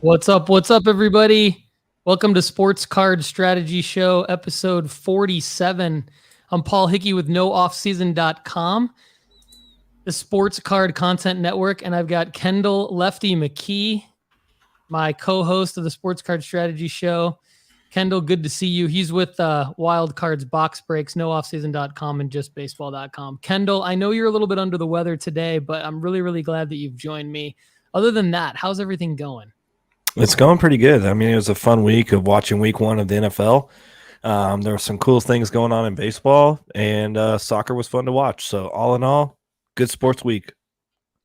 What's up? What's up, everybody? Welcome to Sports Card Strategy Show, episode 47. I'm Paul Hickey with NoOffSeason.com, the Sports Card Content Network, and I've got Kendall, Lefty, McKee, my co-host of the Sports Card Strategy Show. Kendall, good to see you. He's with Wild Cards Box Breaks, NoOffSeason.com, and JustBaseball.com. Kendall, I know you're a little bit under the weather today, but I'm really, really glad that you've joined me. Other than that, how's everything going? It's going pretty good. I mean, it was a fun week of watching week one of the NFL. There were some cool things going on in baseball, and soccer was fun to watch. So all in all, good sports week.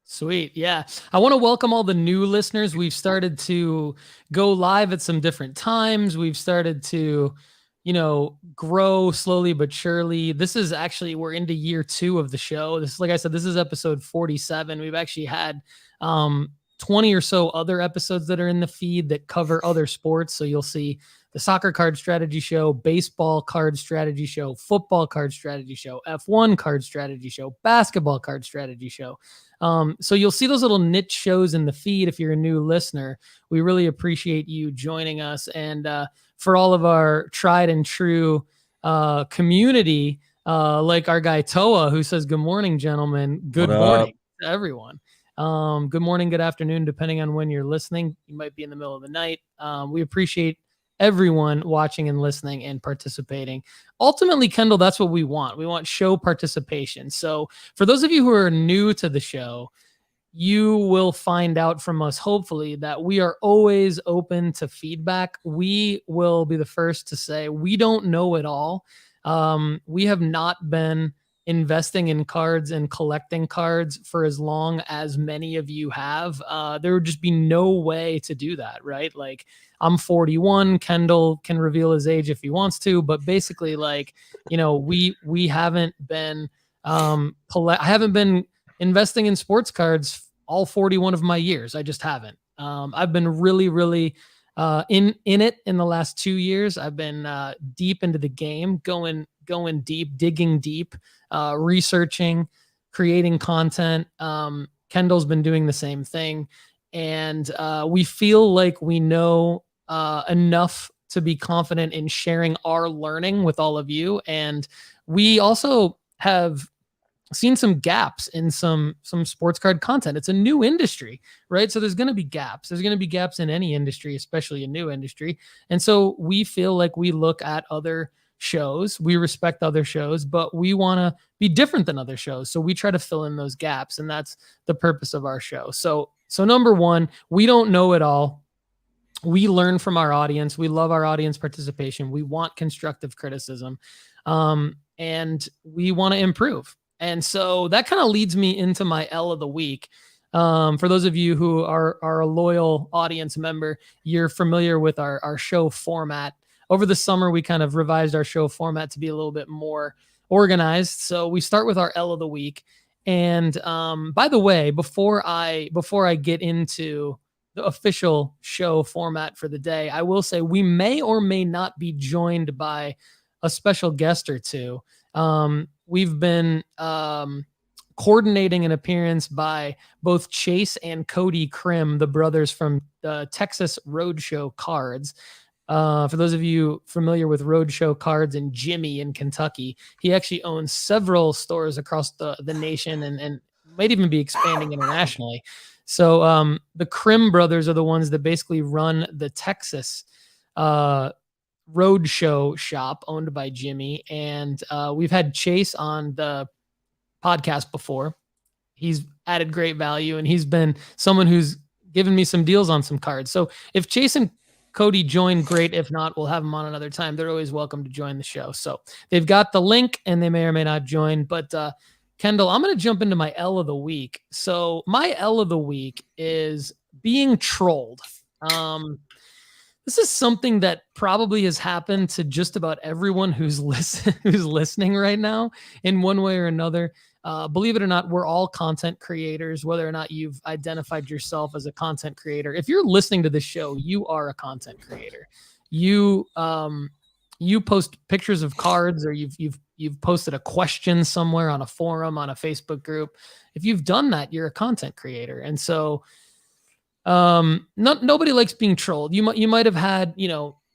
Sweet. Yeah. I want to welcome all the new listeners. We've started to go live at some different times. We've started to, grow slowly but surely. This is actually, we're into year 2 of the show. This, like I said, this is episode 47. We've actually had 20 or so other episodes that are in the feed that cover other sports. So you'll see the soccer card strategy show, baseball card strategy show, football card strategy show, F1 card strategy show, basketball card strategy show. So you'll see those little niche shows in the feed. If you're a new listener, we really appreciate you joining us. And for all of our tried and true community, like our guy Toa, who says, "Good morning, gentlemen." Good morning to everyone. Good morning, good afternoon, depending on when you're listening. You might be in the middle of the night. We appreciate everyone watching and listening and participating. Ultimately, Kendall, that's what we want. We want show participation. So for those of you who are new to the show, you will find out from us, hopefully, that we are always open to feedback. We will be the first to say we don't know it all. We have not been investing in cards and collecting cards for as long as many of you have. There would just be no way to do that, right? Like, I'm 41. Kendall can reveal his age if he wants to, but basically, we haven't been I haven't been investing in sports cards all 41 of my years. I just haven't. I've been really, really in it in the last 2 years. I've been deep into the game, going deep, digging deep, researching, creating content. Kendall's been doing the same thing. And we feel like we know enough to be confident in sharing our learning with all of you. And we also have seen some gaps in some sports card content. It's a new industry, right? So there's going to be gaps. There's going to be gaps in any industry, especially a new industry. And so we feel like we look at other shows, we respect other shows, but we want to be different than other shows. So we try to fill in those gaps, and that's the purpose of our show. So number one, we don't know it all. We learn from our audience. We love our audience participation. We want constructive criticism, and we want to improve. And so that kind of leads me into my L of the week. For those of you who are a loyal audience member, you're familiar with our show format. Over the summer, we kind of revised our show format to be a little bit more organized. So we start with our L of the week. And by the way, before I get into the official show format for the day, I will say we may or may not be joined by a special guest or two. We've been coordinating an appearance by both Chase and Cody Krim, the brothers from the Texas Roadshow Cards. For those of you familiar with Roadshow Cards and Jimmy in Kentucky, he actually owns several stores across the nation and might even be expanding internationally. So the Krim brothers are the ones that basically run the Texas Roadshow shop owned by Jimmy. And we've had Chase on the podcast before. He's added great value, and he's been someone who's given me some deals on some cards. So if Chase and Cody join, great. If not, we'll have them on another time. They're always welcome to join the show. So they've got the link, and they may or may not join. But Kendall, I'm going to jump into my L of the week. So my L of the week is being trolled. This is something that probably has happened to just about everyone who's listening right now in one way or another. Believe it or not, we're all content creators, whether or not you've identified yourself as a content creator. If you're listening to this show, you are a content creator. You post pictures of cards, or you've posted a question somewhere on a forum, on a Facebook group. If you've done that, you're a content creator. And so Nobody likes being trolled. You might have had,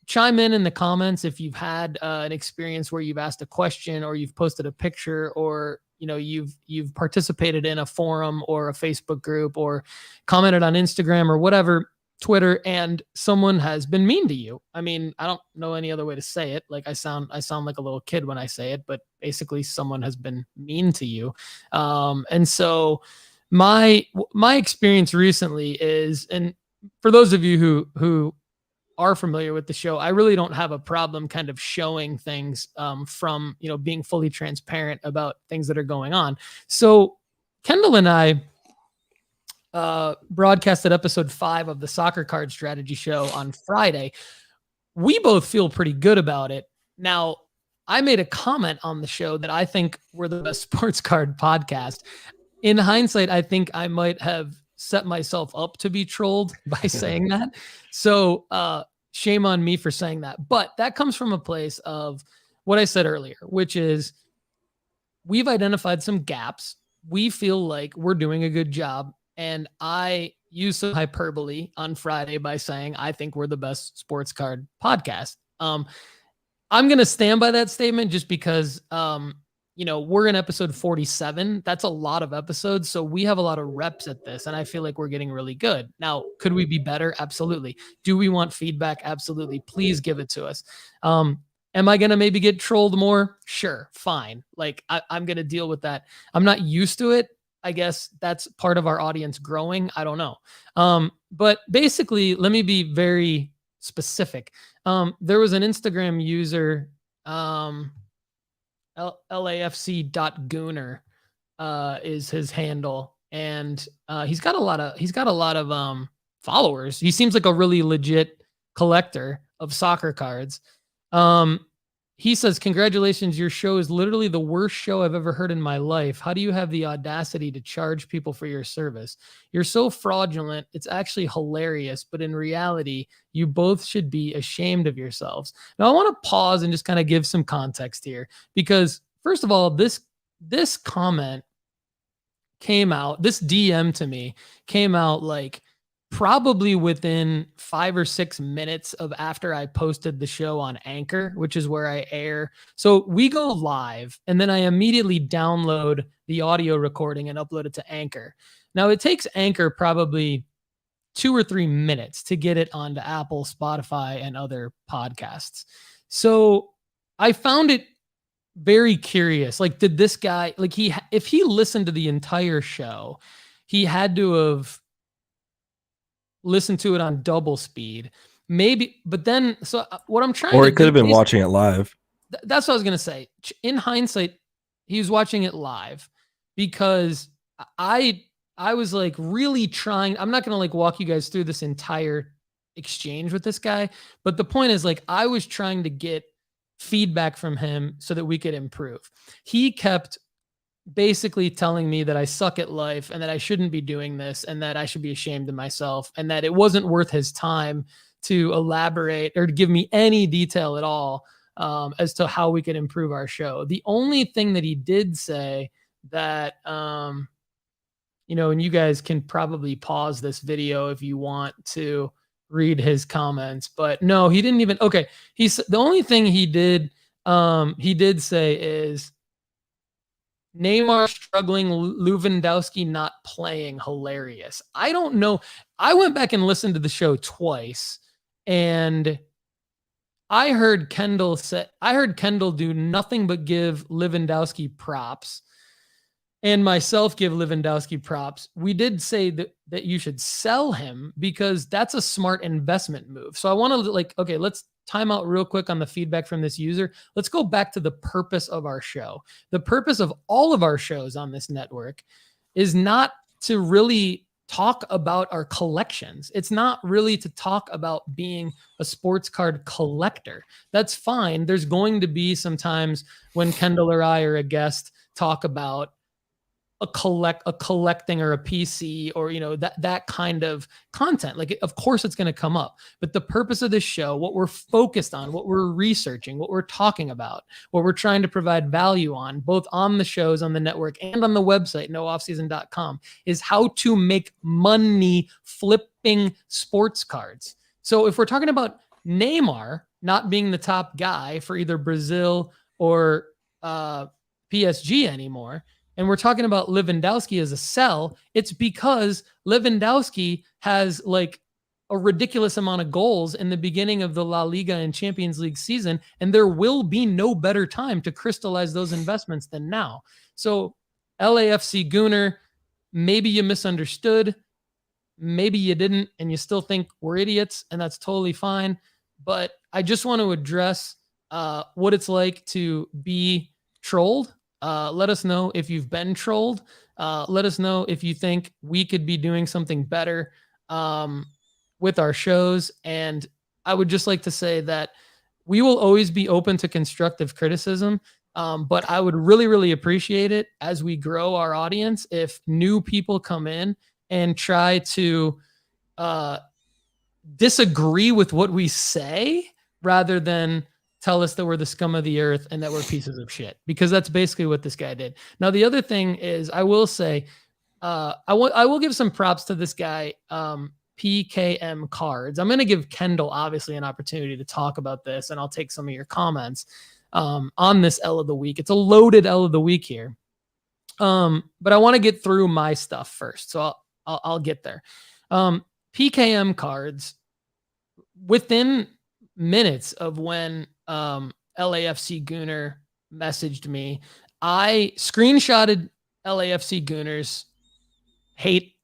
chime in the comments if you've had an experience where you've asked a question or you've posted a picture or you've participated in a forum or a Facebook group or commented on Instagram or whatever, Twitter, and someone has been mean to you. I mean, I don't know any other way to say it. Like I sound like a little kid when I say it, but basically someone has been mean to you. And so my experience recently is, and for those of you who are familiar with the show, I really don't have a problem kind of showing things from, being fully transparent about things that are going on. So Kendall and I broadcasted episode 5 of the Soccer Card Strategy show on Friday. We both feel pretty good about it. Now, I made a comment on the show that I think we're the best sports card podcast. In hindsight, I think I might have set myself up to be trolled by saying that. So shame on me for saying that. But that comes from a place of what I said earlier, which is we've identified some gaps. We feel like we're doing a good job. And I used some hyperbole on Friday by saying, I think we're the best sports card podcast. I'm going to stand by that statement just because, we're in episode 47. That's a lot of episodes. So we have a lot of reps at this, and I feel like we're getting really good. Now, could we be better? Absolutely. Do we want feedback? Absolutely. Please give it to us. Am I going to maybe get trolled more? Sure. Fine. Like I'm going to deal with that. I'm not used to it. I guess that's part of our audience growing. I don't know. But basically, let me be very specific. There was an Instagram user, LAFC.Gooner is his handle. And he's got a lot of followers. He seems like a really legit collector of soccer cards. He says, congratulations, your show is literally the worst show I've ever heard in my life. How do you have the audacity to charge people for your service? You're so fraudulent. It's actually hilarious, but in reality, you both should be ashamed of yourselves. Now, I want to pause and just kind of give some context here, because first of all, this comment came out, this DM to me came out like probably within 5 or 6 minutes of after I posted the show on Anchor, which is where I air. So we go live and then I immediately download the audio recording and upload it to Anchor. Now it takes Anchor probably 2 or 3 minutes to get it onto Apple, Spotify, and other podcasts. So I found it very curious. Like, did this guy, like if he listened to the entire show, he had to have listen to it on double speed, maybe. But then, so what I'm trying, or he could have been watching it live. That's what I was gonna say. In hindsight, he was watching it live because I was like really trying. I'm not gonna like walk you guys through this entire exchange with this guy, but the point is, like, I was trying to get feedback from him so that we could improve. He kept basically telling me that I suck at life and that I shouldn't be doing this and that I should be ashamed of myself and that it wasn't worth his time to elaborate or to give me any detail at all as to how we could improve our show. The only thing that he did say that, and you guys can probably pause this video if you want to read his comments, but no, he didn't even, okay. The only thing he did say is, Neymar struggling, Lewandowski not playing, hilarious. I don't know. I went back and listened to the show twice, and I heard Kendall do nothing but give Lewandowski props, and myself give Lewandowski props. We did say that you should sell him because that's a smart investment move. So I want to let's time out real quick on the feedback from this user. Let's go back to the purpose of our show. The purpose of all of our shows on this network is not to really talk about our collections. It's not really to talk about being a sports card collector. That's fine. There's going to be some times when Kendall or I or a guest talk about a collecting or a PC or, that kind of content. Like, of course it's going to come up, but the purpose of this show, what we're focused on, what we're researching, what we're talking about, what we're trying to provide value on, both on the shows on the network and on the website, nooffseason.com, is how to make money flipping flipping sports cards. So if we're talking about Neymar not being the top guy for either Brazil or PSG anymore, and we're talking about Lewandowski as a sell, it's because Lewandowski has like a ridiculous amount of goals in the beginning of the La Liga and Champions League season, and there will be no better time to crystallize those investments than now. So LAFC Gooner, maybe you misunderstood, maybe you didn't, and you still think we're idiots, and that's totally fine. But I just want to address what it's like to be trolled. Let us know if you've been trolled. Let us know if you think we could be doing something better with our shows. And I would just like to say that we will always be open to constructive criticism. But I would really, really appreciate it as we grow our audience if new people come in and try to disagree with what we say rather than tell us that we're the scum of the earth and that we're pieces of shit, because that's basically what this guy did. Now, the other thing is, I will say, I will give some props to this guy, PKM Cards. I'm going to give Kendall obviously an opportunity to talk about this, and I'll take some of your comments on this L of the week. It's a loaded L of the week here. But I want to get through my stuff first. So I'll get there. PKM Cards, within minutes of when LAFC Gooner messaged me, I screenshotted LAFC Gooner's hate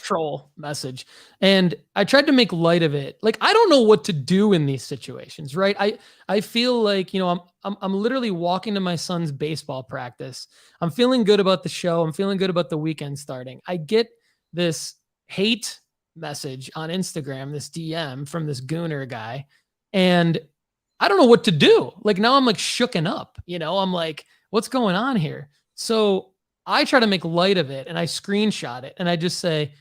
troll message, and I tried to make light of it. Like, I don't know what to do in these situations, right? I feel like, you know, I'm literally walking to my son's baseball practice. I'm feeling good about the show. I'm feeling good about the weekend starting. I get this hate message on Instagram, this DM from this Gooner guy, and I don't know what to do. Like, now I'm like shooken up, you know, I'm like, what's going on here? So I try to make light of it, and I screenshot it, and I just say,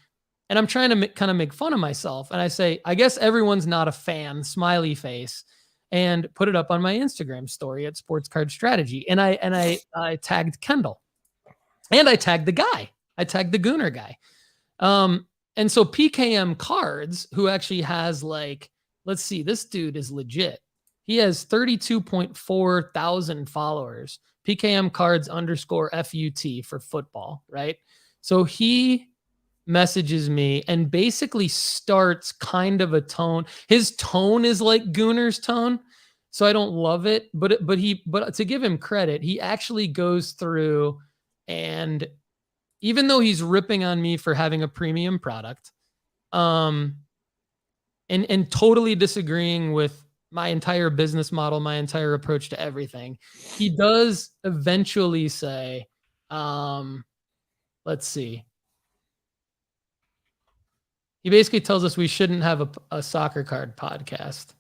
and I'm trying to kind of make fun of myself. And I say, I guess everyone's not a fan, smiley face, and put it up on my Instagram story at Sports Card Strategy. And I tagged Kendall, and I tagged the guy. I tagged the Gooner guy. And so PKM Cards, who actually has like, let's see, this dude is legit. He has 32.4 thousand followers. PKM Cards _FUT for football, right? So he messages me and basically starts kind of a tone. His tone is like Gooner's tone, so I don't love it. But to give him credit, he actually goes through, and even though he's ripping on me for having a premium product, and totally disagreeing with my entire business model, my entire approach to everything, he does eventually say, let's see. He basically tells us we shouldn't have a soccer card podcast.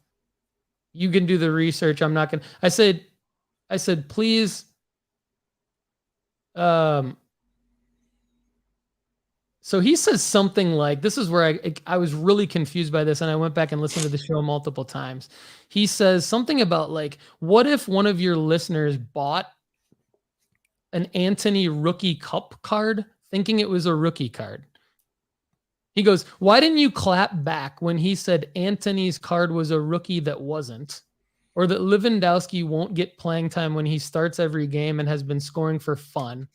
You can do the research. I'm not going to, I said, please, so he says something like, this is where I was really confused by this, and I went back and listened to the show multiple times. He says something about like, what if one of your listeners bought an Anthony rookie cup card thinking it was a rookie card? He goes, why didn't you clap back when he said Anthony's card was a rookie that wasn't? Or that Lewandowski won't get playing time when he starts every game and has been scoring for fun?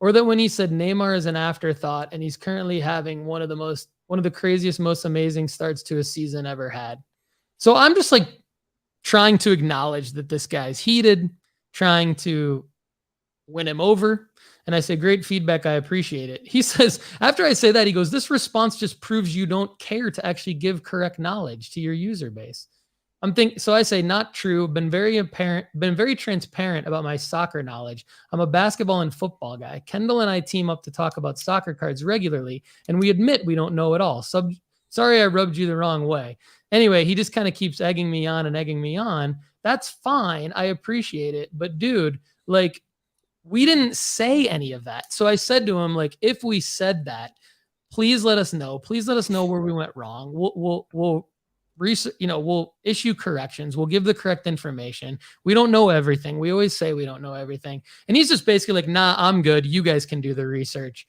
Or that when he said Neymar is an afterthought and he's currently having one of the craziest, most amazing starts to a season ever had? So I'm just like trying to acknowledge that this guy's heated, trying to win him over. And I say, great feedback. I appreciate it. He says, after I say that, he goes, this response just proves you don't care to actually give correct knowledge to your user base. So I say, not true. Been very transparent about my soccer knowledge. I'm a basketball and football guy. Kendall and I team up to talk about soccer cards regularly, and we admit we don't know it all. Sorry I rubbed you the wrong way. Anyway, he just kind of keeps egging me on. That's fine. I appreciate it. But dude, like, we didn't say any of that. So I said to him, like, if we said that, please let us know. Please let us know where we went wrong. We'll issue corrections. We'll give the correct information. We don't know everything. We always say we don't know everything. And he's just basically like, nah, I'm good. You guys can do the research.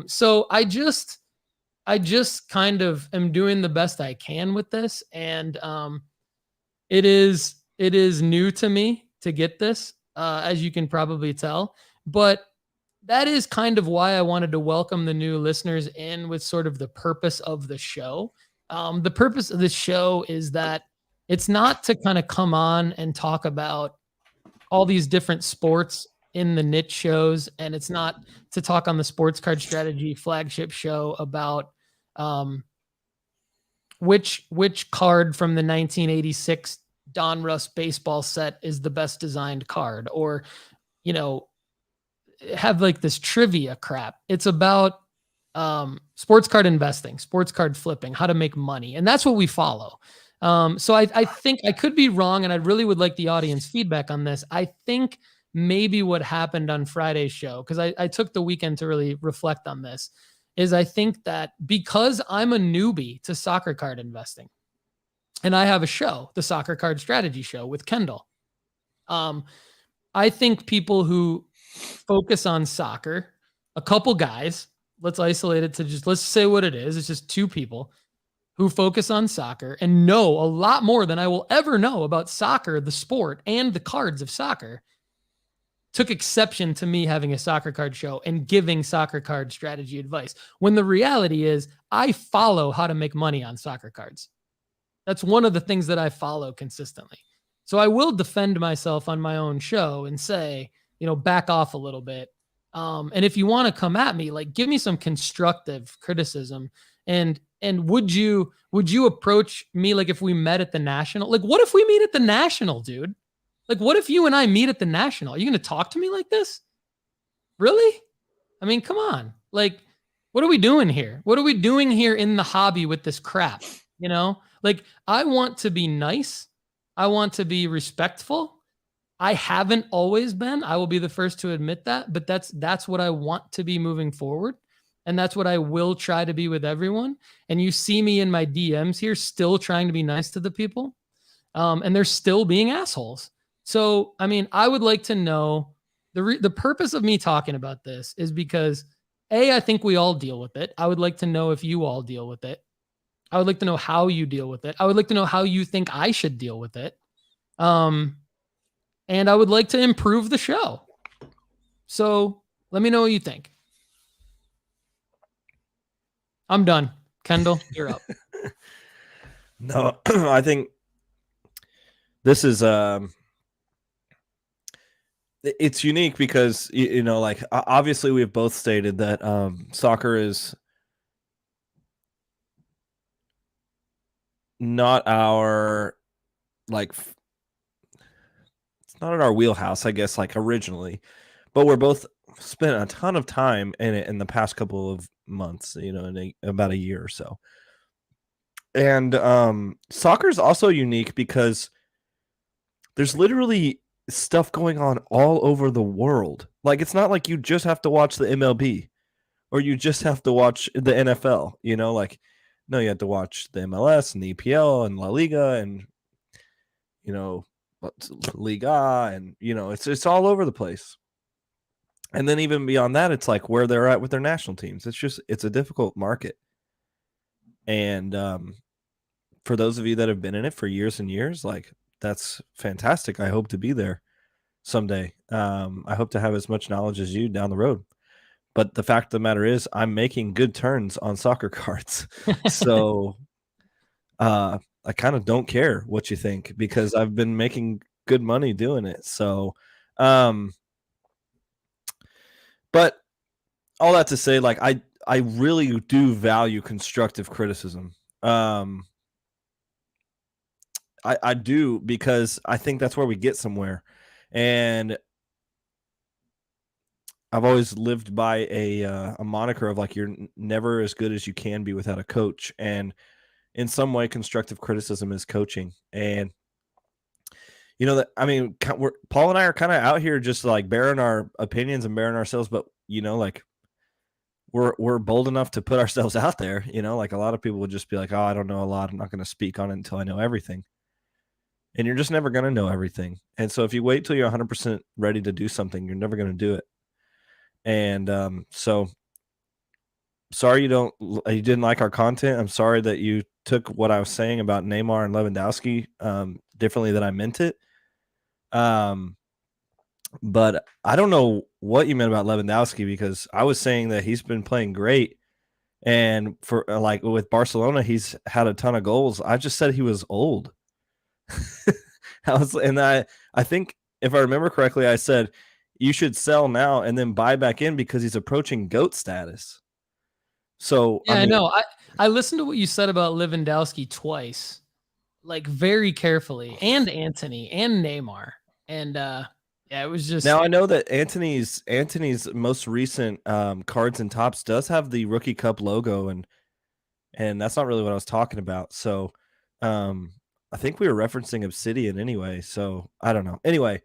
So I just I just kind of am doing the best I can with this, and it is new to me to get this, as you can probably tell, but that is kind of why I wanted to welcome the new listeners in with sort of the purpose of the show. The purpose of this show is that it's not to kind of come on and talk about all these different sports in the niche shows, and it's not to talk on the Sports Card Strategy flagship show about which card from the 1986 Don Russ baseball set is the best designed card, or have like this trivia crap. It's about sports card investing, sports card flipping, how to make money, and that's what we follow. So I think I could be wrong, and I really would like the audience feedback on this. I think maybe what happened on Friday's show, because I took the weekend to really reflect on this, is I think that because I'm a newbie to soccer card investing, and I have a show, the Soccer Card Strategy Show with Kendall, I think people who focus on soccer, a couple guys, let's isolate it to let's say what it is. It's just two people who focus on soccer and know a lot more than I will ever know about soccer, the sport, and the cards of soccer, took exception to me having a soccer card show and giving soccer card strategy advice, when the reality is I follow how to make money on soccer cards. That's one of the things that I follow consistently. So I will defend myself on my own show and say, back off a little bit. And if you want to come at me, like, give me some constructive criticism. And would you approach me like if we met at the National? Like, what if we meet at the National, dude? Like, what if you and I meet at the National? Are you going to talk to me like this? Really? I mean, come on. Like, what are we doing here? What are we doing here in the hobby with this crap? Like, I want to be nice. I want to be respectful. I haven't always been. I will be the first to admit that, but that's what I want to be moving forward. And that's what I will try to be with everyone. And you see me in my DMs here still trying to be nice to the people. And they're still being assholes. So, I mean, I would like to know the purpose of me talking about this is because I think we all deal with it. I would like to know if you all deal with it. I would like to know how you deal with it. I would like to know how you think I should deal with it. And I would like to improve the show. So let me know what you think. I'm done. Kendall, you're up. No, I think this is it's unique because like obviously we have both stated that soccer is not our it's not in our wheelhouse, I guess, like originally, but we're both spent a ton of time in it in the past couple of months, in about a year or so. And soccer is also unique because there's literally stuff going on all over the world. Like, it's not like you just have to watch the MLB or you just have to watch the NFL, no, you have to watch the MLS and the EPL and La Liga and, Liga and, it's all over the place. And then even beyond that, it's like where they're at with their national teams. It's a difficult market. And for those of you that have been in it for years and years, like, that's fantastic. I hope to be there someday. I hope to have as much knowledge as you down the road. But the fact of the matter is I'm making good turns on soccer cards. So I kind of don't care what you think because I've been making good money doing it. So, but all that to say, like, I really do value constructive criticism. I do, because I think that's where we get somewhere. And I've always lived by a moniker of like, you're never as good as you can be without a coach. And in some way, constructive criticism is coaching. And, Paul and I are kind of out here just like bearing our opinions and bearing ourselves, but, like, we're bold enough to put ourselves out there, like a lot of people would just be like, oh, I don't know a lot. I'm not going to speak on it until I know everything. And you're just never going to know everything. And so if you wait till you're 100% ready to do something, you're never going to do it. And so sorry you didn't like our content. I'm sorry that you took what I was saying about Neymar and Lewandowski differently than I meant it. But I don't know what you meant about Lewandowski, because I was saying that he's been playing great, and for like with Barcelona, he's had a ton of goals. I just said he was old. I think if I remember correctly, I said you should sell now and then buy back in because he's approaching GOAT status. So yeah, I know. I listened to what you said about Lewandowski twice, like very carefully, and Anthony and Neymar, and yeah, it was just. Now I know that Anthony's most recent cards and tops does have the Rookie Cup logo, and that's not really what I was talking about. So I think we were referencing Obsidian anyway. So I don't know. Anyway,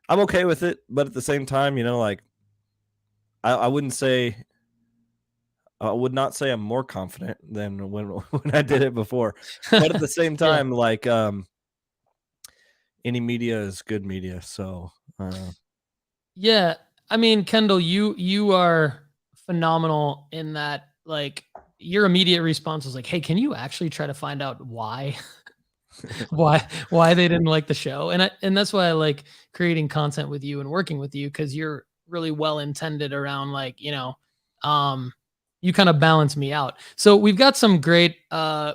I'm okay with it, but at the same time, like I wouldn't say. I would not say I'm more confident than when I did it before, but at the same time, yeah. Like any media is good media. So yeah, I mean, Kendall, you are phenomenal in that. Like, your immediate response was like, "Hey, can you actually try to find out why, why they didn't like the show?" And that's why I like creating content with you and working with you, because you're really well intended around, like, you kind of balance me out. So we've got some great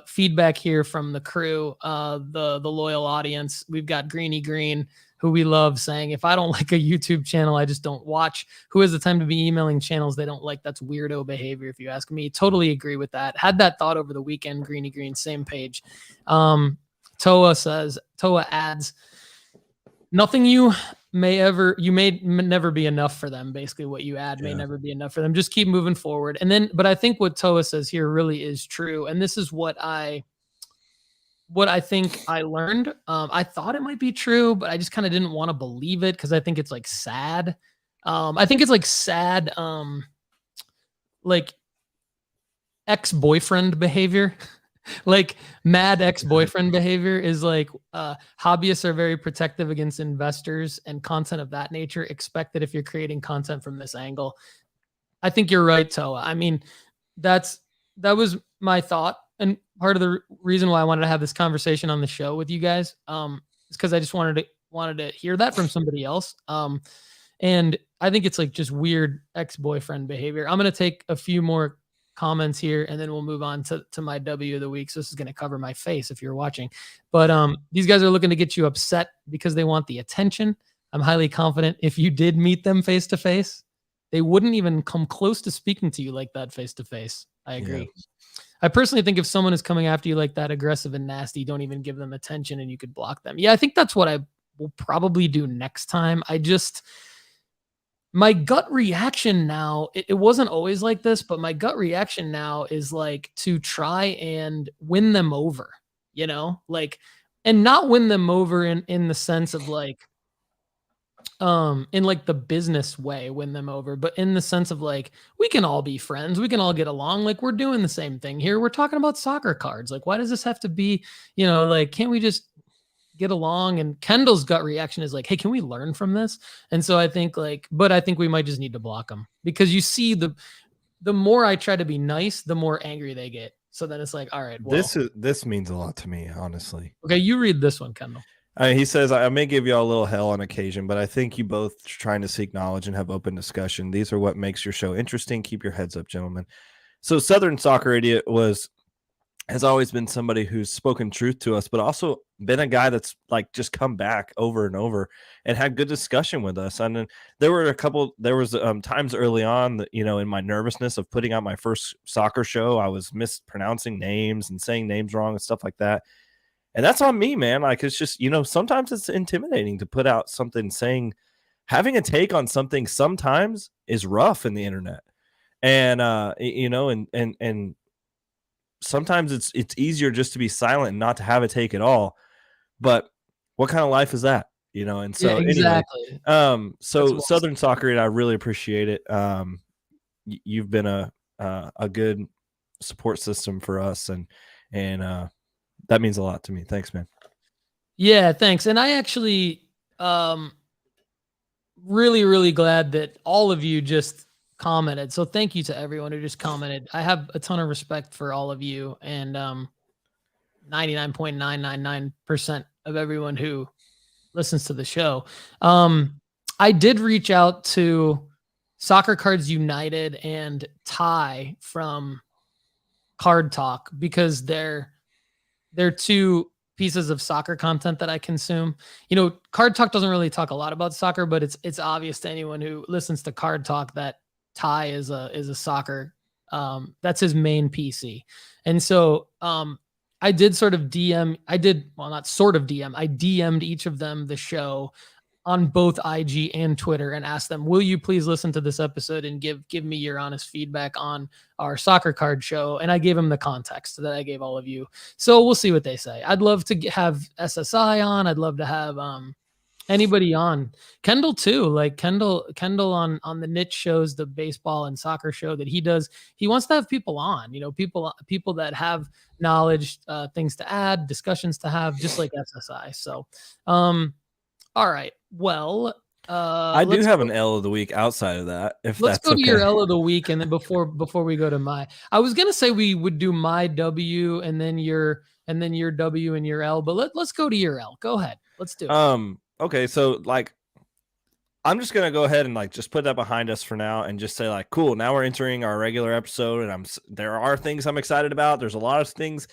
feedback here from the crew, the loyal audience. We've got Greeny Green, who we love, saying, if I don't like a YouTube channel, I just don't watch. Who has the time to be emailing channels they don't like? That's weirdo behavior, if you ask me. Totally agree with that. Had that thought over the weekend. Greeny Green, same page. Toa adds, nothing you may never be enough for them. Basically what you add may never be enough for them. Just keep moving forward. And then, but I think what Toa says here really is true. And this is what I think I learned. I thought it might be true, but I just kind of didn't want to believe it, because I think it's like sad. I think it's like sad, like ex-boyfriend behavior. Like mad ex-boyfriend behavior is like, hobbyists are very protective against investors and content of that nature. Expect that if you're creating content from this angle. I think you're right, Toa. I mean, that was my thought. And part of the reason why I wanted to have this conversation on the show with you guys, is because I just wanted to hear that from somebody else. And I think it's like just weird ex-boyfriend behavior. I'm going to take a few more comments here, and then we'll move on to my W of the week. So this is going to cover my face if you're watching. But these guys are looking to get you upset because they want the attention. I'm highly confident if you did meet them face to face, they wouldn't even come close to speaking to you like that face to face. I agree. Yeah. I personally think if someone is coming after you like that, aggressive and nasty, don't even give them attention and you could block them. Yeah, I think that's what I will probably do next time. My gut reaction now, it wasn't always like this, but my gut reaction now is like to try and win them over, like, and not win them over in the sense of like, in like the business way, win them over, but in the sense of like, we can all be friends. We can all get along. Like, we're doing the same thing here. We're talking about soccer cards. Like, why does this have to be, like, can't we just get along? And Kendall's gut reaction is like, hey, can we learn from this? And so I think but I think we might just need to block them, because you see the more I try to be nice, the more angry they get. So then it's like, all right, well, this means a lot to me, honestly. Okay. You read this one, Kendall. He says, I may give y'all a little hell on occasion, but I think you both trying to seek knowledge and have open discussion. These are what makes your show interesting. Keep your heads up, gentlemen. So Southern Soccer Idiot has always been somebody who's spoken truth to us, but also been a guy that's like just come back over and over and had good discussion with us. And then there was times early on that, in my nervousness of putting out my first soccer show, I was mispronouncing names and saying names wrong and stuff like that. And that's on me, man. Like, it's just, sometimes it's intimidating to put out something having a take on something sometimes is rough in the internet. And, and sometimes it's easier just to be silent and not to have a take at all. But what kind of life is that? And so yeah, exactly. Anyway, so Southern Soccer, and I really appreciate it. You've been a good support system for us, and that means a lot to me. Thanks, man. Yeah, thanks. And I actually really, really glad that all of you just commented. So thank you to everyone who just commented. I have a ton of respect for all of you, and 99.999% of everyone who listens to the show. I did reach out to Soccer Cards United and Ty from Card Talk because they're two pieces of soccer content that I consume. You know, Card Talk doesn't really talk a lot about soccer, but it's obvious to anyone who listens to Card Talk that Ty is a soccer. That's his main PC. And so I did sort of DM. I DM'd each of them the show on both IG and Twitter and asked them, will you please listen to this episode and give me your honest feedback on our soccer card show? And I gave them the context that I gave all of you. So we'll see what they say. I'd love to have SSI on. I'd love to have anybody on. Kendall too. Like Kendall on the niche shows, the baseball and soccer show that he does. He wants to have people on, you know, people that have knowledge, things to add, discussions to have, just like SSI. So all right. Well, I do have an L of the week outside of that. Let's go to your L of the week, and then before we go to I was gonna say we would do my W and then your W and your L, but let's go to your L. Go ahead. Let's do it. Okay, so like, I'm just gonna go ahead and like just put that behind us for now, and just say like, cool. Now we're entering our regular episode, and there are things I'm excited about. There's a lot of things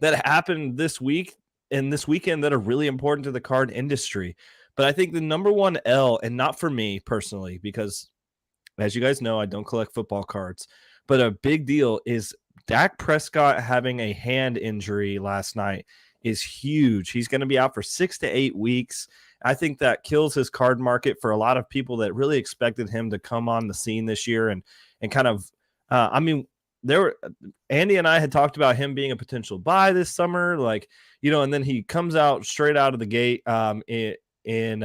that happened this week and this weekend that are really important to the card industry. But I think the number one L, and not for me personally, because as you guys know, I don't collect football cards, but a big deal is Dak Prescott having a hand injury last night is huge. He's going to be out for 6 to 8 weeks. I think that kills his card market for a lot of people that really expected him to come on the scene this year and kind of, Andy and I had talked about him being a potential buy this summer, like, you know, and then he comes out straight out of the gate in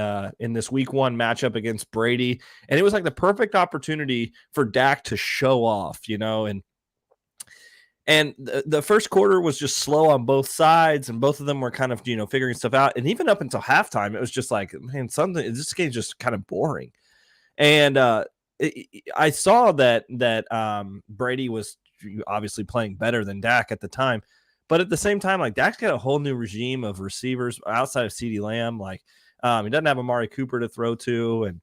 this week 1 matchup against Brady. And it was like the perfect opportunity for Dak to show off, you know, and the first quarter was just slow on both sides, and both of them were kind of, you know, figuring stuff out. And even up until halftime, it was just like, man, this game's just kind of boring. And I saw that Brady was obviously playing better than Dak at the time. But at the same time, like, Dak's got a whole new regime of receivers outside of CeeDee Lamb. Like, he doesn't have Amari Cooper to throw to. And,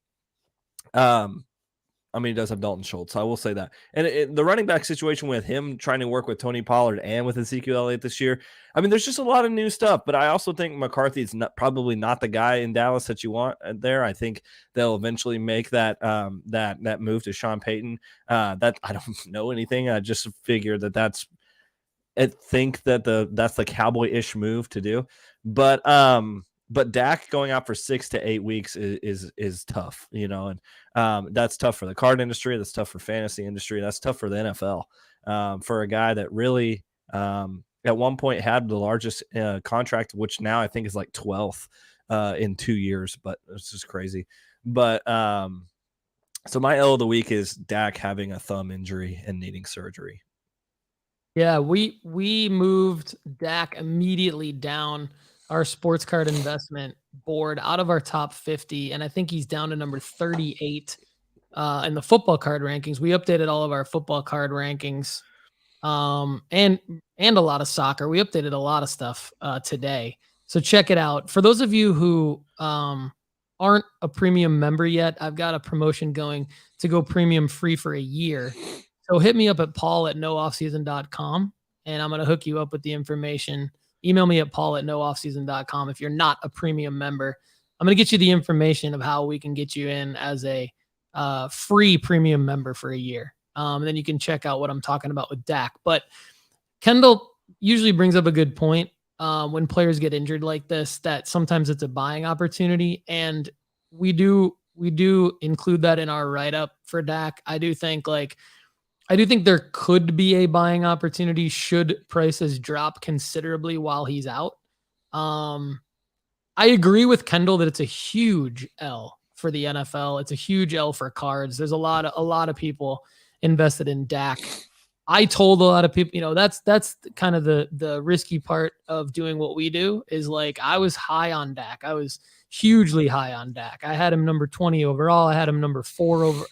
he does have Dalton Schultz. So I will say that. And the running back situation with him trying to work with Tony Pollard and with Ezekiel Elliott this year, there's just a lot of new stuff. But I also think McCarthy's probably not the guy in Dallas that you want there. I think they'll eventually make that move to Sean Payton. That I don't know anything. I just figured that's the Cowboy-ish move to do. But Dak going out for 6 to 8 weeks is tough, you know, and that's tough for the card industry. That's tough for fantasy industry. That's tough for the NFL, for a guy that really at one point had the largest contract, which now I think is like 12th in 2 years, but it's just crazy. But so my L of the week is Dak having a thumb injury and needing surgery. Yeah, we moved Dak immediately down our sports card investment board out of our top 50. And I think he's down to number 38 in the football card rankings. We updated all of our football card rankings and a lot of soccer. We updated a lot of stuff today. So check it out. For those of you who aren't a premium member yet, I've got a promotion going to go premium free for a year. So hit me up at paul@nooffseason.com and I'm going to hook you up with the information. Email me at paul@nooffseason.com if you're not a premium member. I'm going to get you the information of how we can get you in as a free premium member for a year. And then you can check out what I'm talking about with Dak. But Kendall usually brings up a good point when players get injured like this, that sometimes it's a buying opportunity. And we do include that in our write-up for Dak. I do think there could be a buying opportunity should prices drop considerably while he's out. I agree with Kendall that it's a huge L for the NFL. It's a huge L for cards. There's a lot of people invested in Dak. I told a lot of people, you know, that's kind of the risky part of doing what we do is like, I was high on Dak. I was hugely high on Dak. I had him number 20 overall. I had him number 4 over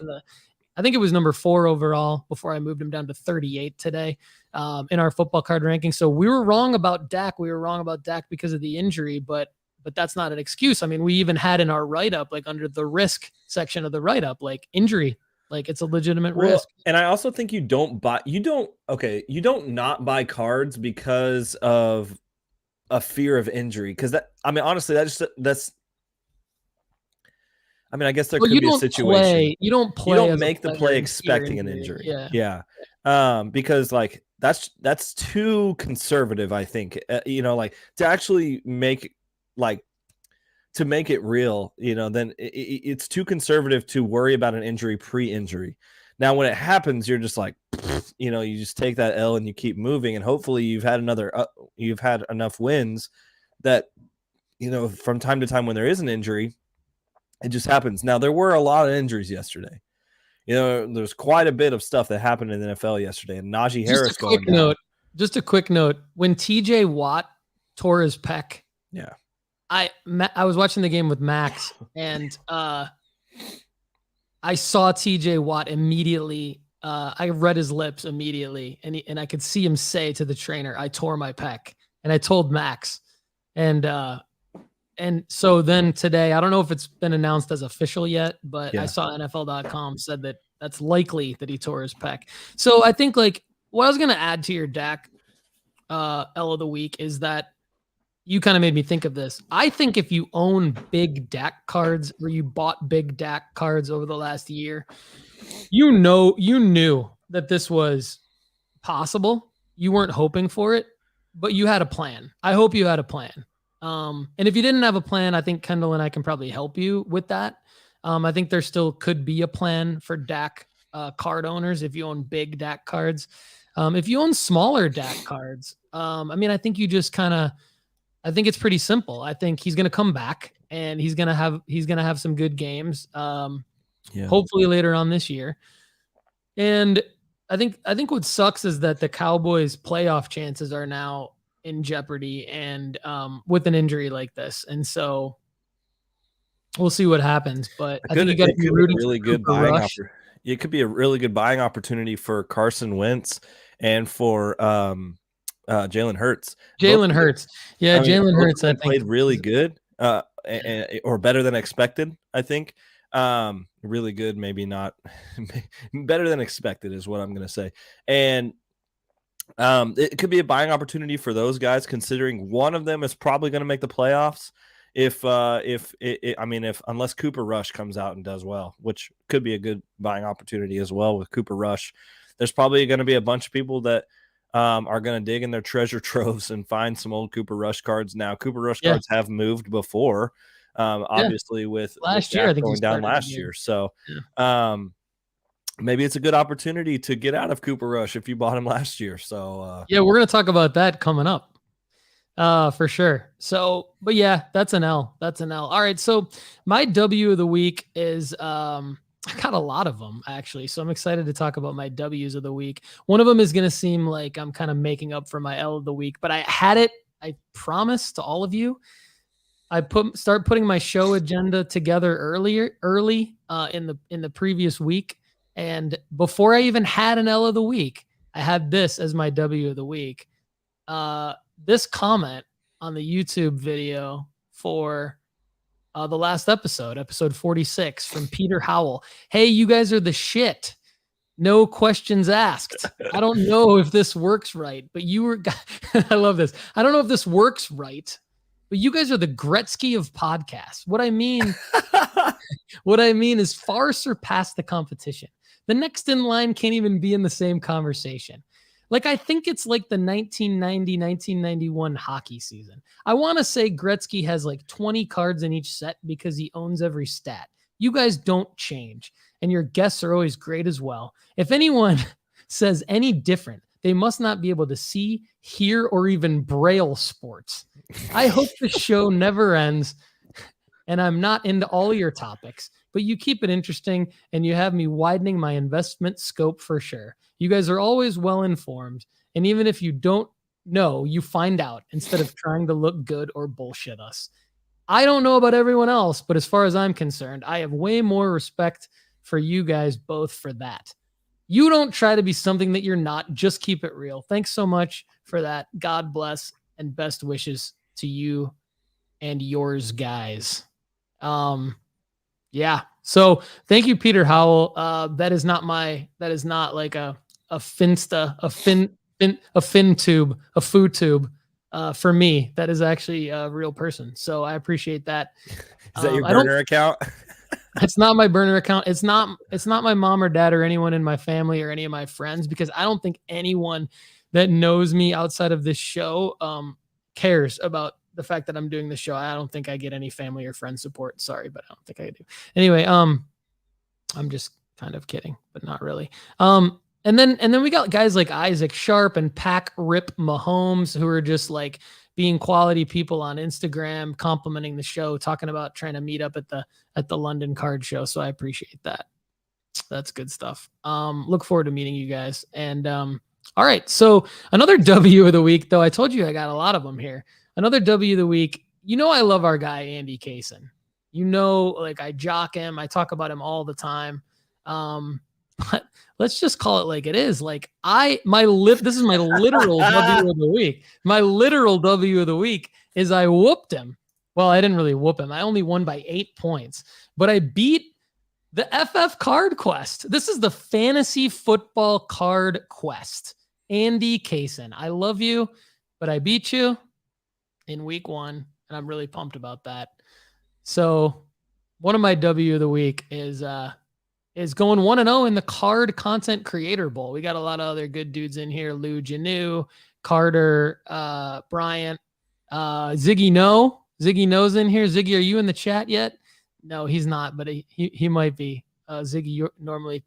I think it was number 4 overall before I moved him down to 38 today in our football card ranking. So we were wrong about Dak. We were wrong about Dak because of the injury, but that's not an excuse. I mean, we even had in our write-up, like under the risk section of the write-up, like injury, like it's a legitimate risk. And I also think you don't not buy cards because of a fear of injury. Because honestly, I guess there could be a situation. You don't make the play expecting an injury. Yeah. Because like that's too conservative, I think. Like to actually make it real, then it's too conservative to worry about an injury pre-injury. Now, when it happens, you're just like, you just take that L and you keep moving, and hopefully you've had enough wins that, from time to time when there is an injury, it just happens. Now, there were a lot of injuries yesterday. There's quite a bit of stuff that happened in the NFL yesterday, and Najee Harris going down. Just a quick note. When TJ Watt tore his pec, yeah, I was watching the game with Max, and I saw TJ Watt immediately. I read his lips immediately, and I could see him say to the trainer, "I tore my pec," and I told Max, and so then today, I don't know if it's been announced as official yet, but I saw NFL.com said that that's likely that he tore his pec. So I think like what I was going to add to your Dak L of the week is that you kind of made me think of this. I think if you own big Dak cards or you bought big Dak cards over the last year, you knew that this was possible. You weren't hoping for it, but you had a plan. I hope you had a plan. And if you didn't have a plan, I think Kendall and I can probably help you with that. I think there still could be a plan for Dak card owners if you own big Dak cards. If you own smaller Dak cards, I think you just I think it's pretty simple. I think he's going to come back and he's going to have some good games. Hopefully later on this year. And I think what sucks is that the Cowboys playoff chances are now in jeopardy and with an injury like this. And so we'll see what happens, but I think you got to be rooting really good buying It could be a really good buying opportunity for Carson Wentz and for Jalen Hurts. Jalen Hurts. Yeah, Jalen Hurts, I think, played really good or better than expected, I think. Really good, maybe not. Better than expected is what I'm going to say. And it could be a buying opportunity for those guys, considering one of them is probably going to make the playoffs. Unless Cooper Rush comes out and does well, which could be a good buying opportunity as well with Cooper Rush. There's probably going to be a bunch of people that are going to dig in their treasure troves and find some old Cooper Rush cards. Now, Cooper Rush cards have moved before, obviously with last year, I think going down last year. So, maybe it's a good opportunity to get out of Cooper Rush if you bought him last year. So, we're going to talk about that coming up. For sure. So, but yeah, that's an L. That's an L. All right. So my W of the week is, I got a lot of them actually. So I'm excited to talk about my W's of the week. One of them is going to seem like I'm kind of making up for my L of the week, but I had it. I promised to all of you. I start putting my show agenda together early in the previous week. And before I even had an L of the week, I had this as my W of the week. This comment on the YouTube video for the last episode 46 from Peter Howell. Hey, you guys are the shit. No questions asked. I don't know if this works right, but I love this. I don't know if this works right, but you guys are the Gretzky of podcasts. What I mean is far surpassed the competition. The next in line can't even be in the same conversation. Like, I think it's like the 1990-1991 hockey season. I want to say Gretzky has like 20 cards in each set because he owns every stat. You guys don't change, and your guests are always great as well. If anyone says any different, they must not be able to see, hear, or even braille sports. I hope the show never ends, and I'm not into all your topics, but you keep it interesting, and you have me widening my investment scope for sure. You guys are always well informed, and even if you don't know, you find out instead of trying to look good or bullshit us. I don't know about everyone else, but as far as I'm concerned, I have way more respect for you guys both for that. You don't try to be something that you're not. Just keep it real. Thanks so much for that. God bless and best wishes to you and yours, guys. Yeah. So thank you, Peter Howell. That is not like a Finsta, a fin tube, a food tube. For me, that is actually a real person. So I appreciate that. Is that your burner account? It's not my burner account. It's not my mom or dad or anyone in my family or any of my friends, because I don't think anyone that knows me outside of this show cares about the fact that I'm doing this show. I don't think I get any family or friend support. Sorry, but I don't think I do. Anyway, I'm just kind of kidding, but not really. And then we got guys like Isaac Sharp and Pack Rip Mahomes, who are just like being quality people on Instagram, complimenting the show, talking about trying to meet up at the London Card Show. So I appreciate that. That's good stuff. Look forward to meeting you guys. And all right, so another W of the week, though. I told you I got a lot of them here. Another W of the week. You know I love our guy Andy Kaysen. You know, like I jock him. I talk about him all the time. But let's just call it like it is. Like this is my literal W of the week. My literal W of the week is I whooped him. Well, I didn't really whoop him. I only won by 8 points, but I beat the FF Card Quest. This is the Fantasy Football Card Quest. Andy Kaysen, I love you, but I beat you in week 1, and I'm really pumped about that. So one of my W of the week is going 1-0 in the Card Content Creator Bowl. We got a lot of other good dudes in here. Lou Janu, Carter, Bryant, Ziggy No. Ziggy No's in here. Ziggy, are you in the chat yet? No, he's not, but he might be. Ziggy normally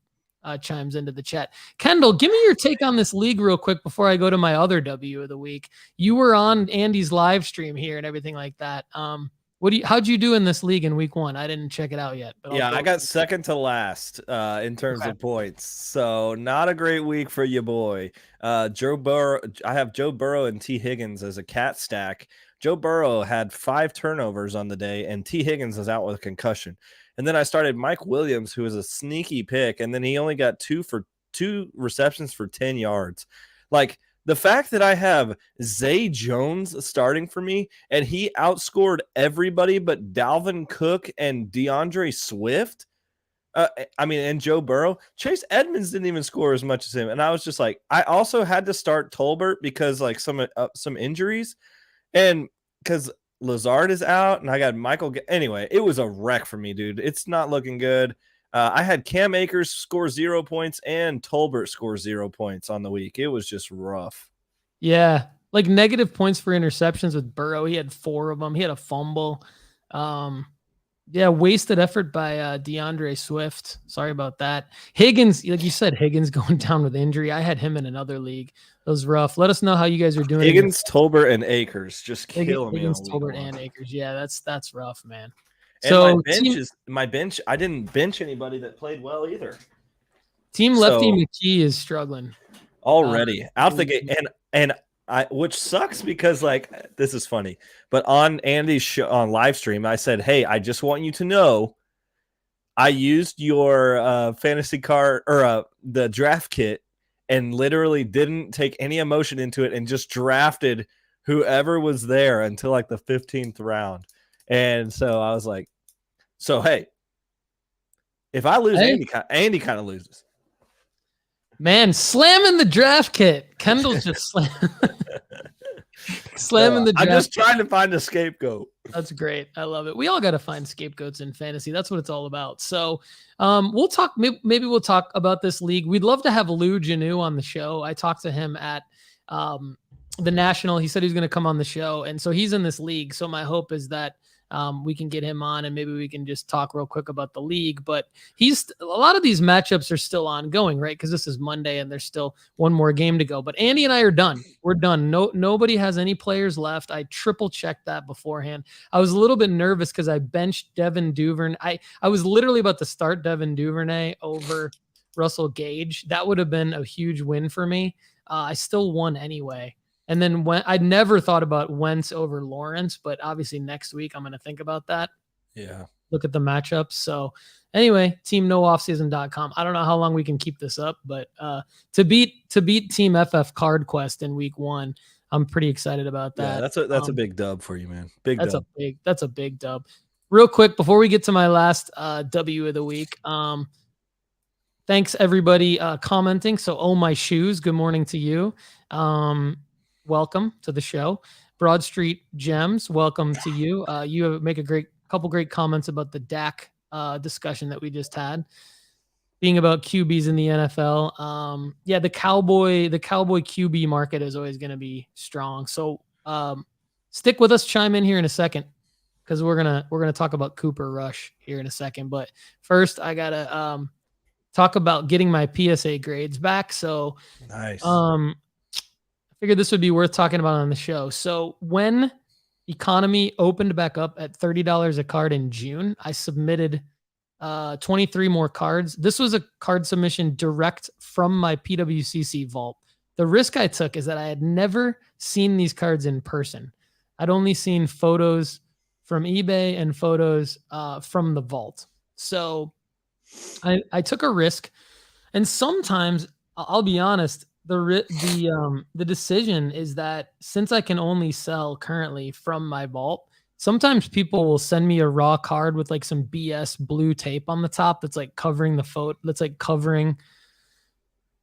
chimes into the chat. Kendall, give me your take on this league real quick before I go to my other W of the week. You were on Andy's live stream here and everything like that. How'd you do in this league in week 1? I didn't check it out yet. But yeah, I got second to last in terms of points. So not a great week for you, boy. Joe Burrow. I have Joe Burrow and T. Higgins as a cat stack. Joe Burrow had 5 turnovers on the day, and T. Higgins is out with a concussion. And then I started Mike Williams, who was a sneaky pick, and then he only got 2 receptions for 10 yards. Like, the fact that I have Zay Jones starting for me, and he outscored everybody but Dalvin Cook and DeAndre Swift, and Joe Burrow. Chase Edmonds didn't even score as much as him, and I was just like, I also had to start Tolbert because like some injuries, and because Lazard is out, and I got Michael. Anyway, it was a wreck for me, dude. It's not looking good. I had Cam Akers score 0 points and Tolbert score 0 points on the week. It was just rough. Yeah, like negative points for interceptions with Burrow. He had 4 of them. He had a fumble. Yeah, wasted effort by DeAndre Swift. Sorry about that. Higgins, like you said, Higgins going down with injury. I had him in another league. It was rough. Let us know how you guys are doing. Higgins, Tolbert, and Akers just killing me. Higgins, Tolbert, and Akers. Yeah, that's rough, man. And so my bench. I didn't bench anybody that played well either. Team Lefty McKee is struggling already out the gate, and I, which sucks because like this is funny. But on Andy's show on live stream, I said, "Hey, I just want you to know, I used your fantasy card or the draft kit, and literally didn't take any emotion into it, and just drafted whoever was there until like the 15th round." And so I was like, so, hey, if I lose, Andy kind of loses. Man, slamming the draft kit. Kendall's just slamming the draft. I'm just trying to find a scapegoat. That's great. I love it. We all got to find scapegoats in fantasy. That's what it's all about. So we'll talk. Maybe we'll talk about this league. We'd love to have Lou Janu on the show. I talked to him at the National. He said he was going to come on the show. And so he's in this league. So my hope is that we can get him on and maybe we can just talk real quick about the league. But a lot of these matchups are still ongoing, right? Because this is Monday and there's still one more game to go. But Andy and I are done. We're done. Nobody has any players left. I triple checked that beforehand. I was a little bit nervous because I benched Devin Duvernay. I was literally about to start Devin Duvernay over Russell Gage. That would have been a huge win for me. I still won anyway. And then I'd never thought about Wentz over Lawrence, but obviously next week I'm going to think about that. Yeah. look at the matchups. So anyway, teamnooffseason.com. I don't know how long we can keep this up, but to beat Team FF Card Quest in week 1, I'm pretty excited about that. Yeah, that's a big dub for you, man. That's a big dub. Real quick before we get to my last W of the week. Thanks everybody commenting. So, oh my shoes, good morning to you. Welcome to the show. Broad Street Gems, welcome to you. You make a couple great comments about the Dak discussion that we just had, being about QBs in the NFL. Yeah, the Cowboy QB market is always going to be strong. So stick with us, chime in here in a second, because we're gonna talk about Cooper Rush here in a second. But first, I gotta talk about getting my PSA grades back. So nice. I figured this would be worth talking about on the show. So when economy opened back up at $30 a card in June, I submitted 23 more cards. This was a card submission direct from my PWCC vault. The risk I took is that I had never seen these cards in person. I'd only seen photos from eBay and photos from the vault. So I took a risk, and sometimes I'll be honest, the decision is that since I can only sell currently from my vault, sometimes people will send me a raw card with like some BS blue tape on the top that's like covering the photo, that's like covering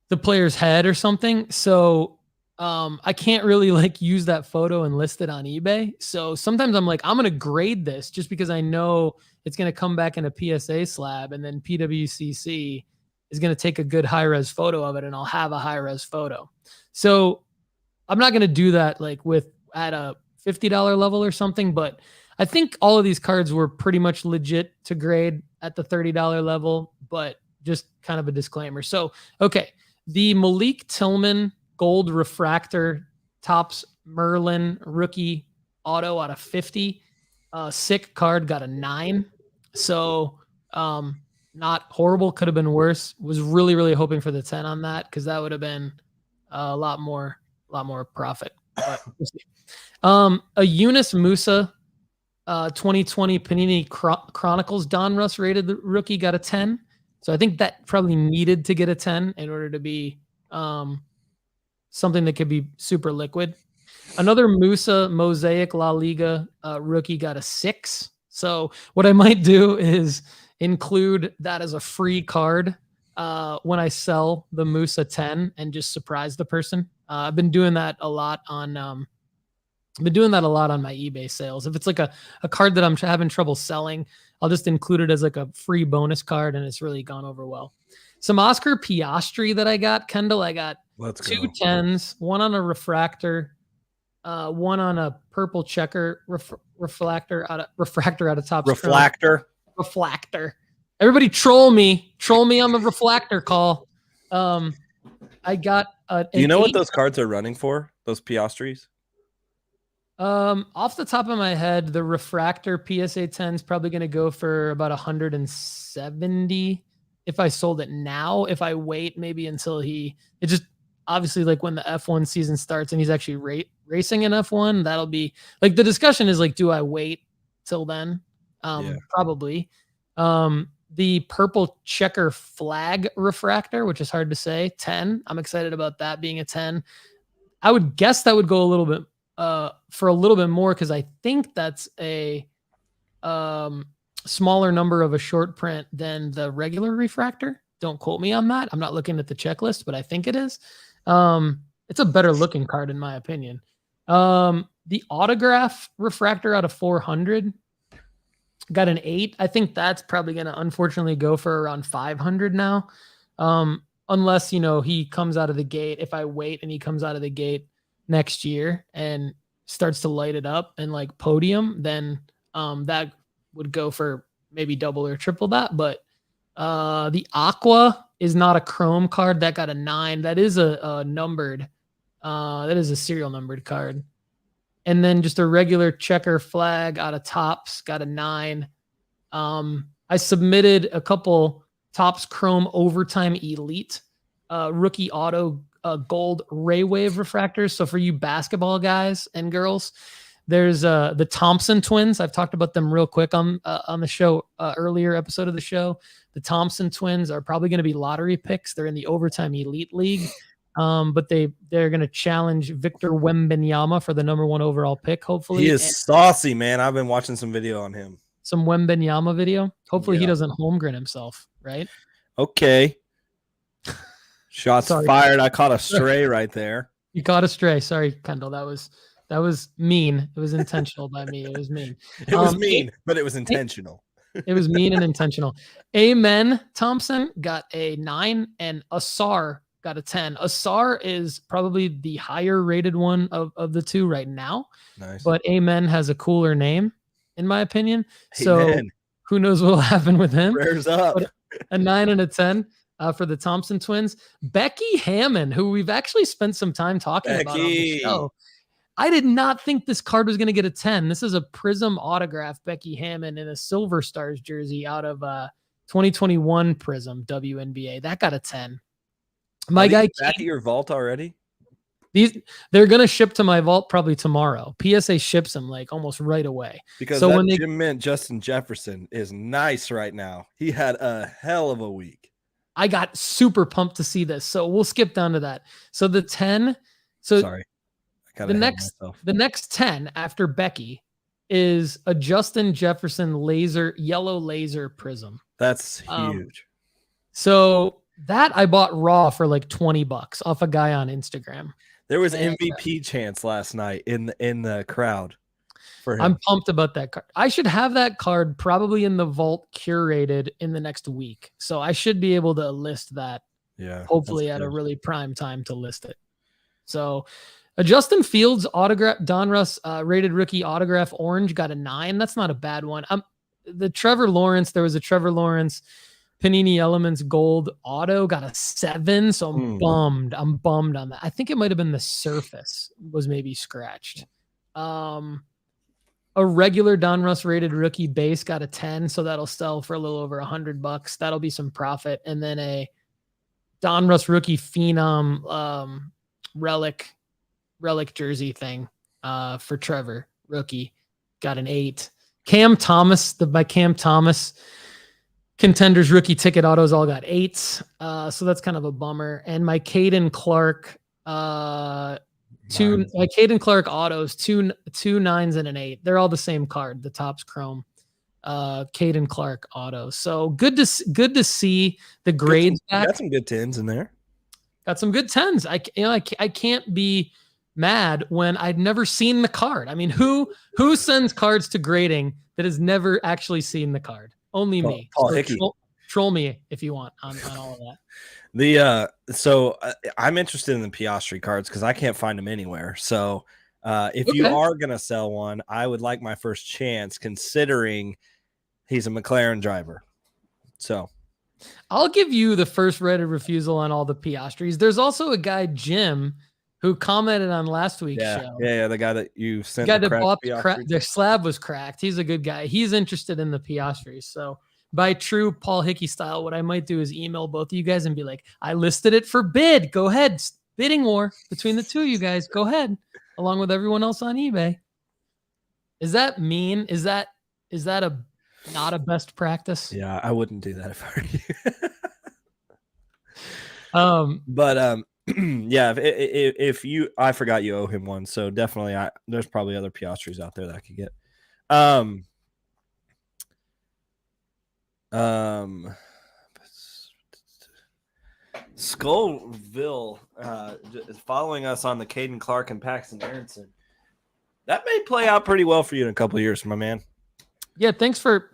the player's head or something. So I can't really like use that photo and list it on eBay. So sometimes I'm like, I'm going to grade this just because I know it's going to come back in a PSA slab, and then PWCC is going to take a good high-res photo of it, and I'll have a high-res photo. So I'm not going to do that like at a $50 level or something, but I think all of these cards were pretty much legit to grade at the $30 level, but just kind of a disclaimer. So, okay, the Malik Tillman gold refractor Topps Merlin rookie auto out of 50, sick card, got a 9. So, not horrible, could have been worse. Was really, really hoping for the 10 on that, because that would have been a lot more profit. But we'll see. A Yunus Musa 2020 Panini Chronicles Donruss rated the rookie, got a 10. So I think that probably needed to get a 10 in order to be something that could be super liquid. Another Musa Mosaic La Liga rookie got a 6. So what I might do is include that as a free card when I sell the Musa 10 and just surprise the person. I've been doing that a lot on my eBay sales. If it's like a card that I'm having trouble selling, I'll just include it as like a free bonus card, and it's really gone over well. Some Oscar Piastri that I got, Kendall. I got two 10s, one on a refractor, one on a purple checker refractor out of Topps. Refractor. Everybody troll me on the refractor call. I got do you know what those cards are running for? Those Piastris? Off the top of my head, the refractor PSA 10 is probably going to go for about 170 if I sold it now. If I wait maybe until it just obviously like when the F1 season starts and he's actually racing in F1, that'll be like the discussion is like, do I wait till then? Yeah. Probably. The purple checker flag refractor, which is hard to say, 10. I'm excited about that being a 10. I would guess that would go a little bit for a little bit more, because I think that's a smaller number of a short print than the regular refractor. Don't quote me on that. I'm not looking at the checklist, but I think it is. It's a better looking card in my opinion. The autograph refractor out of 400 got an 8. I think that's probably going to unfortunately go for around 500 now. Unless, he comes out of the gate. If I wait and he comes out of the gate next year and starts to light it up and like podium, then that would go for maybe double or triple that. But the Aqua is not a chrome card. That got a 9. That is a numbered. That is a serial numbered card. And then just a regular checker flag out of Topps got a 9. I submitted a couple Topps Chrome Overtime Elite rookie auto gold Ray Wave refractors. So for you basketball guys and girls, There's the Thompson twins. I've talked about them real quick on the show, earlier episode of the show. The Thompson twins are probably going to be lottery picks. They're in the Overtime Elite League. But they're going to challenge Victor Wembanyama for the #1 overall pick, hopefully. He is saucy, man. I've been watching some video on him. Some Wembanyama video. Hopefully he doesn't Holmgren himself, right? Okay. Shots fired. I caught a stray right there. You caught a stray. Sorry, Kendall. That was mean. It was intentional by me. It was mean. It was mean, but it was intentional. It was mean and intentional. Amen Thompson got a 9 and Asar got a 10. Asar is probably the higher rated one of the two right now. Nice. But Amen has a cooler name, in my opinion. So Amen. Who knows what will happen with him? Prayers up. But a 9 and a 10 for the Thompson twins. Becky Hammond, who we've actually spent some time talking about on the show. I did not think this card was going to get a 10. This is a Prism autograph, Becky Hammond in a Silver Stars jersey out of 2021 Prism WNBA. That got a 10. My guy back at your vault already. They're gonna ship to my vault probably tomorrow. PSA ships them like almost right away. Because so that when Jim Mint Justin Jefferson is nice right now. He had a hell of a week. I got super pumped to see this. So we'll skip down to that. So the 10. So sorry, the next 10 after Becky is a Justin Jefferson yellow laser prism. That's huge. So that I bought raw for like $20 off a guy on Instagram. There was MVP chance last night in the crowd for him. I'm pumped about that card. I should have that card probably in the vault curated in the next week. So I should be able to list that. Yeah. Hopefully at a really prime time to list it. So a Justin Fields autograph, Donruss rated rookie autograph orange got a 9. That's not a bad one. The Trevor Lawrence, there was a Trevor Lawrence Panini Elements gold auto got a 7. So I'm bummed. I'm bummed on that. I think it might've been the surface was maybe scratched. A regular Donruss rated rookie base got a 10. So that'll sell for a little over $100. That'll be some profit. And then a Donruss rookie phenom, relic jersey thing, for Trevor rookie got an 8. Cam Thomas, by Cam Thomas, Contenders rookie ticket autos all got 8s. So that's kind of a bummer. And my Caden Clark, my Caden Clark autos, two 9s and an 8. They're all the same card. The top's chrome. Caden Clark autos. So good to see the grades back. Got some good 10s in there. Got some good 10s. I can't be mad when I'd never seen the card. I mean, who sends cards to grading that has never actually seen the card? Only me. Paul so Hickey. Troll me if you want on all of that. So I'm interested in the Piastri cards because I can't find them anywhere. So if you are gonna sell one, I would like my first chance, considering he's a McLaren driver. So I'll give you the first right of refusal on all the Piastris. There's also a guy, Jim, who commented on last week's show. Yeah, the guy that you sent. The guy that bought the slab was cracked. He's a good guy. He's interested in the Piastris. So by true Paul Hickey style, what I might do is email both of you guys and be like, I listed it for bid. Go ahead. Bidding war between the two of you guys. Go ahead. Along with everyone else on eBay. Is that mean? Is that not a best practice? Yeah, I wouldn't do that if I were you. But yeah, if you, I forgot you owe him one, so definitely there's probably other Piastris out there that I could get. Skullville is following us on the Caden Clark and Paxton Aronson. That may play out pretty well for you in a couple of years, my man. Yeah, thanks for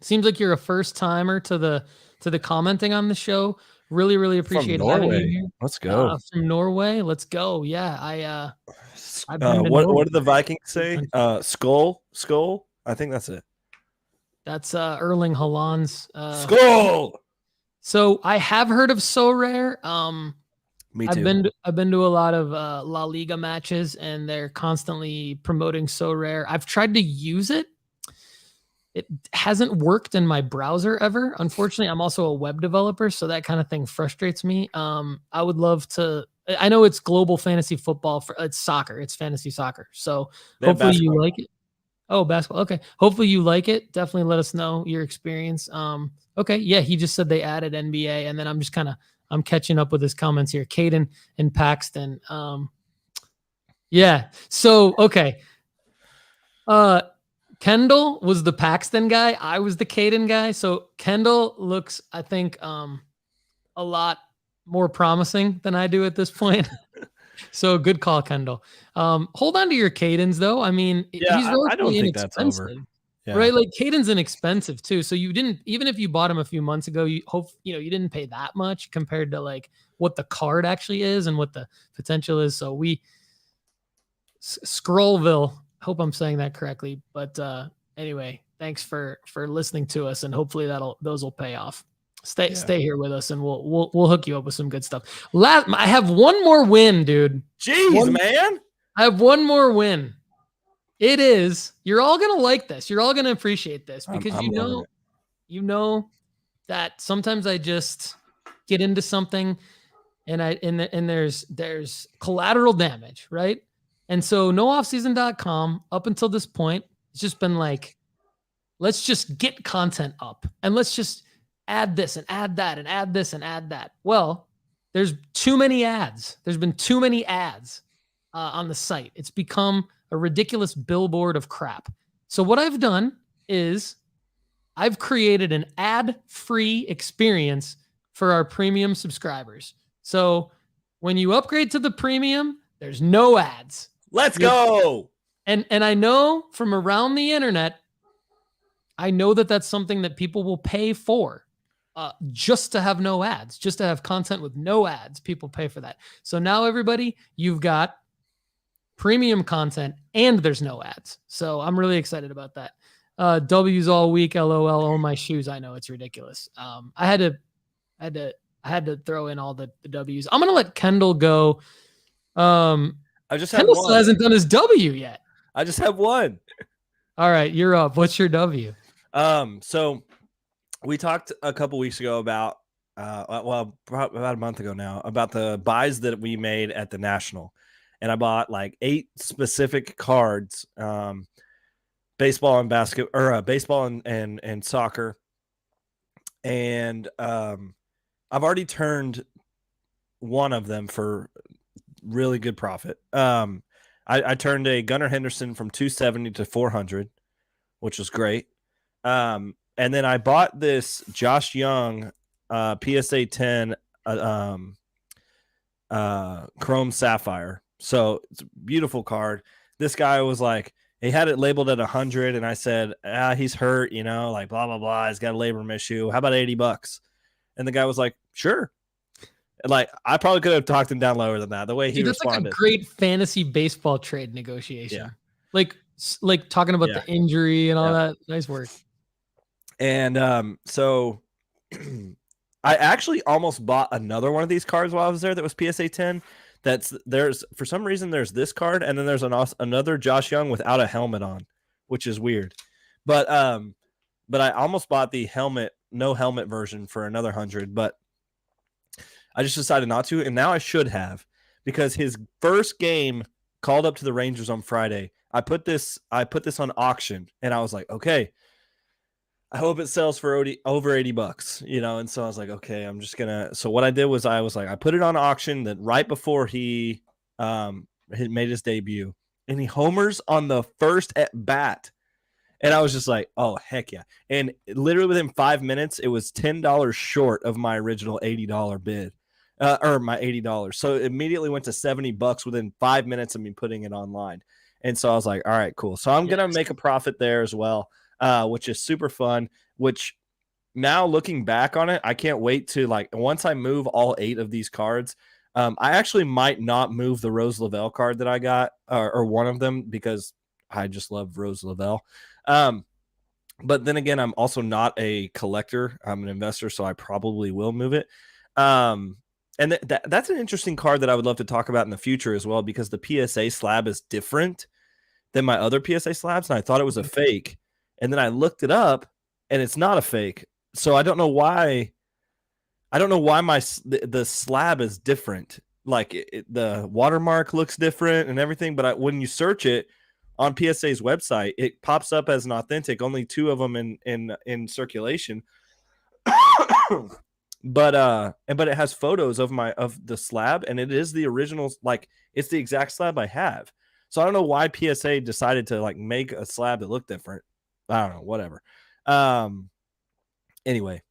seems like you're a first timer to the commenting on the show. Really appreciate having you here. Let's go. From Norway. Let's go. Yeah, what did the Vikings say? Skull. I think that's it. That's Erling Haaland's Skull. So I have heard of So Rare. Me too. I've been to a lot of La Liga matches, and they're constantly promoting So Rare. I've tried to use it. It hasn't worked in my browser ever. Unfortunately, I'm also a web developer, so that kind of thing frustrates me. I would love to I know it's global fantasy football for it's soccer. It's fantasy soccer. So They have hopefully you basketball. like it. Oh, basketball. Okay. Hopefully you like it. Definitely let us know your experience. Okay. Yeah. He just said they added NBA, and then I'm catching up with his comments here. Caden and Paxton. Yeah. So, okay. Kendall was the Paxton guy. I was the Caden guy. So Kendall looks, I think, a lot more promising than I do at this point. So good call, Kendall. Hold on to your Cadens though. I mean, Yeah, he's I don't relatively think that's over. inexpensive, Yeah. right? Like Caden's inexpensive too. So you didn't, even if you bought him a few months ago, you didn't pay that much compared to like what the card actually is and what the potential is. So Scrollville, hope I'm saying that correctly. But anyway, thanks for listening to us, and hopefully those will pay off. Stay here with us, and we'll hook you up with some good stuff. I have one more win, dude. Jeez, man. I have one more win. It is, you're all gonna like this. You're all gonna appreciate this because you know that sometimes I just get into something and there's collateral damage, right? And so nooffseason.com up until this point, it's just been like, let's just get content up and let's just add this and add that and add this and add that. Well, there's too many ads. There's been too many ads on the site. It's become a ridiculous billboard of crap. So what I've done is I've created an ad-free experience for our premium subscribers. So when you upgrade to the premium, there's no ads. Let's go. And I know from around the internet, I know that that's something that people will pay for just to have no ads, just to have content with no ads. People pay for that. So now everybody, you've got premium content and there's no ads. So I'm really excited about that. W's all week. LOL. Oh, my shoes. I know it's ridiculous. I had to throw in all the W's. I'm going to let Kendall go. I just Kendall still hasn't done his W yet. I just have one. All right, you're up. What's your W? So we talked a couple weeks ago about, about a month ago now, about the buys that we made at the National, and I bought like 8 specific cards, baseball and baseball and soccer, and I've already turned one of them for really good profit. I turned a Gunnar Henderson from 270 to 400, which was great. And then I bought this Josh Jung PSA 10 Chrome Sapphire. So it's a beautiful card. This guy was like, he had it labeled at 100, and I said, he's hurt, like blah blah blah. He's got a labrum issue. How about $80? And the guy was like, sure. Like, I probably could have talked him down lower than that. The way he responded. That's like a great fantasy baseball trade negotiation. Yeah. Like talking about the injury and all that. Nice work. And so I actually almost bought another one of these cards while I was there that was PSA 10. There's for some reason there's this card, and then there's another Josh Jung without a helmet on, which is weird. But I almost bought the no helmet version for another 100, but I just decided not to, and now I should have, because his first game called up to the Rangers on Friday. I put this on auction, and I was like, okay, I hope it sells for over $80, and so I was like, okay, I'm just gonna. So what I did was I put it on auction that right before he made his debut, and he homers on the first at bat. And I was just like, oh, heck yeah. And literally within 5 minutes, it was $10 short of my original $80 bid. Or my $80. So it immediately went to $70 within 5 minutes of me putting it online. And so I was like, all right, cool. So I'm going to make a profit there as well, which is super fun, which now looking back on it, I can't wait to, like, once I move all 8 of these cards, I actually might not move the Rose Lavelle card that I got, or one of them, because I just love Rose Lavelle. But then again, I'm also not a collector. I'm an investor, so I probably will move it. And that's an interesting card that I would love to talk about in the future as well, because the PSA slab is different than my other PSA slabs, and I thought it was a fake. And then I looked it up, and it's not a fake. So I don't know why. I don't know why the slab is different. like the watermark looks different and everything. But when you search it on PSA's website, it pops up as an authentic. Only 2 of them in circulation. But it has photos of the slab, and it is the original. Like, it's the exact slab I have. So I don't know why PSA decided to like make a slab that looked different. I don't know, whatever. Anyway,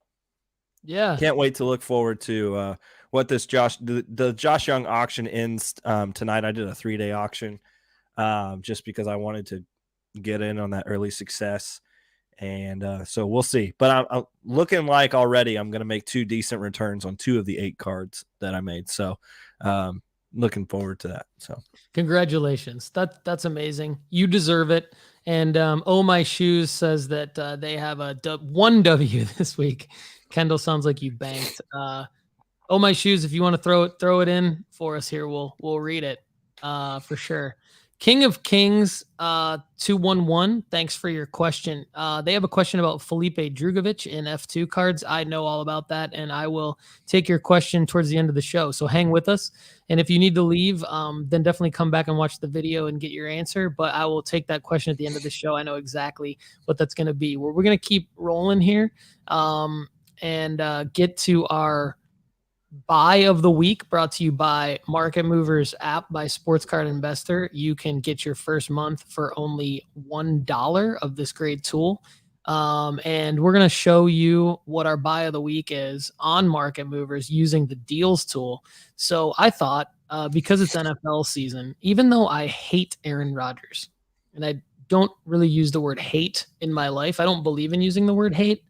Yeah, can't wait to look forward to what this the Josh Jung auction ends tonight. I did a 3-day auction just because I wanted to get in on that early success. And so we'll see. But I'm looking like already I'm going to make 2 decent returns on 2 of the 8 cards that I made. So looking forward to that. So congratulations. That's amazing. You deserve it. And Oh My Shoes says that they have a 1 W this week. Kendall, sounds like you banked. Oh My Shoes, if you want to throw it in for us here, we'll read it for sure. King of Kings 211, thanks for your question. They have a question about Felipe Drugovich in F2 cards. I know all about that, and I will take your question towards the end of the show. So hang with us. And if you need to leave, then definitely come back and watch the video and get your answer. But I will take that question at the end of the show. I know exactly what that's going to be. We're going to keep rolling here and get to our buy of the week, brought to you by Market Movers app by Sports Card Investor. You can get your first month for only $1 of this great tool. And we're going to show you what our buy of the week is on Market Movers using the deals tool. So I thought, because it's NFL season, even though I hate Aaron Rodgers, and I don't really use the word hate in my life, I don't believe in using the word hate,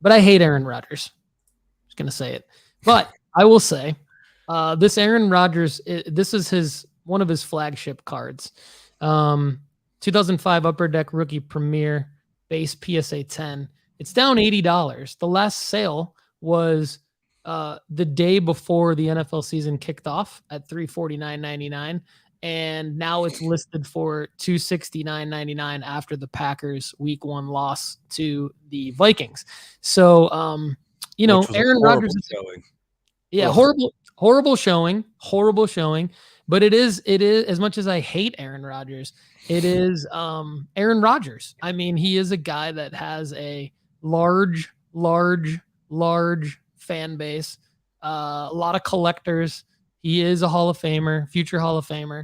but I hate Aaron Rodgers. Just going to say it. But I will say, this Aaron Rodgers, this is one of his flagship cards. 2005 Upper Deck Rookie Premier base PSA 10. It's down $80. The last sale was the day before the NFL season kicked off at $349.99, and now it's listed for $269.99 after the Packers Week 1 loss to the Vikings. So, Aaron Rodgers is showing. Yeah, horrible showing. But it is as much as I hate Aaron Rodgers, it is Aaron Rodgers. I mean, he is a guy that has a large fan base, a lot of collectors. He is a Hall of Famer, future Hall of Famer.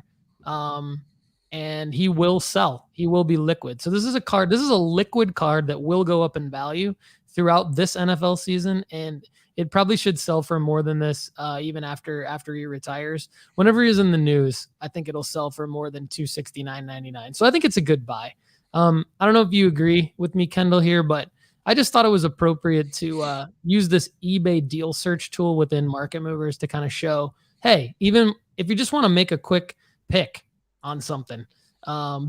And he will sell. He will be liquid. So this is a liquid card that will go up in value throughout this NFL season, and it probably should sell for more than this, even after he retires. Whenever he's in the news, I think it'll sell for more than $269.99. So I think it's a good buy. I don't know if you agree with me, Kendall, here, but I just thought it was appropriate to use this eBay deal search tool within Market Movers to kind of show, hey, even if you just want to make a quick pick on something,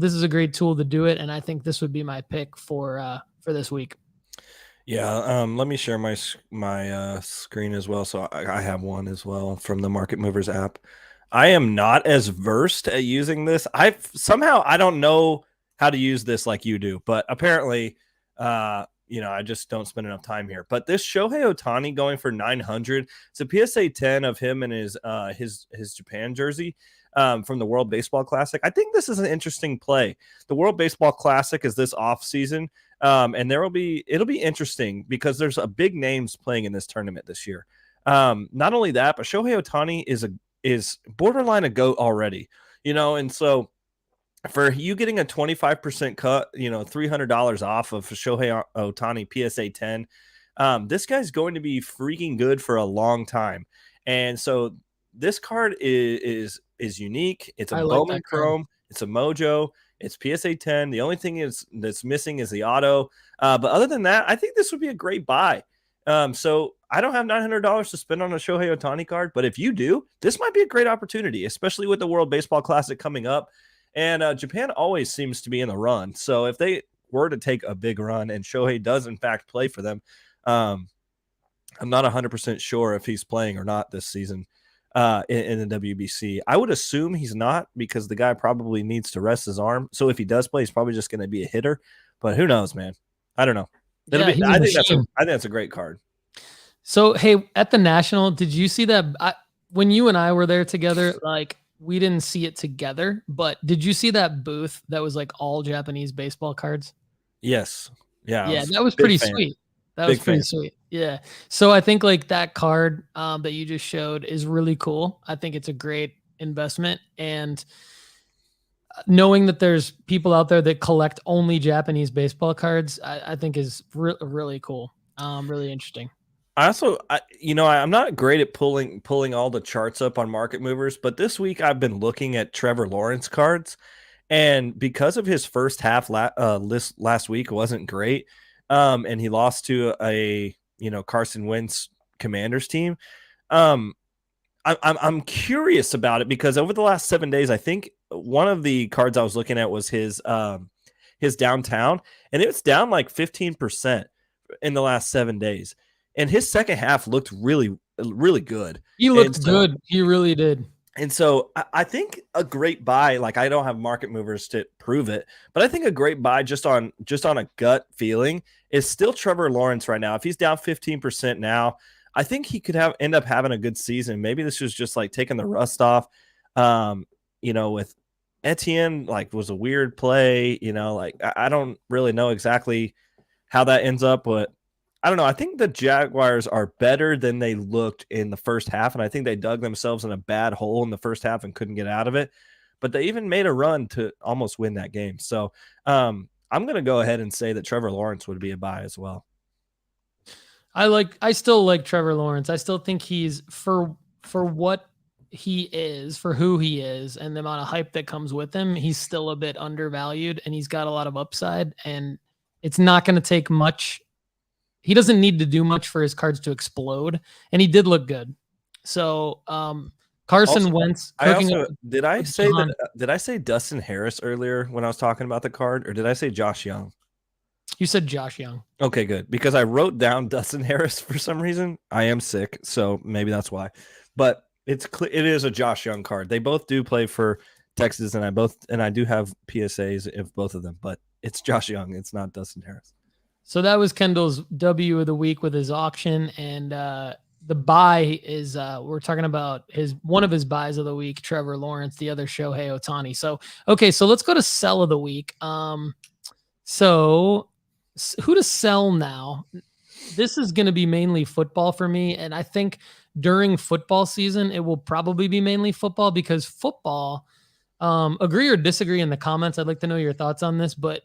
this is a great tool to do it, and I think this would be my pick for this week. Yeah, let me share my screen as well. So I have one as well from the Market Movers app. I am not as versed at using this. I don't know how to use this like you do, but apparently, I just don't spend enough time here. But this Shohei Ohtani going for 900, it's a PSA 10 of him and his Japan jersey from the World Baseball Classic. I think this is an interesting play. The World Baseball Classic is this off season. And it'll be interesting because there's a big names playing in this tournament this year. Not only that, but Shohei Ohtani is borderline a GOAT already, and so for you getting a 25% cut, $300 off of Shohei Ohtani PSA 10, this guy's going to be freaking good for a long time. And so this card is unique. It's a Bowman Chrome. It's a Mojo. It's PSA 10. The only thing that's missing is the auto. But other than that, I think this would be a great buy. So I don't have $900 to spend on a Shohei Ohtani card, but if you do, this might be a great opportunity, especially with the World Baseball Classic coming up. And Japan always seems to be in the run. So if they were to take a big run and Shohei does in fact play for them, I'm not 100% sure if he's playing or not this season. In the WBC. I would assume he's not because the guy probably needs to rest his arm. So if he does play, he's probably just going to be a hitter. But who knows, man? I don't know. I think that's a great card. So, hey, at the National, did you see that? when you and I were there together, like we didn't see it together, but did you see that booth that was like all Japanese baseball cards? Yes. Yeah. Yeah, that was big pretty fan. sweet. That Big was pretty fan. sweet. Yeah. So I think like that card that you just showed is really cool. I think it's a great investment. And knowing that there's people out there that collect only Japanese baseball cards, I think is really cool. Really interesting. I also, I'm not great at pulling all the charts up on market movers, but this week I've been looking at Trevor Lawrence cards, and because of his first half list last week wasn't great, and he lost to a Carson Wentz Commanders team. I'm curious about it because over the last 7 days, I think one of the cards I was looking at was his downtown, and it was down like 15% in the last 7 days. And his second half looked really, really good. He looked good. He really did. And so I think a great buy, like I don't have market movers to prove it, but I think a great buy just on a gut feeling is still Trevor Lawrence right now. If he's down 15% now, I think he could end up having a good season. Maybe this was just like taking the rust off. With Etienne, like was a weird play, like I don't really know exactly how that ends up, but I don't know. I think the Jaguars are better than they looked in the first half, and I think they dug themselves in a bad hole in the first half and couldn't get out of it. But they even made a run to almost win that game. So I'm going to go ahead and say that Trevor Lawrence would be a buy as well. I still like Trevor Lawrence. I still think he's for what he is, for who he is, and the amount of hype that comes with him, he's still a bit undervalued, and he's got a lot of upside, and it's not going to take much. He doesn't need to do much for his cards to explode, and he did look good. So Carson Wentz. Did I say Dustin Harris earlier when I was talking about the card, or did I say Josh Young? You said Josh Young. Okay, good. Because I wrote down Dustin Harris for some reason. I am sick, so maybe that's why. But it is a Josh Young card. They both do play for Texas, and I do have PSAs of both of them, but it's Josh Young. It's not Dustin Harris. So that was Kendall's W of the week with his auction, and the buy is we're talking about one of his buys of the week, Trevor Lawrence, the other Shohei Ohtani. So okay, so let's go to sell of the week. So who to sell now? This is going to be mainly football for me, and I think during football season it will probably be mainly football because football. Agree or disagree in the comments. I'd like to know your thoughts on this, but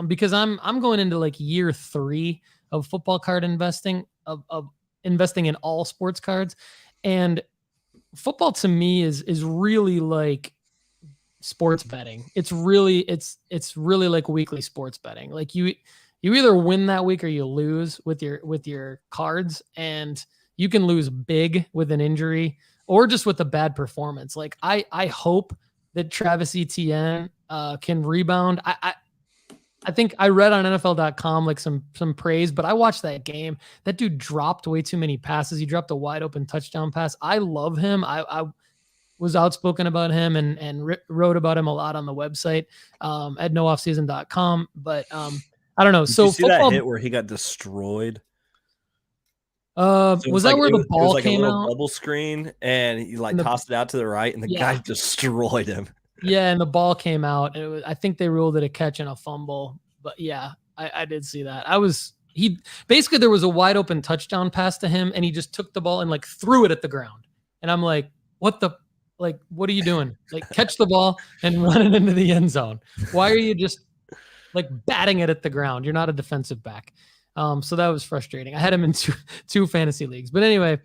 because I'm going into like year 3 of football card investing, of investing in all sports cards, and football to me is really like sports betting. It's really like weekly sports betting. Like you either win that week or you lose with your cards, and you can lose big with an injury or just with a bad performance. Like I hope that Travis Etienne can rebound. I think I read on NFL.com like some praise, but I watched that game. That dude dropped way too many passes. He dropped a wide open touchdown pass. I love him. I was outspoken about him and wrote about him a lot on the website at nooffseason.com. But I don't know. Did so you see football, that hit where he got destroyed? So was that where the ball like came a little out? bubble screen, and he tossed it out to the right, and the guy destroyed him. Yeah, and the ball came out. And I think they ruled it a catch and a fumble. But yeah, I did see that. Basically there was a wide open touchdown pass to him, and he just took the ball and like threw it at the ground. And I'm like, what are you doing? Like catch the ball and run it into the end zone. Why are you just like batting it at the ground? You're not a defensive back. So that was frustrating. I had him in two fantasy leagues. But anyway,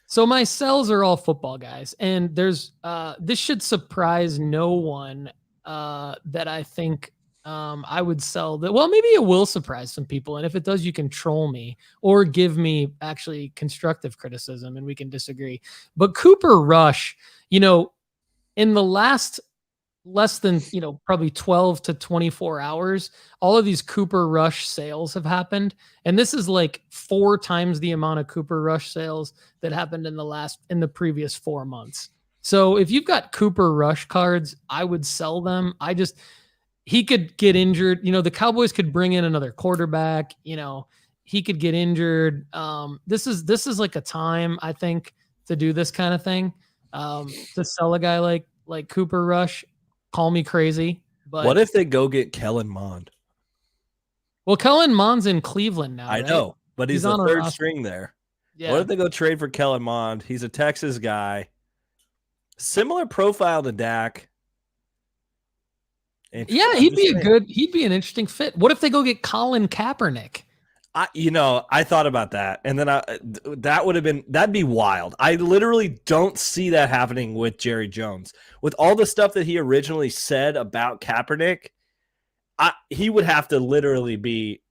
so my sells are all football guys, and there's this should surprise no one that I think I would sell that. Well, maybe it will surprise some people, and if it does, you can troll me or give me actually constructive criticism, and we can disagree. But Cooper Rush, in the last less than probably 12 to 24 hours, all of these Cooper Rush sales have happened, and this is like 4 times the amount of Cooper Rush sales that happened in the previous 4 months. So if you've got Cooper Rush cards, I would sell them. He could get injured. The Cowboys could bring in another quarterback. He could get injured. This is like a time, I think, to do this kind of thing. To sell a guy like Cooper Rush, call me crazy. But what if they go get Kellen Mond? Well, Kellen Mond's in Cleveland now. I right? know, but he's the on a third roster. string there. Yeah. What if they go trade for Kellen Mond? He's a Texas guy. Similar profile to Dak. Yeah, he'd be an interesting fit. What if they go get Colin Kaepernick? I thought about that, and then that'd be wild. I literally don't see that happening with Jerry Jones. With all the stuff that he originally said about Kaepernick, he would have to literally be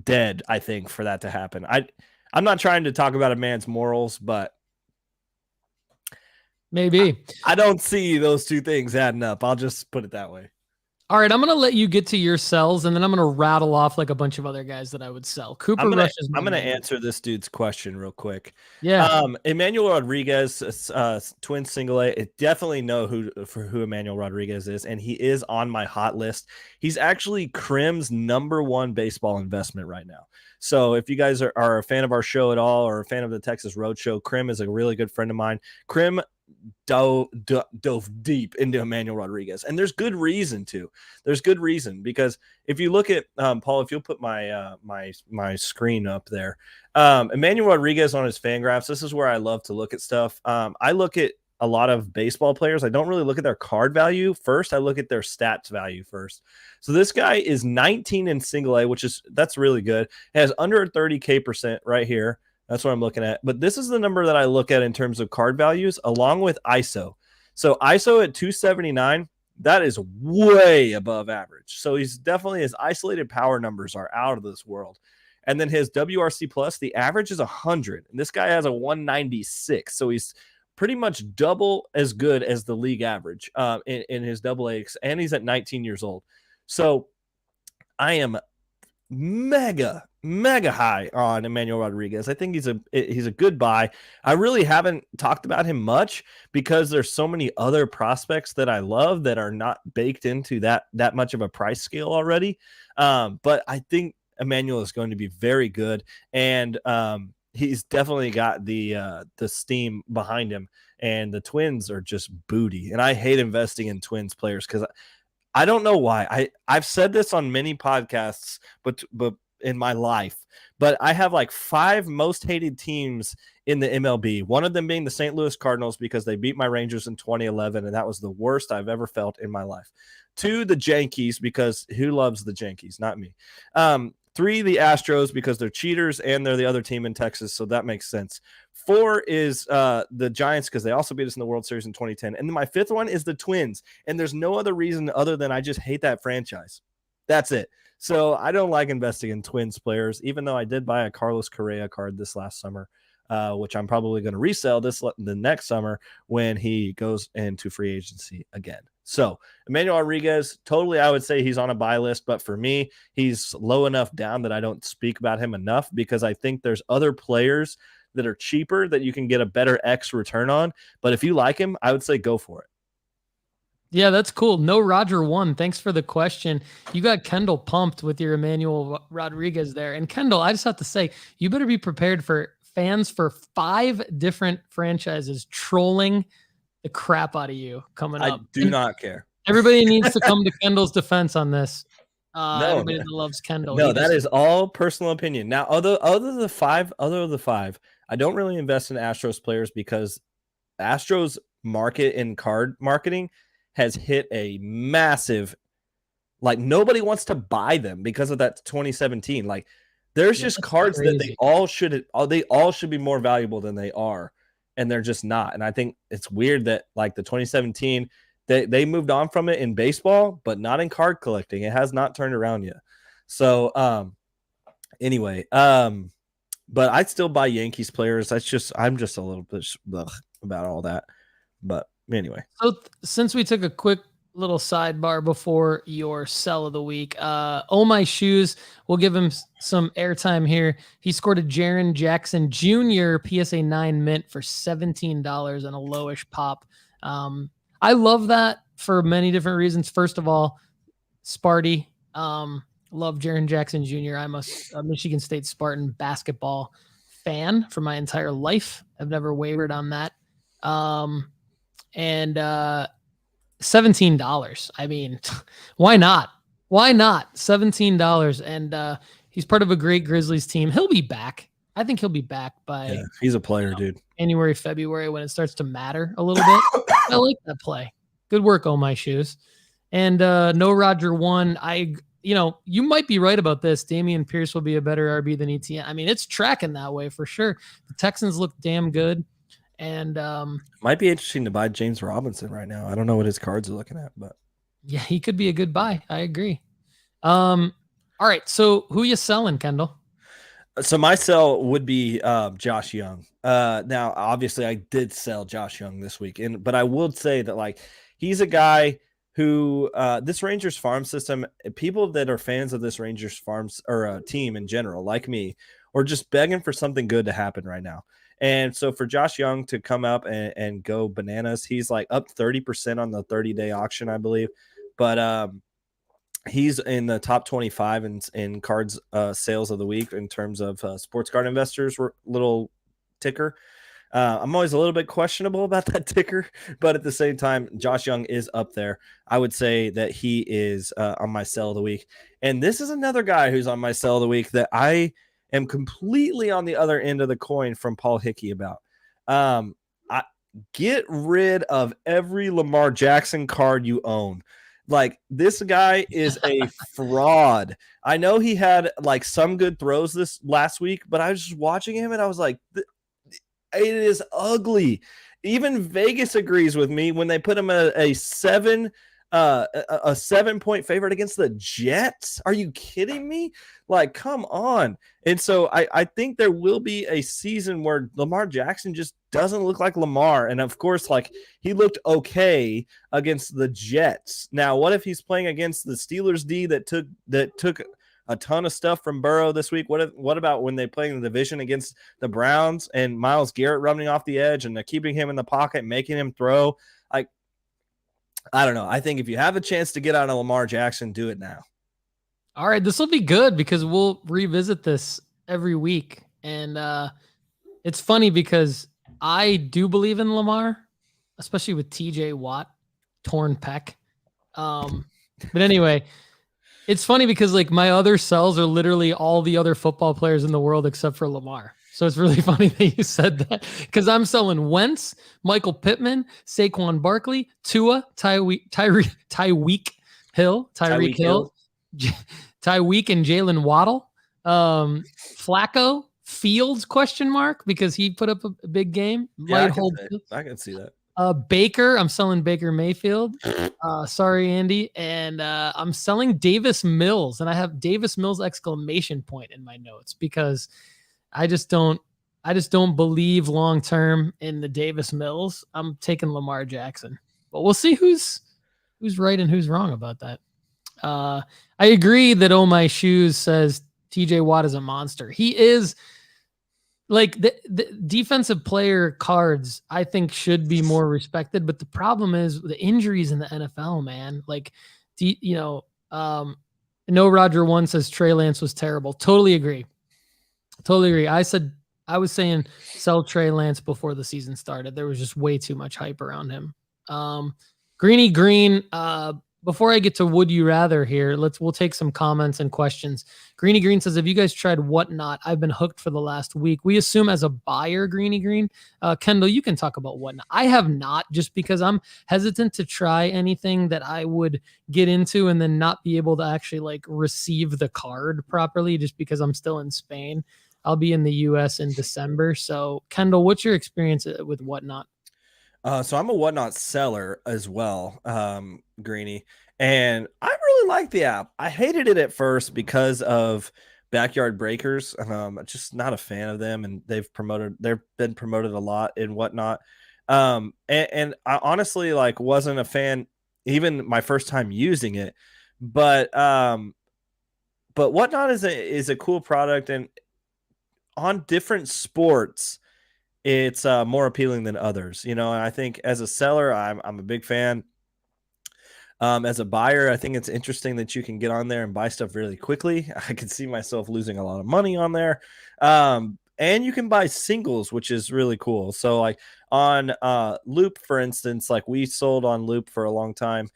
dead, I think, for that to happen. I'm not trying to talk about a man's morals, but maybe I don't see those two things adding up. I'll just put it that way. All right, I'm going to let you get to your sells, and then I'm going to rattle off like a bunch of other guys that I would sell. Cooper Rush is I'm going to answer this dude's question real quick. Yeah. Emmanuel Rodriguez, twin single A. I definitely know who Emmanuel Rodriguez is, and he is on my hot list. He's actually Crim's #1 baseball investment right now. So if you guys are a fan of our show at all or a fan of the Texas Roadshow, Crim is a really good friend of mine. Crim dove deep into Emmanuel Rodriguez, and there's good reason to. There's good reason, because if you look at Paul, if you'll put my my screen up there, Emmanuel Rodriguez on his Fangraphs. This is where I love to look at stuff. I look at a lot of baseball players. I don't really look at their card value first. I look at their stats value first. So this guy is 19 in single A, that's really good. Has under 30K% right here. That's what I'm looking at. But this is the number that I look at in terms of card values, along with ISO. So ISO at 279, that is way above average. So he's definitely, his isolated power numbers are out of this world. And then his WRC plus, the average is 100. And this guy has a 196. So he's pretty much double as good as the league average in his AA, and he's at 19 years old. So I am mega high on Emmanuel Rodriguez. I think he's a good buy. I really haven't talked about him much because there's so many other prospects that I love that are not baked into that much of a price scale already. But I think Emmanuel is going to be very good, and he's definitely got the steam behind him, and the Twins are just booty. And I hate investing in Twins players because I don't know why. I've said this on many podcasts, but in my life, but I have like 5 most hated teams in the MLB. One of them being the St. Louis Cardinals because they beat my Rangers in 2011, and that was the worst I've ever felt in my life. 2, the Yankees, because who loves the Yankees? Not me. 3, the Astros, because they're cheaters and they're the other team in Texas, so that makes sense. 4 is the Giants, because they also beat us in the World Series in 2010. And then my 5th one is the Twins, and there's no other reason other than I just hate that franchise. That's it. So I don't like investing in Twins players, even though I did buy a Carlos Correa card this last summer, which I'm probably going to resell the next summer when he goes into free agency again. So Emmanuel Rodriguez, totally, I would say he's on a buy list, but for me, he's low enough down that I don't speak about him enough, because I think there's other players that are cheaper that you can get a better X return on. But if you like him, I would say go for it. Yeah, that's cool. No Roger 1. Thanks for the question. You got Kendall pumped with your Emmanuel Rodriguez there. And Kendall, I just have to say, you better be prepared for fans for 5 different franchises trolling the crap out of you coming up. I do not care. Everybody needs to come to Kendall's defense on this. Everybody that loves Kendall. No, that is all personal opinion. Now, other of the five, I don't really invest in Astros players because Astros market in card marketing has hit a massive, like, nobody wants to buy them because of that 2017. Like, there's just cards crazy that they all should be more valuable than they are, and they're just not. And I think it's weird that, like, the 2017, they moved on from it in baseball, but not in card collecting. It has not turned around yet. So anyway, but I'd still buy Yankees players. I'm just a little bit about all that. But anyway, so since we took a quick little sidebar before your sell of the week, Oh My Shoes, we'll give him some airtime here. He scored a Jaren Jackson Jr. PSA 9 mint for $17 and a lowish pop. I love that for many different reasons. First of all, Sparty, love Jaren Jackson Jr. I'm a Michigan State Spartan basketball fan for my entire life. I've never wavered on that. And $17. I mean, why not? Why not? $17. And he's part of a great Grizzlies team. He'll be back. I think he'll be back by he's a player, dude. January, February, when it starts to matter a little bit. I like that play. Good work, Oh My Shoes. And no Roger 1. You might be right about this. Damian Pierce will be a better RB than ETN. I mean, it's tracking that way for sure. The Texans look damn good. And might be interesting to buy James Robinson right now. I don't know what his cards are looking at, but yeah, he could be a good buy. I agree. All right. So who you selling, Kendall? So my sell would be Josh Jung. Now, obviously, I did sell Josh Jung this week, but I would say that like he's a guy who this Rangers farm system, people that are fans of this Rangers farms or team in general, like me, are just begging for something good to happen right now. And so for Josh Jung to come up and go bananas, he's like up 30% on the 30-day auction, I believe. But he's in the top 25 in cards sales of the week in terms of sports card investors little ticker. I'm always a little bit questionable about that ticker, but at the same time, Josh Jung is up there. I would say that he is on my sell of the week. And this is another guy who's on my sell of the week that I am completely on the other end of the coin from Paul Hickey about. I get rid of every Lamar Jackson card you own. Like, this guy is a fraud. I know he had like some good throws this last week, but I was just watching him and I was like, it is ugly. Even Vegas agrees with me when they put him a 7-point favorite against the Jets. Are you kidding me? Like, come on. And so I think there will be a season where Lamar Jackson just doesn't look like Lamar. And of course, like, he looked okay against the Jets. Now, what if he's playing against the Steelers D that took a ton of stuff from Burrow this week? What about when they play in the division against the Browns and Myles Garrett running off the edge and they're keeping him in the pocket, making him throw? Like, I don't know. I think if you have a chance to get out of Lamar Jackson, do it now. All right. This will be good because we'll revisit this every week. And it's funny because I do believe in Lamar, especially with TJ Watt, torn pec. But anyway, it's funny because like my other sells are literally all the other football players in the world except for Lamar. So it's really funny that you said that because I'm selling Wentz, Michael Pittman, Saquon Barkley, Tua, Tyreek Hill, Tyreek and Jalen Waddle, Flacco, Fields ? Because he put up a big game. Yeah, I can see that. Baker, I'm selling Baker Mayfield. Sorry, Andy. And I'm selling Davis Mills, and I have Davis Mills ! In my notes because I just don't believe long term in the Davis Mills. I'm taking Lamar Jackson, but we'll see who's right and who's wrong about that. I agree that Oh My Shoes says TJ Watt is a monster. He is. Like the defensive player cards, I think should be more respected. But the problem is the injuries in the NFL, man. Like, no Roger 1 says Trey Lance was terrible. Totally agree. I was saying sell Trey Lance before the season started. There was just way too much hype around him. Greeny Green, before I get to would you rather here, we'll take some comments and questions. Greeny Green says, have you guys tried Whatnot? I've been hooked for the last week. We assume as a buyer, Greeny Green. Kendall, you can talk about Whatnot. I have not, just because I'm hesitant to try anything that I would get into and then not be able to actually like receive the card properly, just because I'm still in Spain. I'll be in the US in December. So Kendall, what's your experience with Whatnot? So I'm a Whatnot seller as well, Greeny, and I really like the app. I hated it at first because of Backyard Breakers. Just not a fan of them, and they've been promoted a lot in Whatnot. And I honestly like wasn't a fan even my first time using it, but Whatnot is a cool product, and on different sports, it's more appealing than others, and I think as a seller, I'm a big fan. As a buyer, I think it's interesting that you can get on there and buy stuff really quickly. I can see myself losing a lot of money on there. And and you can buy singles, which is really cool. So like on Loop, for instance, like we sold on Loop for a long time.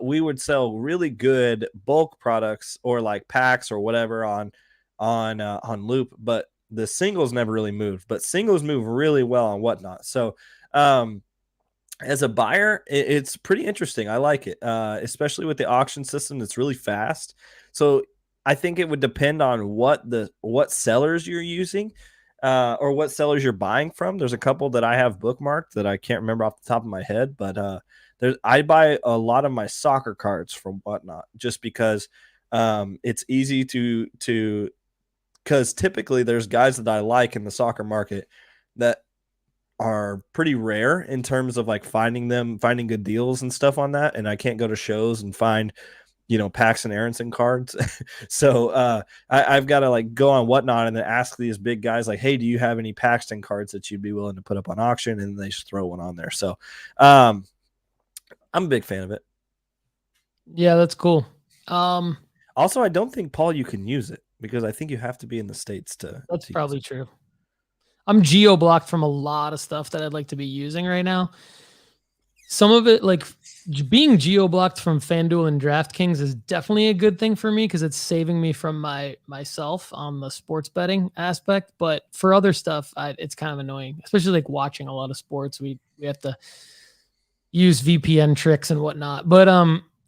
We would sell really good bulk products or like packs or whatever on Loop, but the singles never really moved. But singles move really well on Whatnot. So as a buyer, it's pretty interesting. I like it, especially with the auction system that's really fast. So I think it would depend on what sellers you're using, or what sellers you're buying from. There's a couple that I have bookmarked that I can't remember off the top of my head, but I buy a lot of my soccer cards from Whatnot just because it's easy to because typically there's guys that I like in the soccer market that are pretty rare in terms of like finding good deals and stuff on that. And I can't go to shows and find, Paxton Aronson cards. So I've got to like go on Whatnot and then ask these big guys like, hey, do you have any Paxton cards that you'd be willing to put up on auction? And they just throw one on there. So I'm a big fan of it. Yeah, that's cool. Also, I don't think, Paul, you can use it because I think you have to be in the States to. That's probably true. I'm geo-blocked from a lot of stuff that I'd like to be using right now. Some of it, like being geo-blocked from FanDuel and DraftKings, is definitely a good thing for me because it's saving me from myself on the sports betting aspect. But for other stuff, it's kind of annoying, especially like watching a lot of sports. We have to use VPN tricks and whatnot. But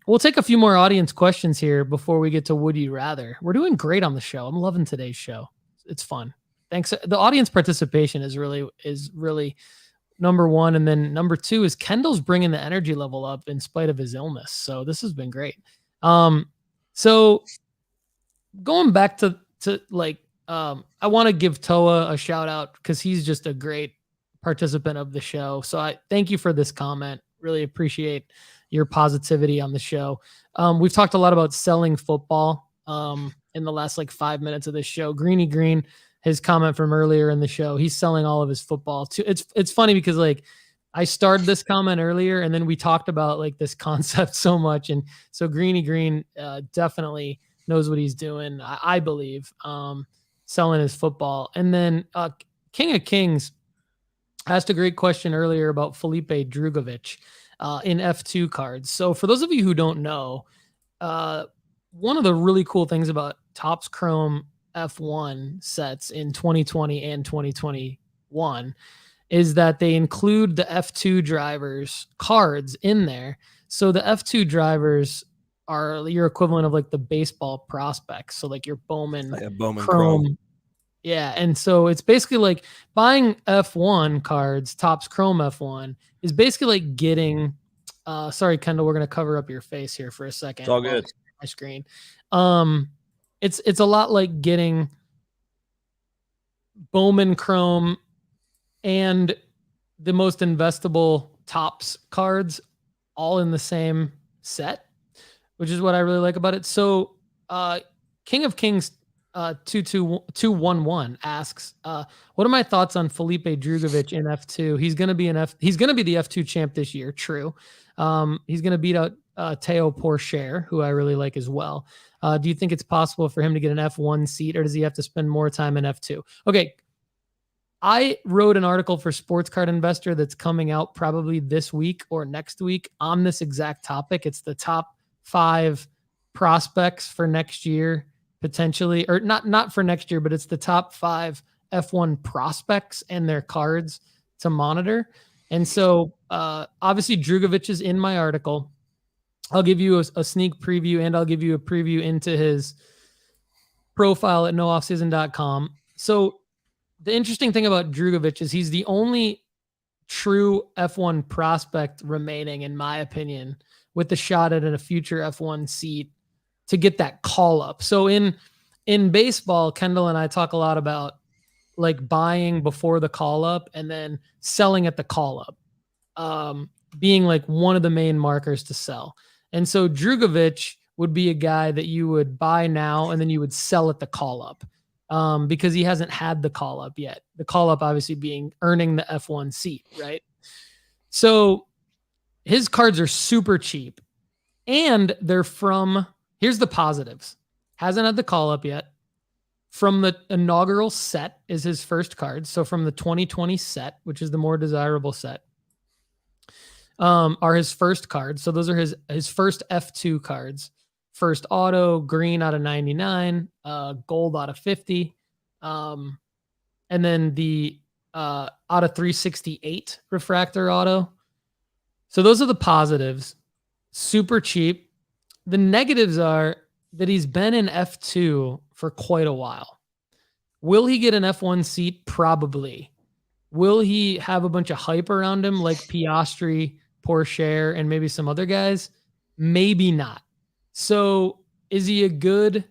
we'll take a few more audience questions here before we get to Would You Rather. We're doing great on the show. I'm loving today's show. It's fun. Thanks. The audience participation is really number one. And then number two is Kendall's bringing the energy level up in spite of his illness. So this has been great. So going back to like, I want to give Toa a shout out because he's just a great participant of the show. So I thank you for this comment. Really appreciate your positivity on the show. We've talked a lot about selling football in the last like 5 minutes of this show. Greeny Green, his comment from earlier in the show, he's selling all of his football too. It's funny because like I started this comment earlier and then we talked about like this concept so much. And so Greeny Green definitely knows what he's doing. I believe selling his football. And then King of Kings asked a great question earlier about Felipe Drugovich in F2 cards. So for those of you who don't know, one of the really cool things about Topps Chrome F1 sets in 2020 and 2021 is that they include the F2 drivers cards in there. So the F2 drivers are your equivalent of like the baseball prospects. So like your Bowman, Chrome. Yeah. And so it's basically like buying F1 cards, Topps Chrome F1 is basically like getting, sorry, Kendall, we're going to cover up your face here for a second. It's all good. My screen. It's a lot like getting Bowman Chrome and the most investable Topps cards all in the same set, which is what I really like about it. So King of Kings 22211 asks, what are my thoughts on Felipe Drugovich in F2? He's going to be the F2 champ this year. True. He's going to beat out Teo Porcher, who I really like as well. Do you think it's possible for him to get an F1 seat, or does he have to spend more time in F2? Okay. I wrote an article for Sports Card Investor that's coming out probably this week or next week on this exact topic. It's the top 5 prospects for next year, potentially, or not for next year, but it's the top 5 F1 prospects and their cards to monitor. And so obviously Drugovich is in my article. I'll give you a sneak preview, and I'll give you a preview into his profile at nooffseason.com. So the interesting thing about Drugovich is he's the only true F1 prospect remaining, in my opinion, with the shot at a future F1 seat to get that call up. So in baseball, Kendall and I talk a lot about like buying before the call up and then selling at the call up, being like one of the main markers to sell. And so Drugovich would be a guy that you would buy now and then you would sell at the call up because he hasn't had the call up yet. The call up obviously being earning the F1 seat, right? So his cards are super cheap and they're from, here's the positives. Hasn't had the call up yet. from the inaugural set is his first card. So from the 2020 set, which is the more desirable set, are his first cards. So those are his first F2 cards. First auto, green out of 99, gold out of 50, and then the out of 368 refractor auto. So those are the positives. Super cheap. The negatives are that he's been in F2 for quite a while. Will he get an F1 seat? Probably. Will he have a bunch of hype around him like Piastri, Pourchaire, and maybe some other guys? Maybe not. So is he a good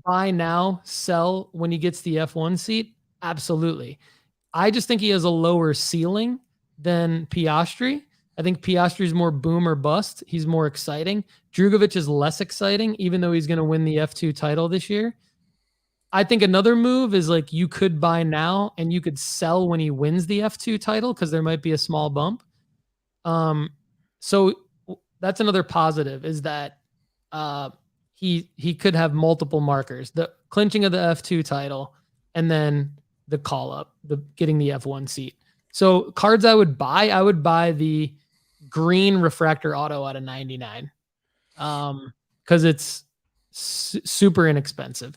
buy now, sell when he gets the F1 seat? Absolutely. I just think he has a lower ceiling than Piastri. I think Piastri is more boom or bust. He's more exciting. Drugovich is less exciting, even though he's going to win the F2 title this year. I think another move is like you could buy now and you could sell when he wins the F2 title because there might be a small bump. So that's another positive is that he could have multiple markers, the clinching of the F2 title and then the call up, the getting the F1 seat. So cards I would buy the green refractor auto out of 99 because it's super inexpensive.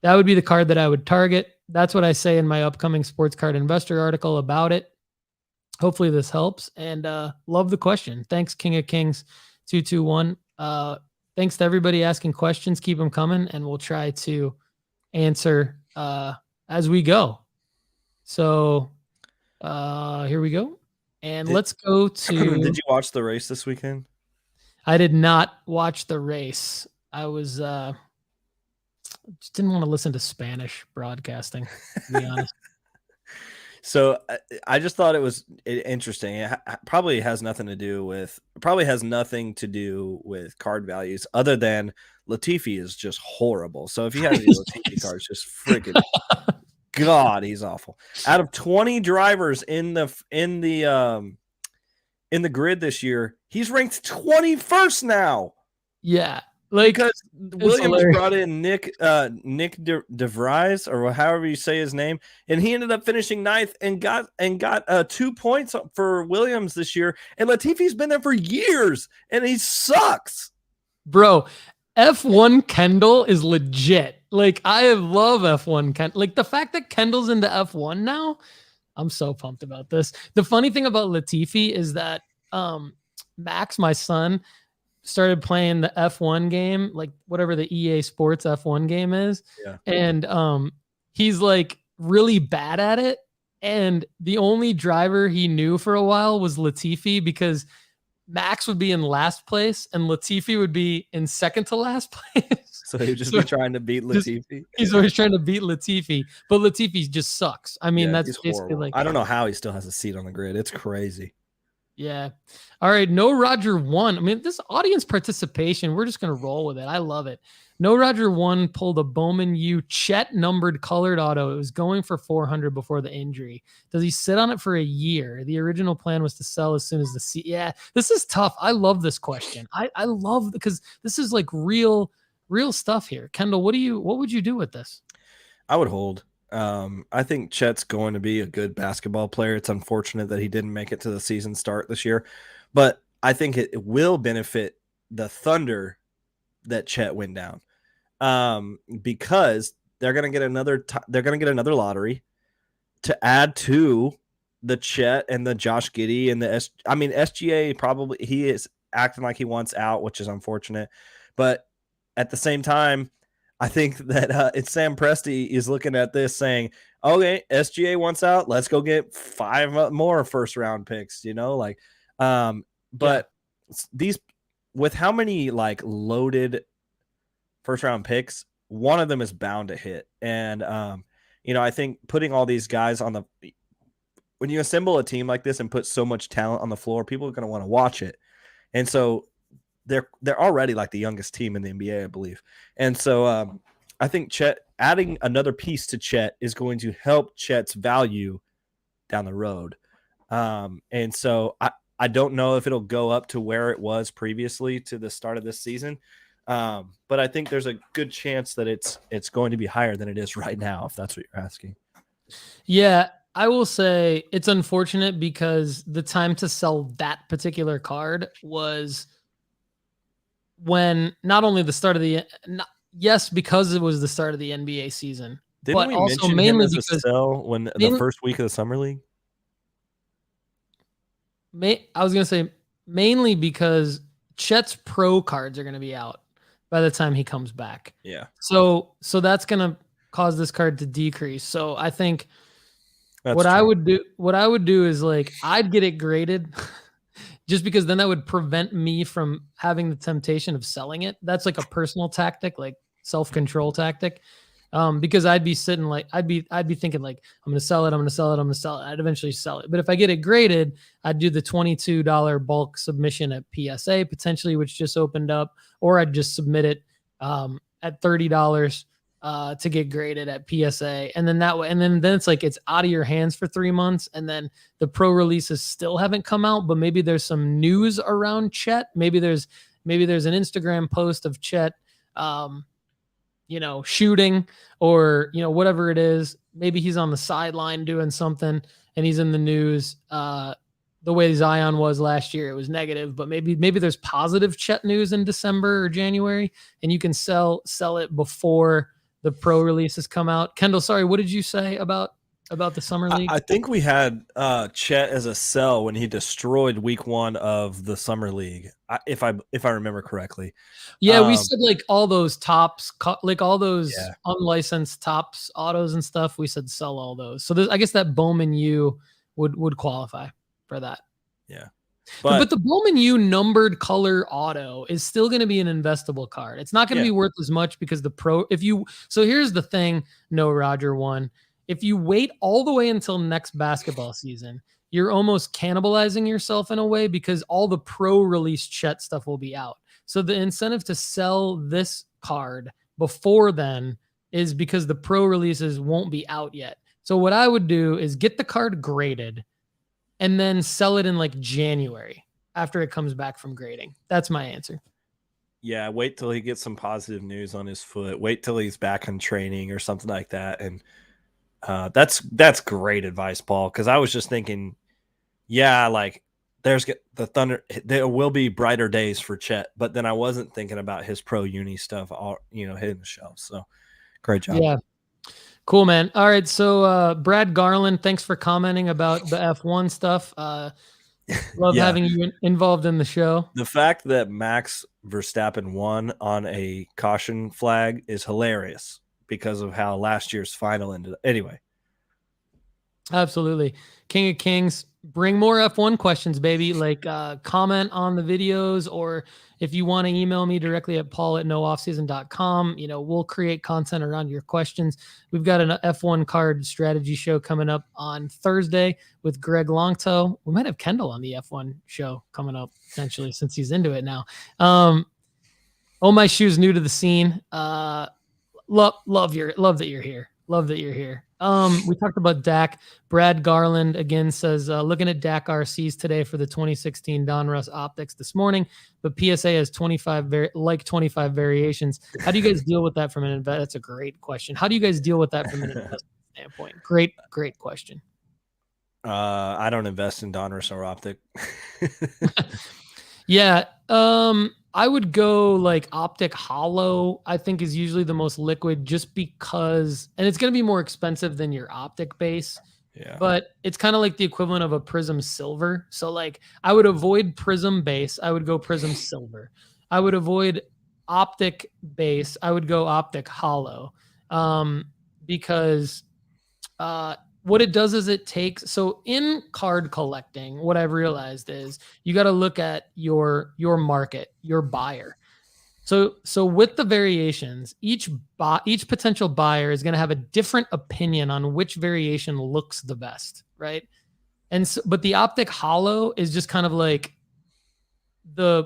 That would be the card that I would target. That's what I say in my upcoming sports card investor article about it. Hopefully this helps, and love the question. Thanks, King of Kings 221. Thanks to everybody asking questions. Keep them coming, and we'll try to answer as we go. So here we go. And let's go to... Did you watch the race this weekend? I did not watch the race. I was just didn't want to listen to Spanish broadcasting, to be honest. So I just thought it was interesting. It probably has nothing to do with card values other than Latifi is just horrible. So if you have any Latifi cards, just freaking God, he's awful. Out of 20 drivers in the grid this year, he's ranked 21st now. Yeah. Because Williams brought in Nick DeVries, or however you say his name, and he ended up finishing 9th and got 2 points for Williams this year. And Latifi's been there for years, and he sucks. Bro, F1 Kendall is legit. Like, I love F1 Kendall. Like, the fact that Kendall's into F1 now, I'm so pumped about this. The funny thing about Latifi is that Max, my son, started playing the F1 game, like whatever the EA Sports F1 game is. Yeah. And he's like really bad at it. And the only driver he knew for a while was Latifi because Max would be in last place and Latifi would be in second to last place. So he would just be trying to beat Latifi. He's always trying to beat Latifi, but Latifi just sucks. I mean, that's basically horrible. like, I don't know how he still has a seat on the grid. It's crazy. Yeah. All right. No Roger 1. I mean, this audience participation, we're just going to roll with it. I love it. No Roger 1 pulled a Bowman U Chet numbered colored auto. It was going for 400 before the injury. Does he sit on it for a year? The original plan was to sell as soon as the seat. Yeah, this is tough. I love this question. I love, because this is like real stuff here. Kendall, what would you do with this? I would hold. I think Chet's going to be a good basketball player. It's unfortunate that he didn't make it to the season start this year, but I think it will benefit the Thunder that Chet went down, because they're going to get another lottery to add to the Chet and the Josh Giddey and SGA probably, he is acting like he wants out, which is unfortunate, but at the same time, I think that it's Sam Presti is looking at this saying, okay, SGA wants out. Let's go get 5 more first round picks, but these, with how many like loaded first round picks, one of them is bound to hit. And, I think putting all these guys when you assemble a team like this and put so much talent on the floor, people are going to want to watch it. And so they're already like the youngest team in the NBA, I believe. And so I think Chet, adding another piece to Chet is going to help Chet's value down the road. And so I don't know if it'll go up to where it was previously to the start of this season. But I think there's a good chance that it's going to be higher than it is right now, if that's what you're asking. Yeah, I will say it's unfortunate because the time to sell that particular card was when not only the start of yes, because it was the start of the NBA season, Didn't but we also mention him mainly as a because sell when the first week of the summer league? I was going to say mainly because Chet's pro cards are going to be out by the time he comes back. Yeah. So that's going to cause this card to decrease. So I think That's what true. I would do is like, I'd get it graded just because then that would prevent me from having the temptation of selling it. That's like a personal tactic, like self-control tactic. Because I'd be sitting like, I'd be thinking like, I'm going to sell it. I'm going to sell it. I'm going to sell it. I'd eventually sell it. But if I get it graded, I'd do the $22 bulk submission at PSA potentially, which just opened up, or I'd just submit it, at $30, to get graded at PSA. And then that way, and then it's like, it's out of your hands for 3 months. And then the pro releases still haven't come out, but maybe there's some news around Chet. Maybe there's an Instagram post of Chet, shooting or, whatever it is. Maybe he's on the sideline doing something and he's in the news. The way Zion was last year, it was negative, but maybe there's positive Chet news in December or January and you can sell it before the pro releases come out. Kendall, sorry, what did you say about the summer league? I think we had Chet as a sell when he destroyed week 1 of the summer league, if I remember correctly. Yeah, we said like all those tops, like all those unlicensed tops autos and stuff. We said sell all those. So I guess that Bowman U would qualify for that. Yeah. But the Bowman U numbered color auto is still going to be an investable card. It's not going to be worth as much because so here's the thing. No, Roger one. If you wait all the way until next basketball season, you're almost cannibalizing yourself in a way because all the pro release Chet stuff will be out. So the incentive to sell this card before then is because the pro releases won't be out yet. So what I would do is get the card graded and then sell it in like January after it comes back from grading. That's my answer. Yeah, wait till he gets some positive news on his foot. Wait till he's back in training or something like that. And that's great advice, Paul, because I was just thinking, like there's the Thunder. There will be brighter days for Chet, but then I wasn't thinking about his pro uni stuff, all hitting the shelf. So great job. Yeah. Cool, man. All right. So Brad Garland, thanks for commenting about the F1 stuff. Love having you involved in the show. The fact that Max Verstappen won on a caution flag is hilarious because of how last year's final ended. Anyway. Absolutely. King of Kings, bring more F1 questions, baby. Like comment on the videos, or if you want to email me directly at paul@nooffseason.com, we'll create content around your questions. We've got an F1 card strategy show coming up on Thursday with Greg Longto. We might have Kendall on the F1 show coming up potentially since he's into it now. Oh, my shoe's new to the scene. Love that you're here. Love that you're here. We talked about Dak. Brad Garland again says, looking at Dak RCs today for the 2016 Donruss optics this morning, but PSA has 25 variations. How do you guys deal with that from an investment? That's a great question. How do you guys deal with that from an investment standpoint? Great question. I don't invest in Donruss or optic. Yeah. I would go like optic hollow, I think is usually the most liquid just because, and it's going to be more expensive than your optic base. Yeah. But it's kind of like the equivalent of a prism silver. So like I would avoid prism base. I would go prism silver. I would avoid optic base. I would go optic hollow. Because, what it does is it takes, so in card collecting, what I've realized is you got to look at your market, your buyer. So with the variations, each potential buyer is going to have a different opinion on which variation looks the best, right? And so, but the optic hollow is just kind of like the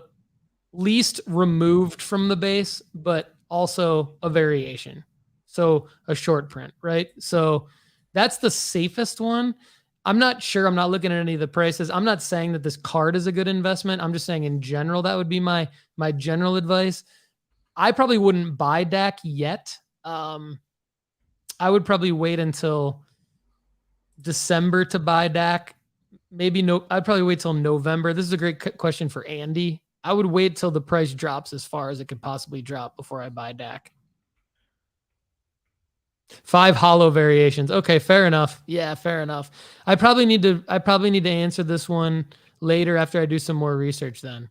least removed from the base, but also a variation. So a short print, right? So that's the safest one. I'm not sure. I'm not looking at any of the prices. I'm not saying that this card is a good investment. I'm just saying in general, that would be my general advice. I probably wouldn't buy Dak yet. I would probably wait until December to buy Dak. I'd probably wait till November. This is a great question for Andy. I would wait till the price drops as far as it could possibly drop before I buy Dak. 5 hollow variations. Okay, fair enough. Yeah, fair enough. I probably need to answer this one later after I do some more research then.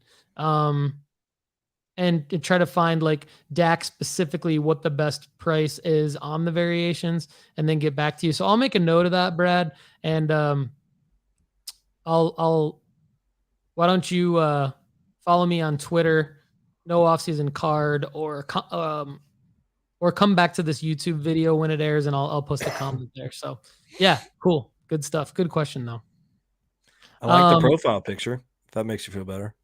And try to find like Dak specifically what the best price is on the variations and then get back to you. So I'll make a note of that, Brad. And why don't you follow me on Twitter, No Offseason Card, or come back to this YouTube video when it airs, and I'll post a comment there. So yeah, cool. Good stuff. Good question though. I like the profile picture. If that makes you feel better.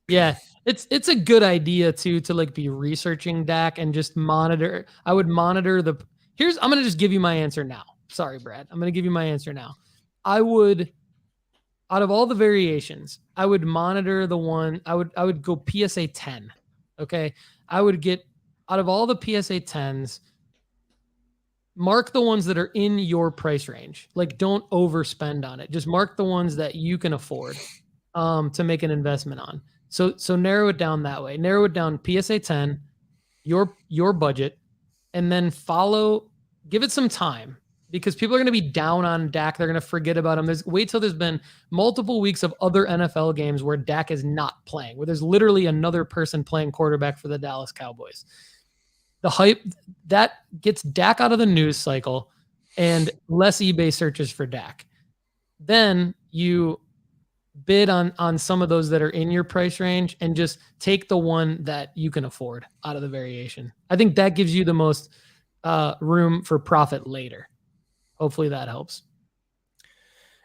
Yeah, it's a good idea too to like be researching Dak and just monitor. I would monitor I'm gonna just give you my answer now. Sorry, Brad. I'm gonna give you my answer now. I would, out of all the variations, I would monitor the one. I would go PSA 10. Okay, I would get out of all the PSA 10s. Mark the ones that are in your price range. Like, don't overspend on it. Just mark the ones that you can afford to make an investment on. So narrow it down that way. Narrow it down PSA 10, your budget, and then give it some time because people are going to be down on Dak. They're going to forget about him. Wait till there's been multiple weeks of other NFL games where Dak is not playing, where there's literally another person playing quarterback for the Dallas Cowboys. The hype that gets Dak out of the news cycle and less eBay searches for Dak. Then you bid on some of those that are in your price range and just take the one that you can afford out of the variation. I think that gives you the most room for profit later. Hopefully that helps.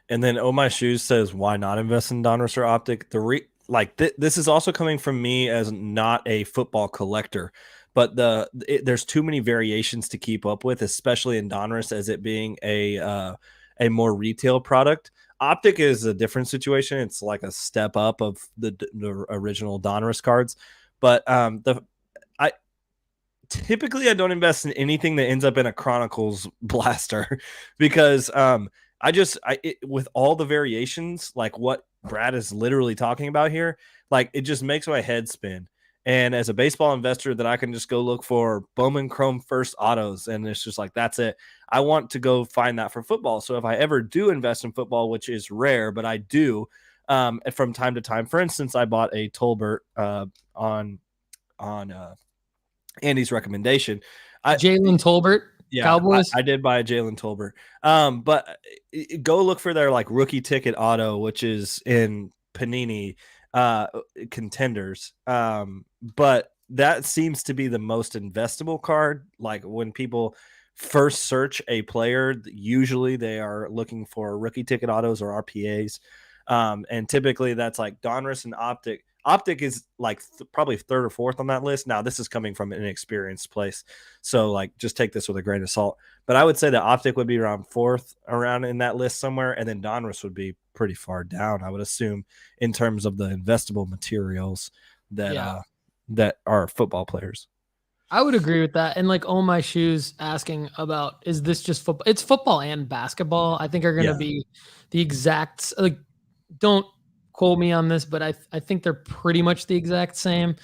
And then Oh My Shoes says, why not invest in Donruss or Optic? This is also coming from me as not a football collector, but there's too many variations to keep up with, especially in Donruss as it being a more retail product. Optic is a different situation. It's like a step up of the original Donruss cards. But I don't invest in anything that ends up in a Chronicles blaster because with all the variations, like what Brad is literally talking about here, like it just makes my head spin. And as a baseball investor, that I can just go look for Bowman Chrome first autos, and it's just like, that's it. I want to go find that for football. So if I ever do invest in football, which is rare, but I do from time to time. For instance, I bought a Tolbert on Andy's recommendation. Jalen Tolbert, yeah, Cowboys. I did buy a Jalen Tolbert. But go look for their like rookie ticket auto, which is in Panini contenders. But that seems to be the most investable card. Like when people first search a player, usually they are looking for rookie ticket autos or RPAs. And typically that's like Donruss and Optic. Optic is like probably third or fourth on that list. Now this is coming from an inexperienced place, so like just take this with a grain of salt. But I would say that Optic would be around fourth, around in that list somewhere, and then Donruss would be pretty far down, I would assume, in terms of the investable materials that that are football players. I would agree with that. And like Oh My Shoes asking about, is this just football? It's football and basketball. I think are going to be the exact, like, don't quote me on this, but I think they're pretty much the exact same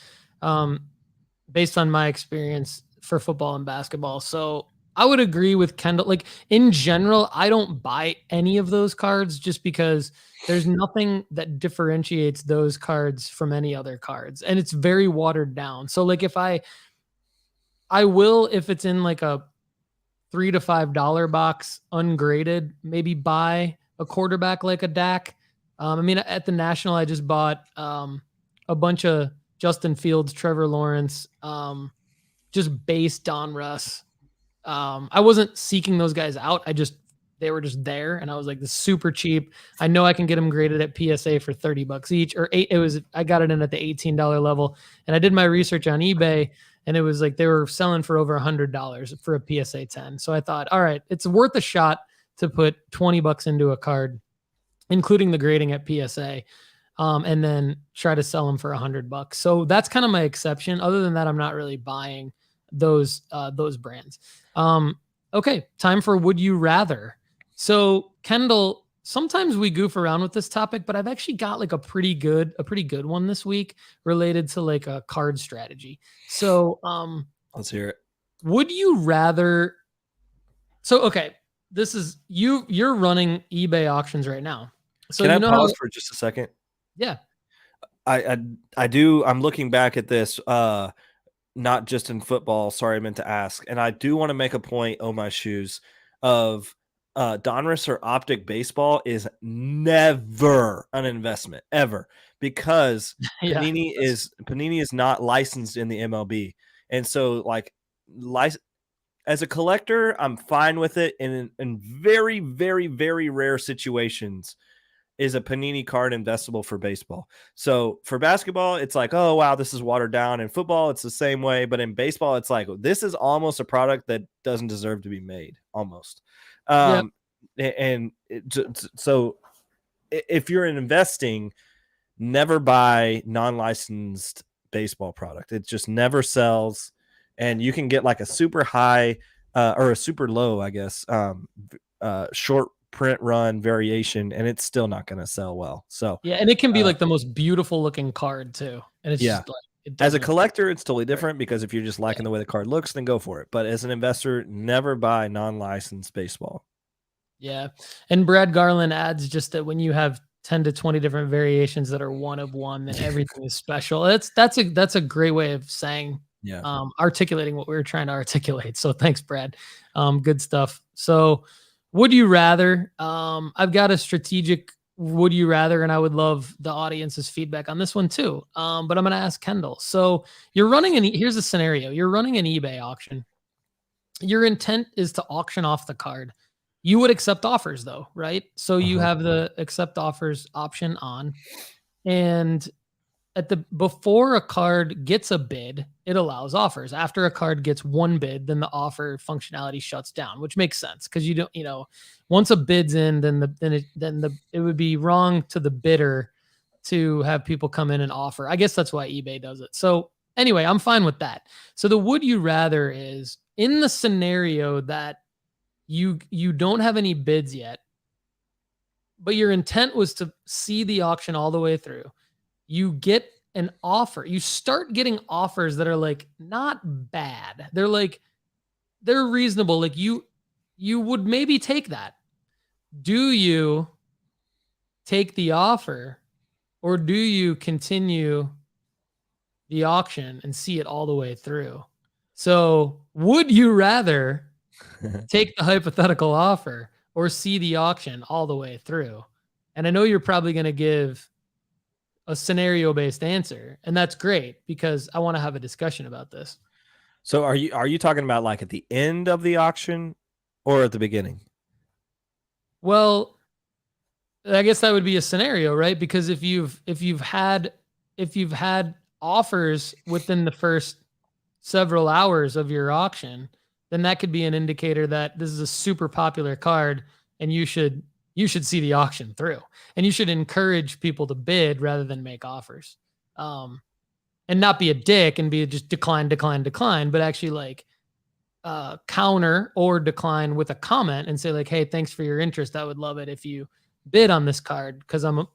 based on my experience for football and basketball. So I would agree with Kendall. Like in general, I don't buy any of those cards just because there's nothing that differentiates those cards from any other cards. And it's very watered down. So like if I will, if it's in like a $3 to $5 box, ungraded, maybe buy a quarterback like a Dak. I mean, at the National, I just bought a bunch of Justin Fields, Trevor Lawrence, just base Donruss. I wasn't seeking those guys out. They were just there, and I was like, this is super cheap. I know I can get them graded at PSA for $30 each, or I got it in at the $18 level, and I did my research on eBay, and it was like they were selling for over $100 for a PSA 10. So I thought, all right, it's worth a shot to put $20 into a card, including the grading at PSA. and then try to sell them for $100. So that's kind of my exception. Other than that, I'm not really buying those brands. Okay, time for would you rather. So Kendall, sometimes we goof around with this topic, but I've actually got like a pretty good one this week related to like a card strategy. So let's hear it. Would you rather? So okay, this is you're running eBay auctions right now. So Can you I know pause for just a second? Yeah. I do. I'm looking back at this, not just in football. Sorry, I meant to ask. And I do want to make a point, oh my shoes, of Donruss or Optic baseball is never an investment, ever. Because Yeah, Panini is not licensed in the MLB. And so like as a collector, I'm fine with it. In very, very, very rare situations is a Panini card investable for baseball. So for basketball, it's like, oh, wow, this is watered down. In football, it's the same way. But in baseball, it's like, this is almost a product that doesn't deserve to be made, almost. Yep. So if you're investing, never buy non-licensed baseball product. It just never sells. And you can get like a super high or a super low, I guess, short print run variation, and it's still not going to sell well. So yeah, and it can be like the most beautiful looking card too. And it's just like as a collector, it's totally different because if you're just liking the way the card looks, then go for it. But as an investor, never buy non-licensed baseball. Yeah. And Brad Garland adds just that when you have 10 to 20 different variations that are one of one, then everything is special. That's a great way of saying, articulating what we were trying to articulate. So thanks, Brad. Good stuff. So would you rather? I've got a strategic would you rather, and I would love the audience's feedback on this one too. But I'm going to ask Kendall. So you're running here's a scenario. You're running an eBay auction. Your intent is to auction off the card. You would accept offers though, right? So you have the accept offers option on, and before a card gets a bid, it allows offers. After a card gets one bid, then the offer functionality shuts down, which makes sense because you don't, once a bid's in, it would be wrong to the bidder to have people come in and offer. I guess that's why eBay does it. So anyway, I'm fine with that. So the would you rather is in the scenario that you don't have any bids yet, but your intent was to see the auction all the way through. You get an offer. You start getting offers that are like not bad. They're reasonable. Like you would maybe take that. Do you take the offer or do you continue the auction and see it all the way through? So would you rather take the hypothetical offer or see the auction all the way through? And I know you're probably going to give a scenario-based answer, and that's great because I want to have a discussion about this. So are you talking about like at the end of the auction or at the beginning? Well, I guess that would be a scenario, right? Because if you've had offers within the first several hours of your auction, then that could be an indicator that this is a super popular card and you should see the auction through, and you should encourage people to bid rather than make offers, and not be a dick and be just decline, but actually like counter or decline with a comment and say like, hey, thanks for your interest. I would love it if you bid on this card because I'm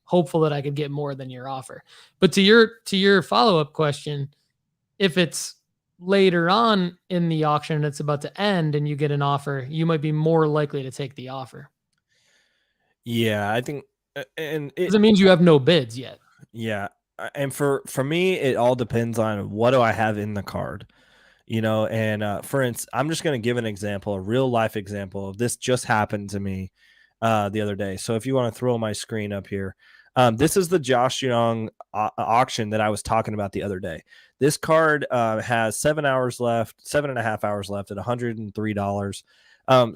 hopeful that I could get more than your offer. But to your follow-up question, if it's later on in the auction and it's about to end and you get an offer, you might be more likely to take the offer. Yeah, I think, and it means you have no bids yet. Yeah, and for me, it all depends on what do I have in the card, And for instance, I'm just going to give an example, a real life example of this. Just happened to me the other day. So if you want to throw my screen up here, this is the Josh Jung auction that I was talking about the other day. This card has 7.5 hours left at $103.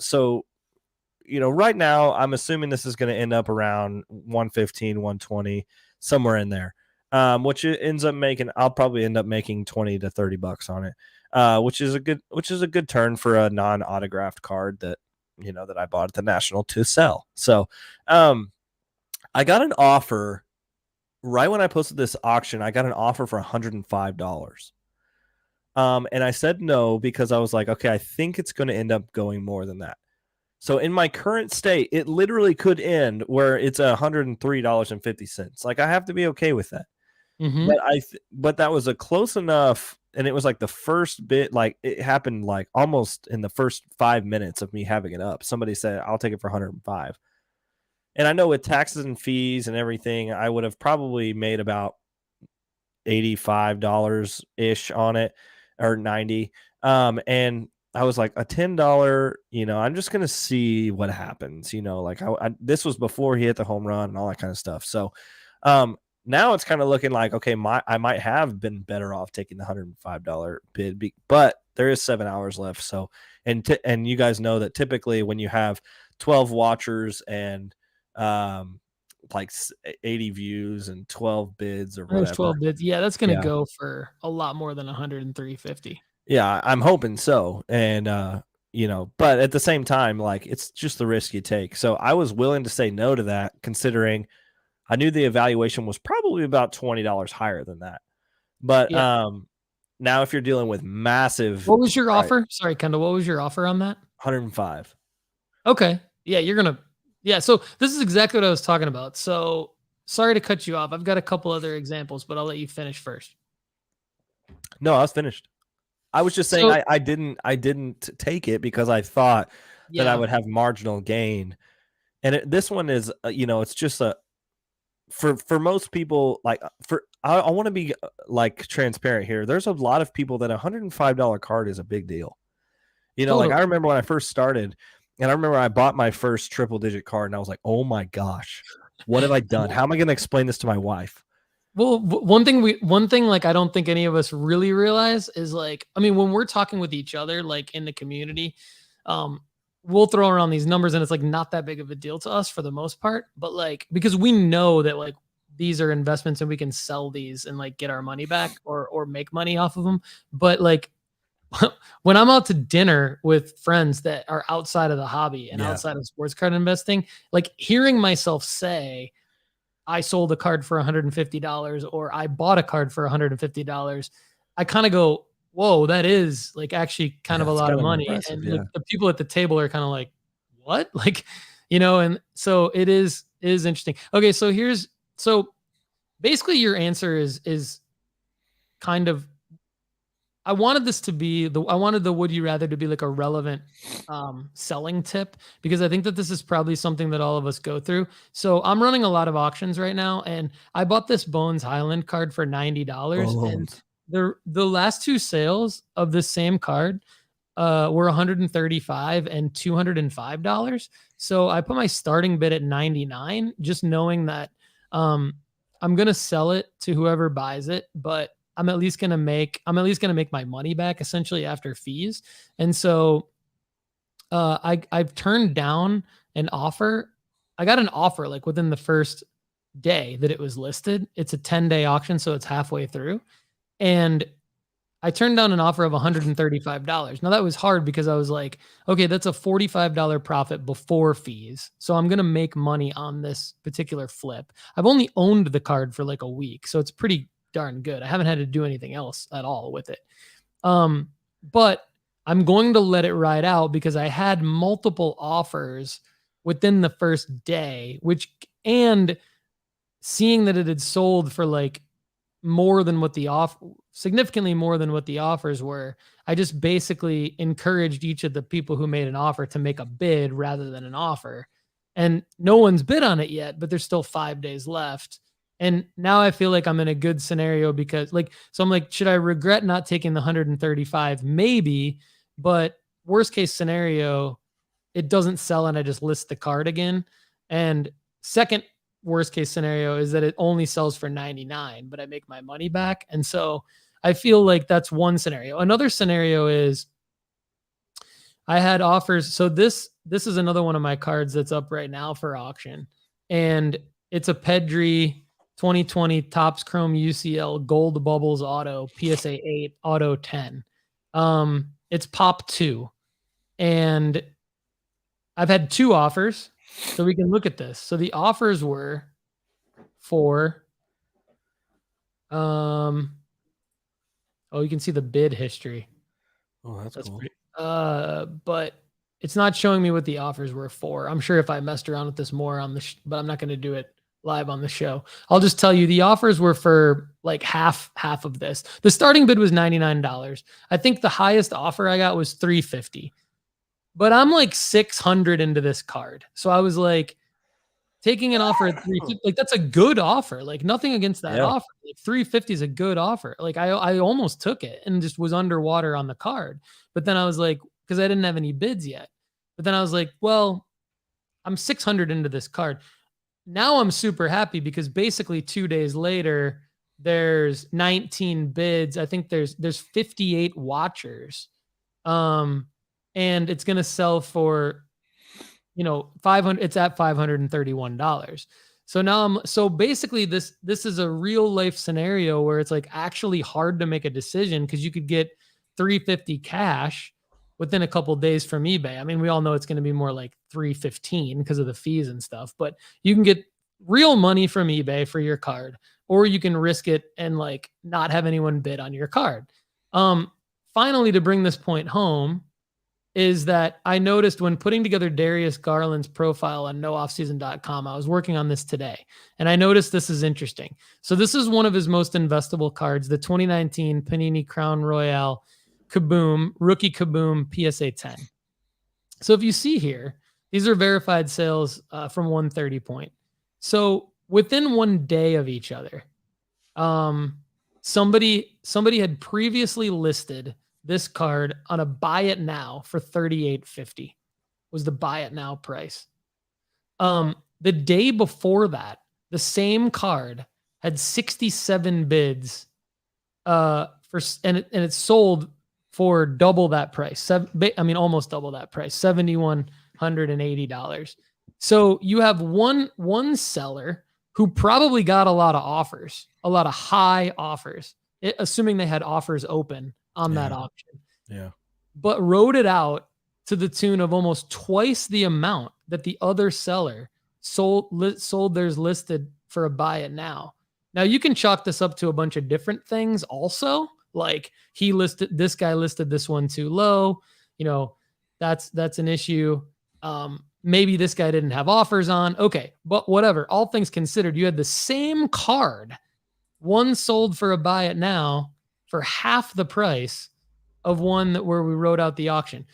So right now, I'm assuming this is going to end up around 115, 120, somewhere in there, which it ends up making. I'll probably end up making $20 to $30 on it, which is a good turn for a non-autographed card that I bought at the National to sell. So, I I got an offer right when I posted this auction. I got an offer for $105. And I said no because I was like, okay, I think it's going to end up going more than that. So in my current state, it literally could end where it's $103.50. Like I have to be okay with that. Mm-hmm. But that was a close enough, and it was like the first bit, like it happened like almost in the first 5 minutes of me having it up. Somebody said, I'll take it for 105. And I know with taxes and fees and everything, I would have probably made about $85 ish on it, or 90. And I was like, a $10, I'm just going to see what happens, like this was before he hit the home run and all that kind of stuff. So, now it's kind of looking like, okay, I might have been better off taking the $105 bid, but there is 7 hours left. So, and you guys know that typically when you have 12 watchers and, like 80 views and 12 bids or whatever. 12 bids. Yeah, that's going to go for a lot more than 103.50. Yeah, I'm hoping so. And, but at the same time, like it's just the risk you take. So I was willing to say no to that, considering I knew the evaluation was probably about $20 higher than that. But now if you're dealing with massive. What was your offer? Sorry, Kendall, what was your offer on that? 105. Okay. Yeah, so this is exactly what I was talking about. So sorry to cut you off. I've got a couple other examples, but I'll let you finish first. No, I was finished. I was just saying I didn't take it because I thought that I would have marginal gain. And this one is, it's just for most people, like I want to be like transparent here. There's a lot of people that $105 card is a big deal. Like I remember when I first started, and I remember I bought my first triple digit card and I was like, oh my gosh, what have I done? How am I going to explain this to my wife? Well, one thing like I don't think any of us really realize is like, I mean, when we're talking with each other, like in the community, we'll throw around these numbers and it's like not that big of a deal to us for the most part, but like, because we know that like these are investments and we can sell these and like get our money back or make money off of them. But like when I'm out to dinner with friends that are outside of the hobby and outside of sports card investing, like hearing myself say, I sold a card for $150 or I bought a card for $150, I kind of go, whoa, that is like actually kind of a lot of money. And like, the people at the table are kind of like, what? Like, and so it is interesting. Okay. So basically your answer is kind of, I wanted the would you rather to be like a relevant selling tip, because I think that this is probably something that all of us go through. So I'm running a lot of auctions right now, and I bought this Bones Highland card for $90. And the last two sales of the same card were $135 and $205. So I put my starting bid at 99, just knowing that I'm gonna sell it to whoever buys it, but I'm at least gonna make my money back essentially after fees. And so I've turned down an offer. I got an offer like within the first day that it was listed. It's a 10-day auction, so it's halfway through. And I turned down an offer of $135. Now that was hard because I was like, okay, that's a $45 profit before fees. So I'm going to make money on this particular flip. I've only owned the card for like a week, so it's pretty darn good. I haven't had to do anything else at all with it. But I'm going to let it ride out because I had multiple offers within the first day, and seeing that it had sold for like significantly more than what the offers were, I just basically encouraged each of the people who made an offer to make a bid rather than an offer. And no one's bid on it yet, but there's still 5 days left. And now I feel like I'm in a good scenario because so I'm like, should I regret not taking the 135? Maybe, but worst case scenario, it doesn't sell and I just list the card again. And second worst case scenario is that it only sells for 99, but I make my money back. And so I feel like that's one scenario. Another scenario is I had offers. So this is another one of my cards that's up right now for auction. And it's a Pedri 2020 Topps Chrome UCL Gold Bubbles Auto PSA 8 Auto 10. It's Pop 2. And I've had two offers. So we can look at this. So the offers were for, oh, you can see the bid history. Oh, that's cool. Pretty, but it's not showing me what the offers were for. I'm sure if I messed around with this more on the, but I'm not going to do it live on the show. I'll just tell you the offers were for like half of this. The starting bid was $99. I think the highest offer I got was $350, but I'm like 600 into this card. So I was like, taking an offer at 350, like that's a good offer. Like nothing against that offer. Like 350 is a good offer. Like I almost took it and just was underwater on the card. But then I was like, because I didn't have any bids yet. But then I was like, well, I'm 600 into this card. Now I'm super happy because basically 2 days later, there's 19 bids. I think there's 58 watchers. And it's gonna sell for, 500, it's at $531. So now so basically this is a real life scenario where it's like actually hard to make a decision because you could get $350 cash within a couple of days from eBay. I mean, we all know it's going to be more like $315 because of the fees and stuff, but you can get real money from eBay for your card, or you can risk it and like not have anyone bid on your card. Finally, to bring this point home, is that I noticed when putting together Darius Garland's profile on nooffseason.com, I was working on this today, and I noticed this is interesting. So this is one of his most investable cards, the 2019 Panini Crown Royale Kaboom, Rookie Kaboom PSA 10. So if you see here, these are verified sales from 130 point. So within 1 day of each other, somebody had previously listed this card on a buy it now for $38.50 was the buy it now price. The day before that, the same card had 67 bids and it sold for double that price. Almost double that price, $7,180. So you have one seller who probably got a lot of offers, a lot of high offers, assuming they had offers open on that auction. Yeah. But wrote it out to the tune of almost twice the amount that the other seller sold theirs listed for a buy it now. Now you can chalk this up to a bunch of different things also. Like this guy listed this one too low. That's an issue. Maybe this guy didn't have offers on. Okay. But whatever, all things considered, you had the same card. One sold for a buy it now for half the price of one where we wrote out the auction.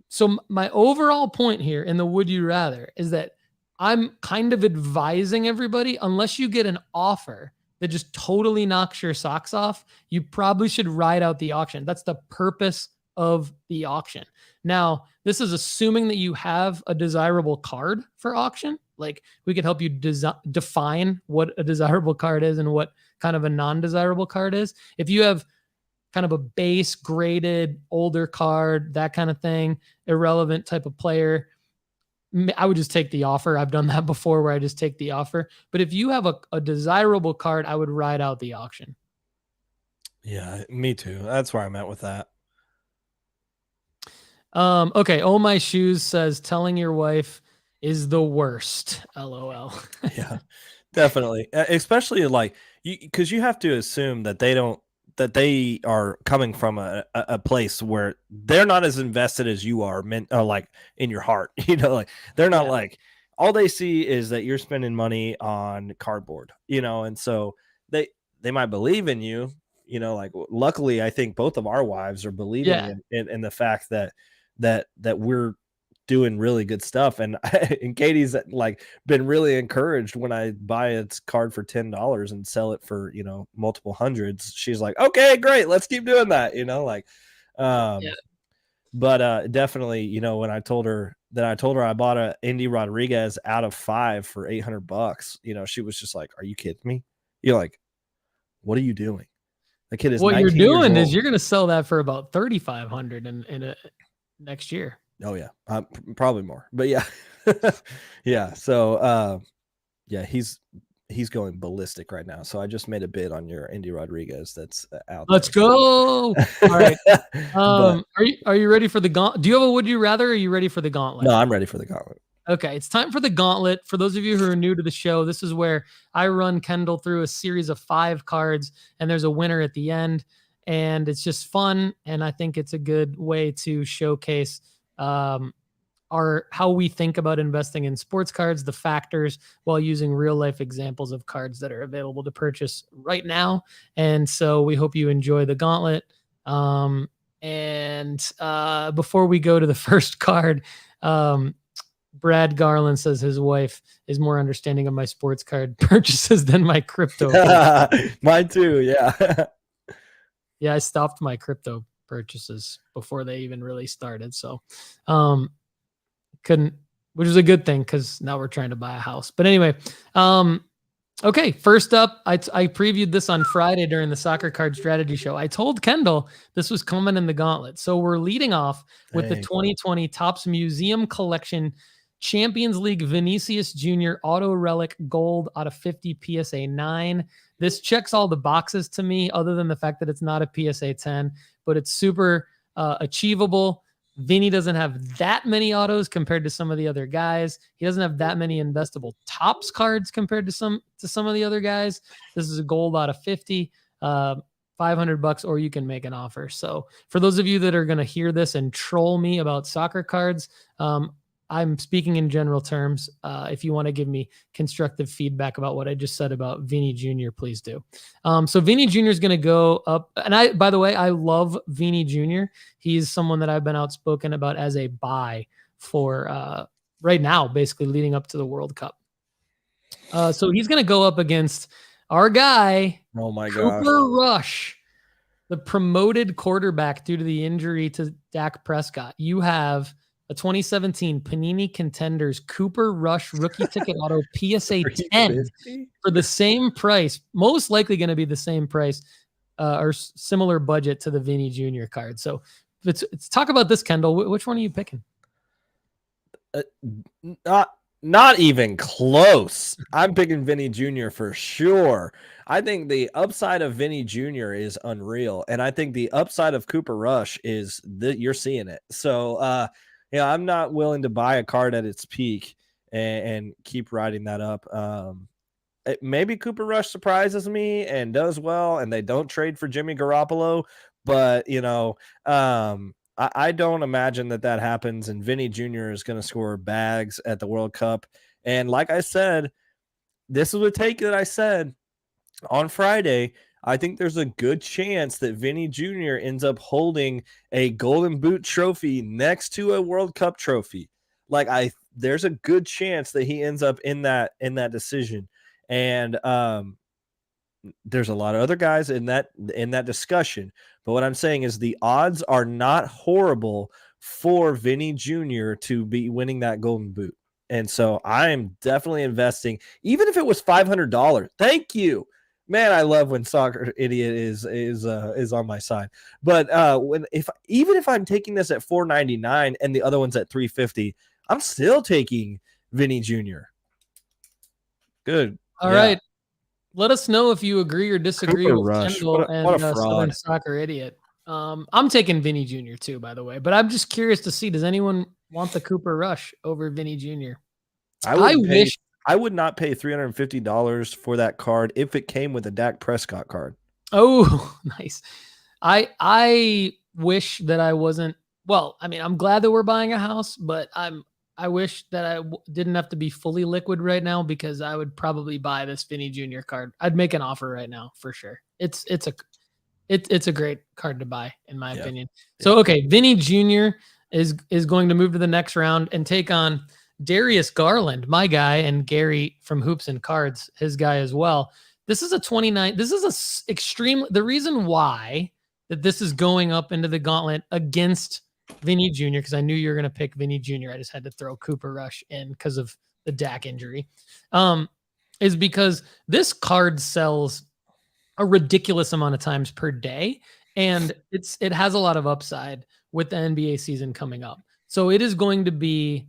So my overall point here in the would you rather is that I'm kind of advising everybody, unless you get an offer that just totally knocks your socks off, you probably should ride out the auction. That's the purpose of the auction. Now, this is assuming that you have a desirable card for auction. Like we could help you define what a desirable card is and what kind of a non-desirable card is. If you have kind of a base graded older card, that kind of thing, irrelevant type of player, I would just take the offer. I've done that before where I just take the offer. But if you have a desirable card, I would ride out the auction. Yeah, me too. That's where I'm at with that. Okay. Oh, my shoes says telling your wife is the worst. LOL. Yeah, definitely. Especially like because you have to assume that they are coming from a place where they're not as invested as you are, like in your heart. Like they're not like, all they see is that you're spending money on cardboard, and so they might believe in you, like luckily I think both of our wives are believing in the fact that we're doing really good stuff. And Katie's like been really encouraged when I buy its card for $10 and sell it for, multiple hundreds. She's like, okay, great. Let's keep doing that. But definitely, when I told her I bought a Indy Rodriguez out of 5 for $800, she was just like, are you kidding me? You're like, what are you doing? The kid is what you're doing is you're going to sell that for about 3,500 in next year. Oh yeah, probably more, but yeah, yeah. So he's going ballistic right now. So I just made a bid on your Indy Rodriguez that's out. Let's go. All right. Are you ready for the gauntlet? Do you have a would you rather? Or are you ready for the gauntlet? No, I'm ready for the gauntlet. Okay, it's time for the Gauntlet. For those of you who are new to the show, this is where I run Kendall through a series of 5 cards, and there's a winner at the end. And it's just fun, and I think it's a good way to showcase how we think about investing in sports cards, the factors, while using real life examples of cards that are available to purchase right now. And so we hope you enjoy the Gauntlet. And before we go to the first card, Brad Garland says his wife is more understanding of my sports card purchases than my crypto. Mine too. Yeah. Yeah. I stopped my crypto purchases before they even really started. So, couldn't, which is a good thing because now we're trying to buy a house. But anyway, okay. First up, I previewed this on Friday during the Soccer Card Strategy Show. I told Kendall this was coming in the Gauntlet. So we're leading off with the 2020 Topps Museum Collection Champions League Vinicius Jr. Auto Relic Gold out of 50 PSA 9. This checks all the boxes to me, other than the fact that it's not a PSA 10, but it's super achievable. Vini doesn't have that many autos compared to some of the other guys. He doesn't have that many investable Topps cards compared to some of the other guys. This is a gold out of 50, $500, or you can make an offer. So for those of you that are going to hear this and troll me about soccer cards, I'm speaking in general terms. If you want to give me constructive feedback about what I just said about Vini Jr., please do. So Vini Jr. is going to go up. And by the way, I love Vini Jr. He's someone that I've been outspoken about as a buy for right now, basically leading up to the World Cup. So he's going to go up against our guy, Oh my gosh. Cooper Rush, the promoted quarterback due to the injury to Dak Prescott. You have a 2017 Panini Contenders Cooper Rush rookie ticket auto PSA 10 for the same price, most likely going to be the same price or similar budget to the Vini Jr. card. So let's talk about this, Kendall. Which one are you picking? Not even close. I'm picking Vini Jr. for sure. I think the upside of Vini Jr. is unreal, and I think the upside of Cooper Rush is that you're seeing it. So, yeah, I'm not willing to buy a card at its peak and keep riding that up. Maybe Cooper Rush surprises me and does well, and they don't trade for Jimmy Garoppolo. But, I don't imagine that happens, and Vini Jr. is going to score bags at the World Cup. And like I said, this is a take that I said on Friday. I think there's a good chance that Vini Jr. ends up holding a Golden Boot trophy next to a World Cup trophy. There's a good chance that he ends up in that decision. And there's a lot of other guys in that discussion. But what I'm saying is the odds are not horrible for Vini Jr. to be winning that Golden Boot. And so I am definitely investing, even if it was $500. Thank you. Man, I love when Soccer Idiot is on my side. But even if I'm taking this at $4.99 and the other one's at $3.50, I'm still taking Vini Jr. Good. All right. Let us know if you agree or disagree Cooper with Rush. Kendall What a and Southern Soccer Idiot. I'm taking Vini Jr. too, by the way. But I'm just curious to see, does anyone want the Cooper Rush over Vini Jr.? I would not pay $350 for that card if it came with a Dak Prescott card. Oh, nice. I wish that I wasn't. Well, I mean, I'm glad that we're buying a house, but I wish that I didn't have to be fully liquid right now, because I would probably buy this Vini Jr. card. I'd make an offer right now for sure. It's a great card to buy, in my opinion. So, okay, Vini Jr. is going to move to the next round and take on Darius Garland, my guy, and Gary from Hoops and Cards, his guy as well. This is a 29. This is the reason why that this is going up into the Gauntlet against Vini Jr., because I knew you were going to pick Vini Jr. I just had to throw Cooper Rush in because of the Dak injury, is because this card sells a ridiculous amount of times per day, and it has a lot of upside with the NBA season coming up. So it is going to be,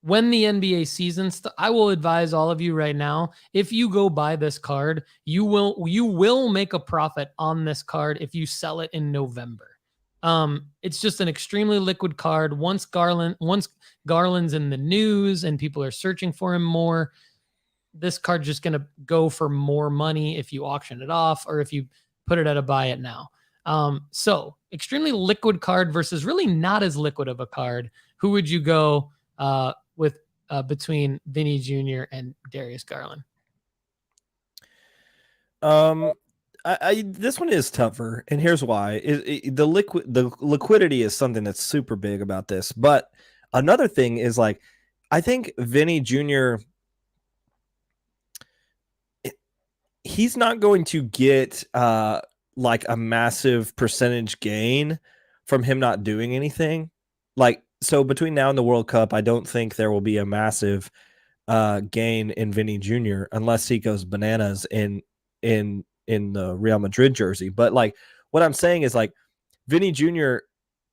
when the NBA season, I will advise all of you right now, if you go buy this card, you will make a profit on this card if you sell it in November. It's just an extremely liquid card. Once Garland's in the news and people are searching for him more, this card's just going to go for more money if you auction it off or if you put it at a buy it now. So extremely liquid card versus really not as liquid of a card. Who would you go with between Vini Jr. and Darius Garland? This one is tougher, and here's why. The liquidity is something that's super big about this. But another thing is, like, I think Vini Jr., he's not going to get like a massive percentage gain from him not doing anything. Like, so between now and the World Cup, I don't think there will be a massive gain in Vini Jr. unless he goes bananas in the Real Madrid jersey. But like, what I'm saying is, like, Vini Jr.,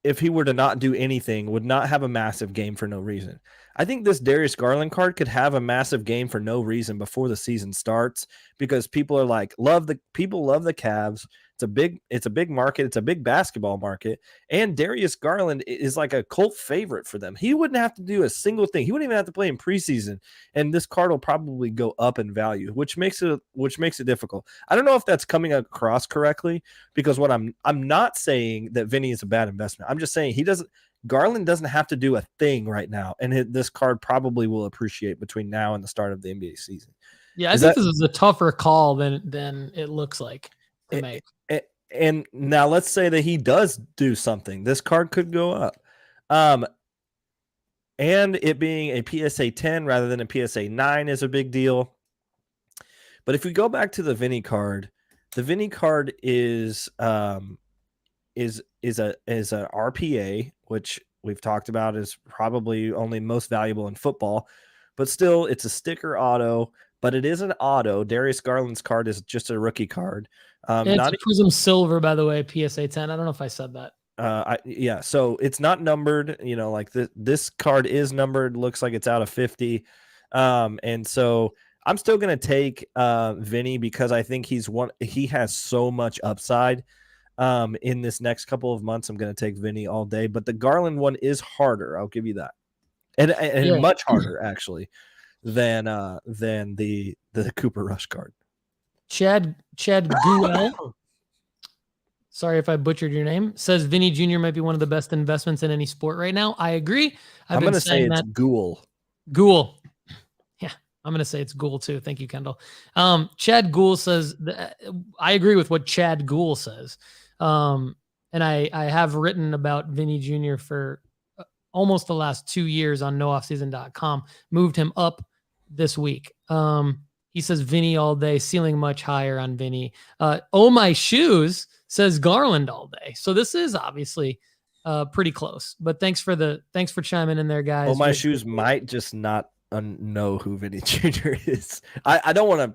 if he were to not do anything, would not have a massive game for no reason. I think this Darius Garland card could have a massive game for no reason before the season starts, because people are like, love the Cavs. It's a big market. It's a big basketball market. And Darius Garland is like a cult favorite for them. He wouldn't have to do a single thing. He wouldn't even have to play in preseason. And this card will probably go up in value, which makes it difficult. I don't know if that's coming across correctly, because what I'm not saying that Vinny is a bad investment. I'm just saying Garland doesn't have to do a thing right now. And this card probably will appreciate between now and the start of the NBA season. Yeah, I think this is a tougher call than it looks like to make. And now let's say that he does do something. This card could go up. And it being a PSA 10 rather than a PSA 9 is a big deal. But if we go back to the Vinny card, the Vinny card is a RPA, which we've talked about is probably only most valuable in football. But still, it's a sticker auto. But it is an auto. Darius Garland's card is just a rookie card. It's a Prism Silver, by the way, PSA 10. I don't know if I said that. Yeah, so it's not numbered. You know, like this card is numbered. Looks like it's out of 50. And so I'm still going to take Vinny, because I think he has so much upside in this next couple of months. I'm going to take Vinny all day. But the Garland one is harder. I'll give you that. And much harder, actually, than the Cooper Rush card. Chad Guel, sorry if I butchered your name, says Vinny Jr. might be one of the best investments in any sport right now. I agree. I'm going to say it's Ghoul. Yeah, I'm going to say it's Ghoul too. Thank you, Kendall. Chad Ghoul says, I agree with what Chad Ghoul says. And I have written about Vinny Jr. for almost the last 2 years on nooffseason.com. Moved him up this week. He says Vinny all day, ceiling much higher on Vinny. Oh My Shoes says Garland all day. So this is obviously pretty close. But thanks for chiming in there, guys. Oh My Shoes might just not know who Vinny Jr. is. I don't want to.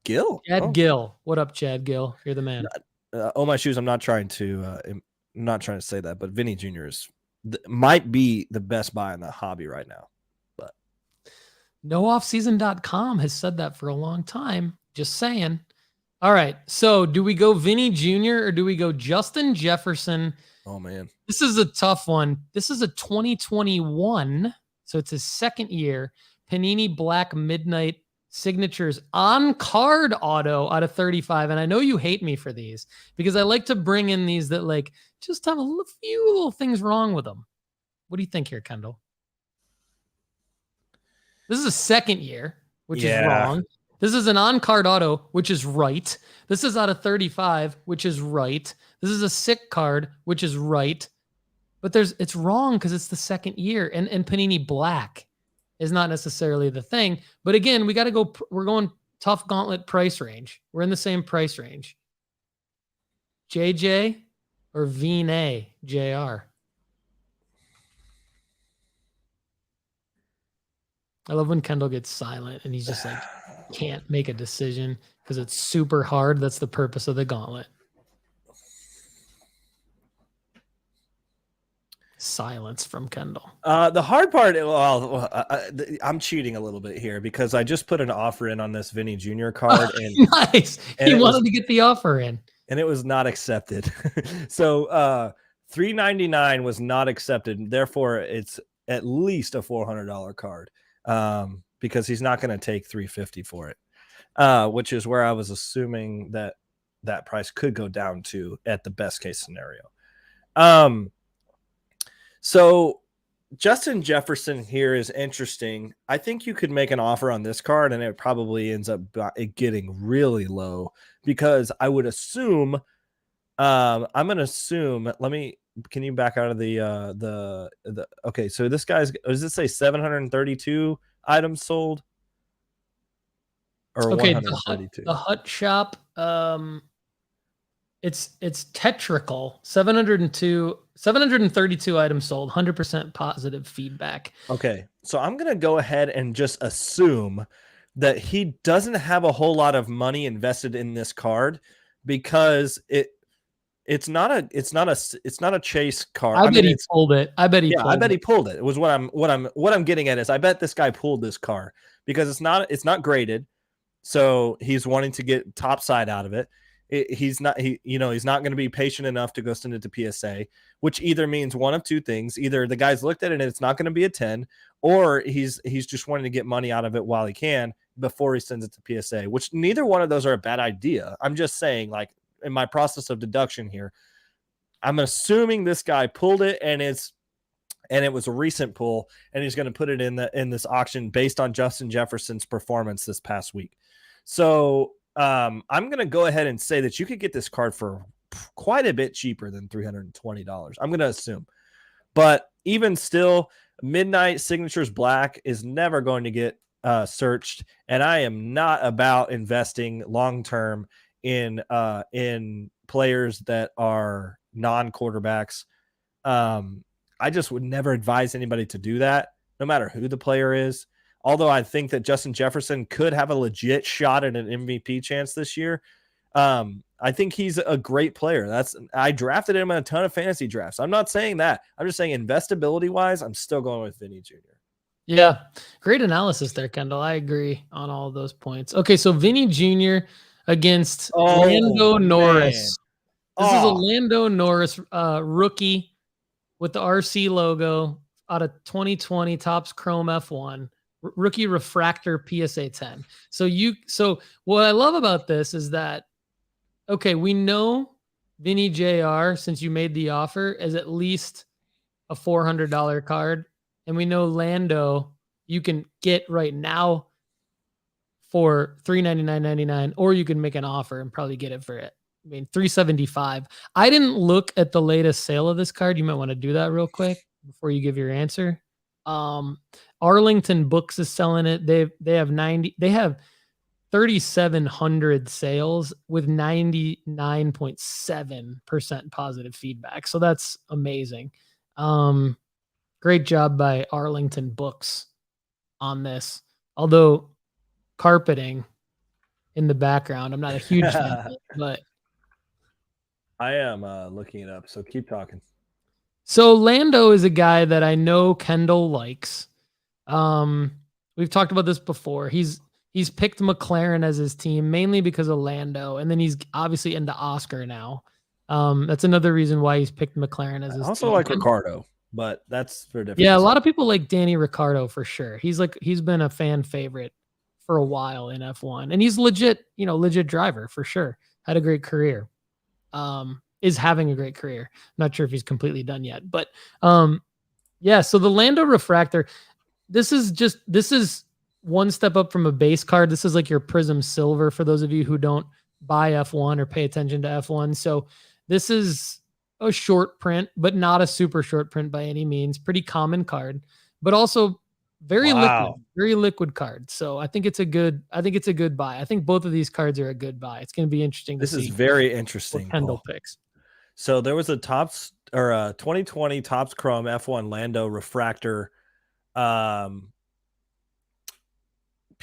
Gill. Chad Gill. What up, Chad Gill? You're the man. Oh My Shoes. I'm not trying to say that, but Vinny Jr. might be the best buy in the hobby right now. NoOffSeason.com has said that for a long time. Just saying. All right. So do we go Vinny Jr. or do we go Justin Jefferson? Oh, man. This is a tough one. This is a 2021. So it's his second year. Panini Black Midnight Signatures on card auto out of 35. And I know you hate me for these because I like to bring in these that like just have a few little things wrong with them. What do you think here, Kendall? This is a second year, which is wrong. This is an on-card auto, which is right. This is out of 35, which is right. This is a sick card, which is right. But it's wrong because it's the second year. And Panini Black is not necessarily the thing. But again, we're going tough gauntlet price range. We're in the same price range. JJ or Vini JR? I love when Kendall gets silent and he's just like, can't make a decision because it's super hard. That's the purpose of the gauntlet. Silence from Kendall. The hard part, I'm cheating a little bit here because I just put an offer in on this Vinny Jr. card. And nice. He wanted to get the offer in. And it was not accepted. So $399 was not accepted. Therefore, it's at least a $400 card because he's not going to take $350 for it, which is where I was assuming that price could go down to at the best case scenario. So Justin Jefferson here is interesting. I think you could make an offer on this card, and it probably ends up getting really low because I would assume. I'm going to assume. Can you back out of the okay? So this guy's, does it say 732 items sold? Or okay, 132? The Hut Shop. It's tetrical. 732 items sold. 100% positive feedback. Okay, so I'm gonna go ahead and just assume that he doesn't have a whole lot of money invested in this card because it's not a chase card. I bet he pulled it. I bet he pulled it. It was what I'm getting at is I bet this guy pulled this car because it's not graded, so he's wanting to get top side out of it. He's not going to be patient enough to go send it to PSA, which either means one of two things: either the guy's looked at it and it's not going to be a 10, or he's just wanting to get money out of it while he can before he sends it to PSA. Which neither one of those are a bad idea. I'm just saying, like, in my process of deduction here, I'm assuming this guy pulled it and it was a recent pull, and he's going to put it in this auction based on Justin Jefferson's performance this past week. So I'm going to go ahead and say that you could get this card for quite a bit cheaper than $320. I'm going to assume, but even still, Midnight Signatures Black is never going to get searched, and I am not about investing long term in players that are non-quarterbacks. I just would never advise anybody to do that, no matter who the player is. Although I think that Justin Jefferson could have a legit shot at an MVP chance this year. I think he's a great player. I drafted him in a ton of fantasy drafts. I'm not saying that. I'm just saying investability wise, I'm still going with Vini Jr. Yeah, great analysis there, Kendall. I agree on all of those points. Okay, so Vini Jr. against Lando Norris. This is a Lando Norris rookie with the RC logo out of 2020 Topps Chrome F1 rookie refractor PSA 10. So what I love about this is that, okay, we know Vini Jr., since you made the offer, is at least a $400 card. And we know Lando you can get right now for $399.99, or you can make an offer and probably get it for it. I mean, $375. I didn't look at the latest sale of this card. You might want to do that real quick before you give your answer. Arlington Books is selling it. They have 3,700 sales with 99.7% positive feedback. So that's amazing. Great job by Arlington Books on this. Although carpeting in the background, I'm not a huge fan of it, but I am looking it up. So keep talking. So Lando is a guy that I know Kendall likes. We've talked about this before. He's picked McLaren as his team mainly because of Lando, and then he's obviously into Oscar now. That's another reason why he's picked McLaren as his team. I also like Ricardo, but that's for different. Yeah, a lot of people like Danny Ricciardo for sure. He's been a fan favorite for a while in F1, and he's legit driver for sure. Had a great career. Is having a great career. Not sure if he's completely done yet, but yeah. So the Lando refractor, this is one step up from a base card. This is like your Prism Silver for those of you who don't buy F1 or pay attention to F1. So this is a short print, but not a super short print by any means. Pretty common card, but also very liquid card. So I think it's a good buy. I think both of these cards are a good buy. It's going to be interesting. This is very interesting. Kendall picks. So there was a 2020 Topps Chrome F1 Lando refractor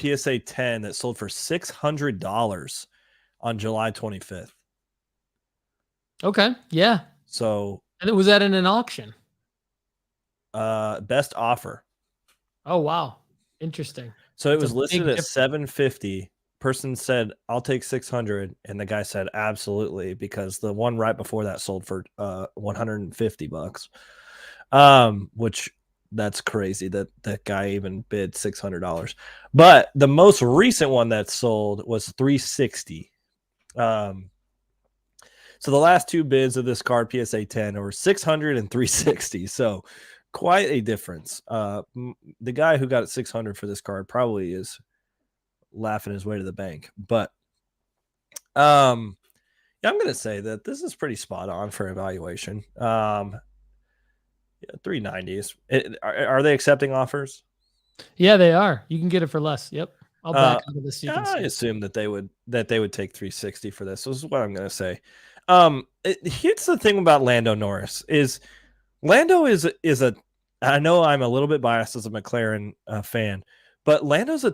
PSA 10 that sold for $600 on July 25th. Okay. Yeah. So, and it was at an auction. Best offer. Oh, wow. Interesting. So it was listed at $750 person said, "I'll take 600," and the guy said, "Absolutely," because the one right before that sold for $150. Which that's crazy that that guy even bid $600. But the most recent one that sold was 360. So the last two bids of this card, PSA 10, were 600 and 360. So quite a difference. The guy who got 600 for this card probably is laughing his way to the bank. But yeah, I'm going to say that this is pretty spot on for evaluation. Yeah, 390s. Are they accepting offers? Yeah, they are. You can get it for less. Yep. I'll back into this. I assume that they would take 360 for this. This is what I'm going to say. Here's the thing about Lando Norris is Lando is a. I know I'm a little bit biased as a McLaren fan, but Lando's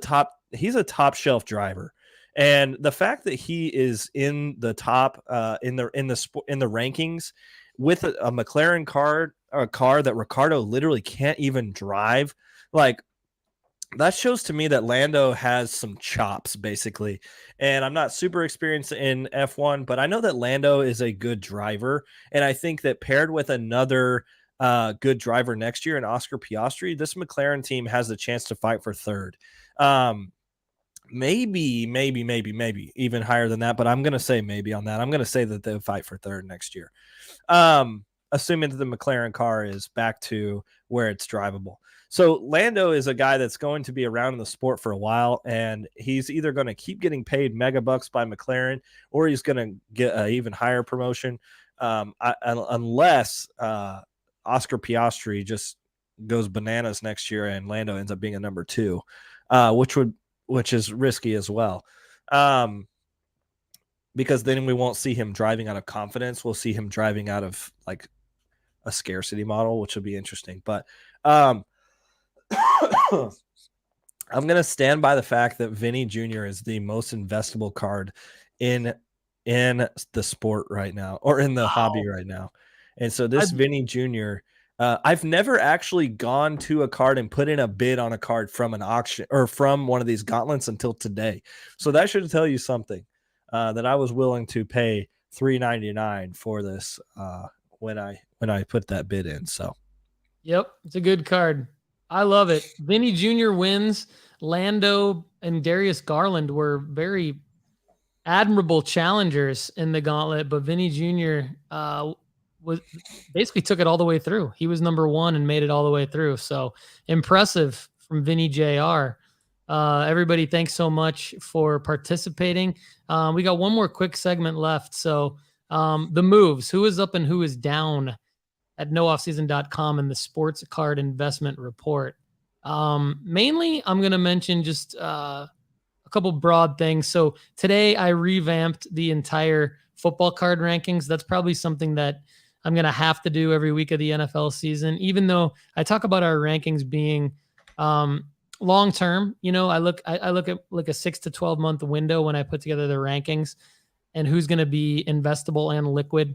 he's a top shelf driver, and the fact that he is in the top in the rankings with a McLaren car, a car that Ricardo literally can't even drive, like. That shows to me that Lando has some chops, basically. And I'm not super experienced in F1, but I know that Lando is a good driver. And I think that paired with another good driver next year in Oscar Piastri, this McLaren team has the chance to fight for third. Maybe even higher than that, but I'm going to say maybe on that. I'm going to say that they'll fight for third next year. Assuming that the McLaren car is back to where it's drivable. So Lando is a guy that's going to be around in the sport for a while, and he's either going to keep getting paid mega bucks by McLaren, or he's going to get an even higher promotion, unless Oscar Piastri just goes bananas next year and Lando ends up being a number 2, which is risky as well. Because then we won't see him driving out of confidence. We'll see him driving out of like a scarcity model, which will be interesting. But I'm going to stand by the fact that Vini Jr. is the most investable card in the sport right now, or in the hobby right now. And so this Vini Jr., I've never actually gone to a card and put in a bid on a card from an auction or from one of these gauntlets until today. So that should tell you something, that I was willing to pay $399 for this when I put that bid in. So, yep, it's a good card. I love it. Vini Jr. wins. Lando and Darius Garland were very admirable challengers in the gauntlet, but Vini Jr. Was basically took it all the way through. He was number 1 and made it all the way through. So impressive from Vini Jr. Everybody, thanks so much for participating. We got one more quick segment left. So the moves, who is up and who is down at nooffseason.com in the sports card investment report. Mainly, I'm going to mention just a couple broad things. So today I revamped the entire football card rankings. That's probably something that I'm going to have to do every week of the NFL season, even though I talk about our rankings being long-term. You know, I look at like a 6 to 12 month window when I put together the rankings and who's going to be investable and liquid.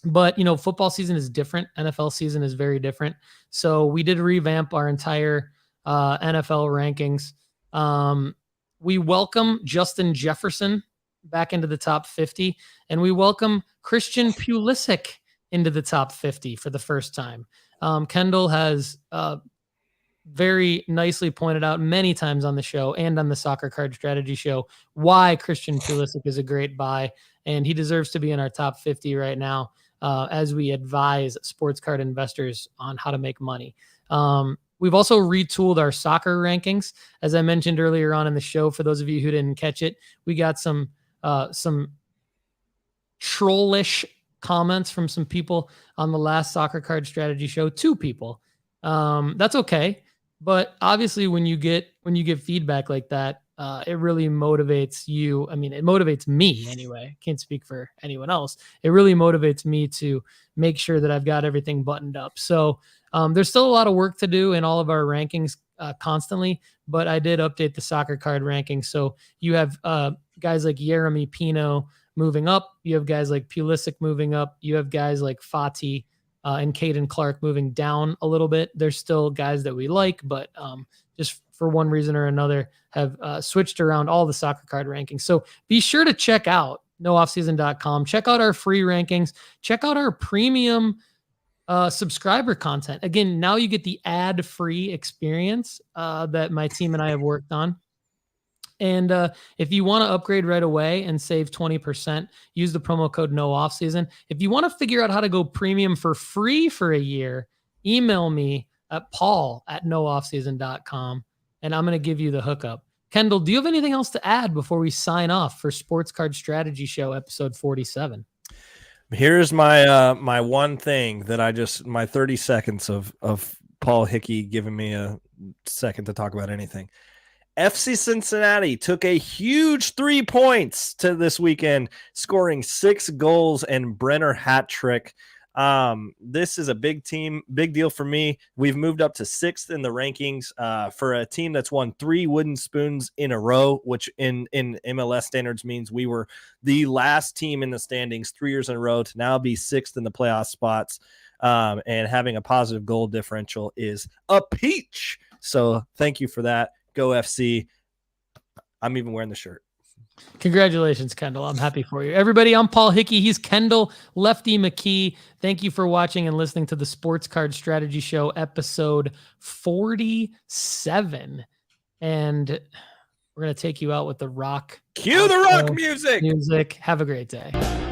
But, you know, football season is different. NFL season is very different. So we did revamp our entire NFL rankings. We welcome Justin Jefferson back into the top 50, and we welcome Christian Pulisic into the top 50 for the first time. Kendall has very nicely pointed out many times on the show and on the Soccer Card Strategy show why Christian Pulisic is a great buy, and he deserves to be in our top 50 right now. As we advise sports card investors on how to make money. We've also retooled our soccer rankings. As I mentioned earlier on in the show, for those of you who didn't catch it, we got some trollish comments from some people on the last Soccer Card Strategy show. 2 people. That's okay. But obviously when you get feedback like that, it really motivates you. I mean, it motivates me anyway. Can't speak for anyone else. It really motivates me to make sure that I've got everything buttoned up. So there's still a lot of work to do in all of our rankings constantly, but I did update the soccer card rankings. So you have guys like Yeremy Pino moving up. You have guys like Pulisic moving up. You have guys like Fati and Caden Clark moving down a little bit. There's still guys that we like, but just for one reason or another have switched around all the soccer card rankings. So be sure to check out nooffseason.com. Check out our free rankings. Check out our premium subscriber content. Again, now you get the ad-free experience that my team and I have worked on. And if you want to upgrade right away and save 20%, use the promo code NOOFFSEASON. If you want to figure out how to go premium for free for a year, email me at paul@nooffseason.com, and I'm going to give you the hookup. Kendall, do you have anything else to add before we sign off for Sports Card Strategy Show episode 47? Here's my my one thing that my 30 seconds of Paul Hickey giving me a second to talk about anything. FC Cincinnati took a huge 3 points to this weekend, scoring 6 goals and Brenner hat trick. This is a big deal for me. We've moved up to 6th in the rankings for a team that's won 3 wooden spoons in a row, which in MLS standards means we were the last team in the standings 3 years in a row to now be 6th in the playoff spots. And having a positive goal differential is a peach. So thank you for that. Go FC. I'm even wearing the shirt. Congratulations, Kendall. I'm happy for you. Everybody, I'm Paul Hickey. He's Kendall, Lefty, McKee. Thank you for watching and listening to the Sports Card Strategy Show, episode 47. And we're going to take you out with the rock. Cue the rock music. Have a great day.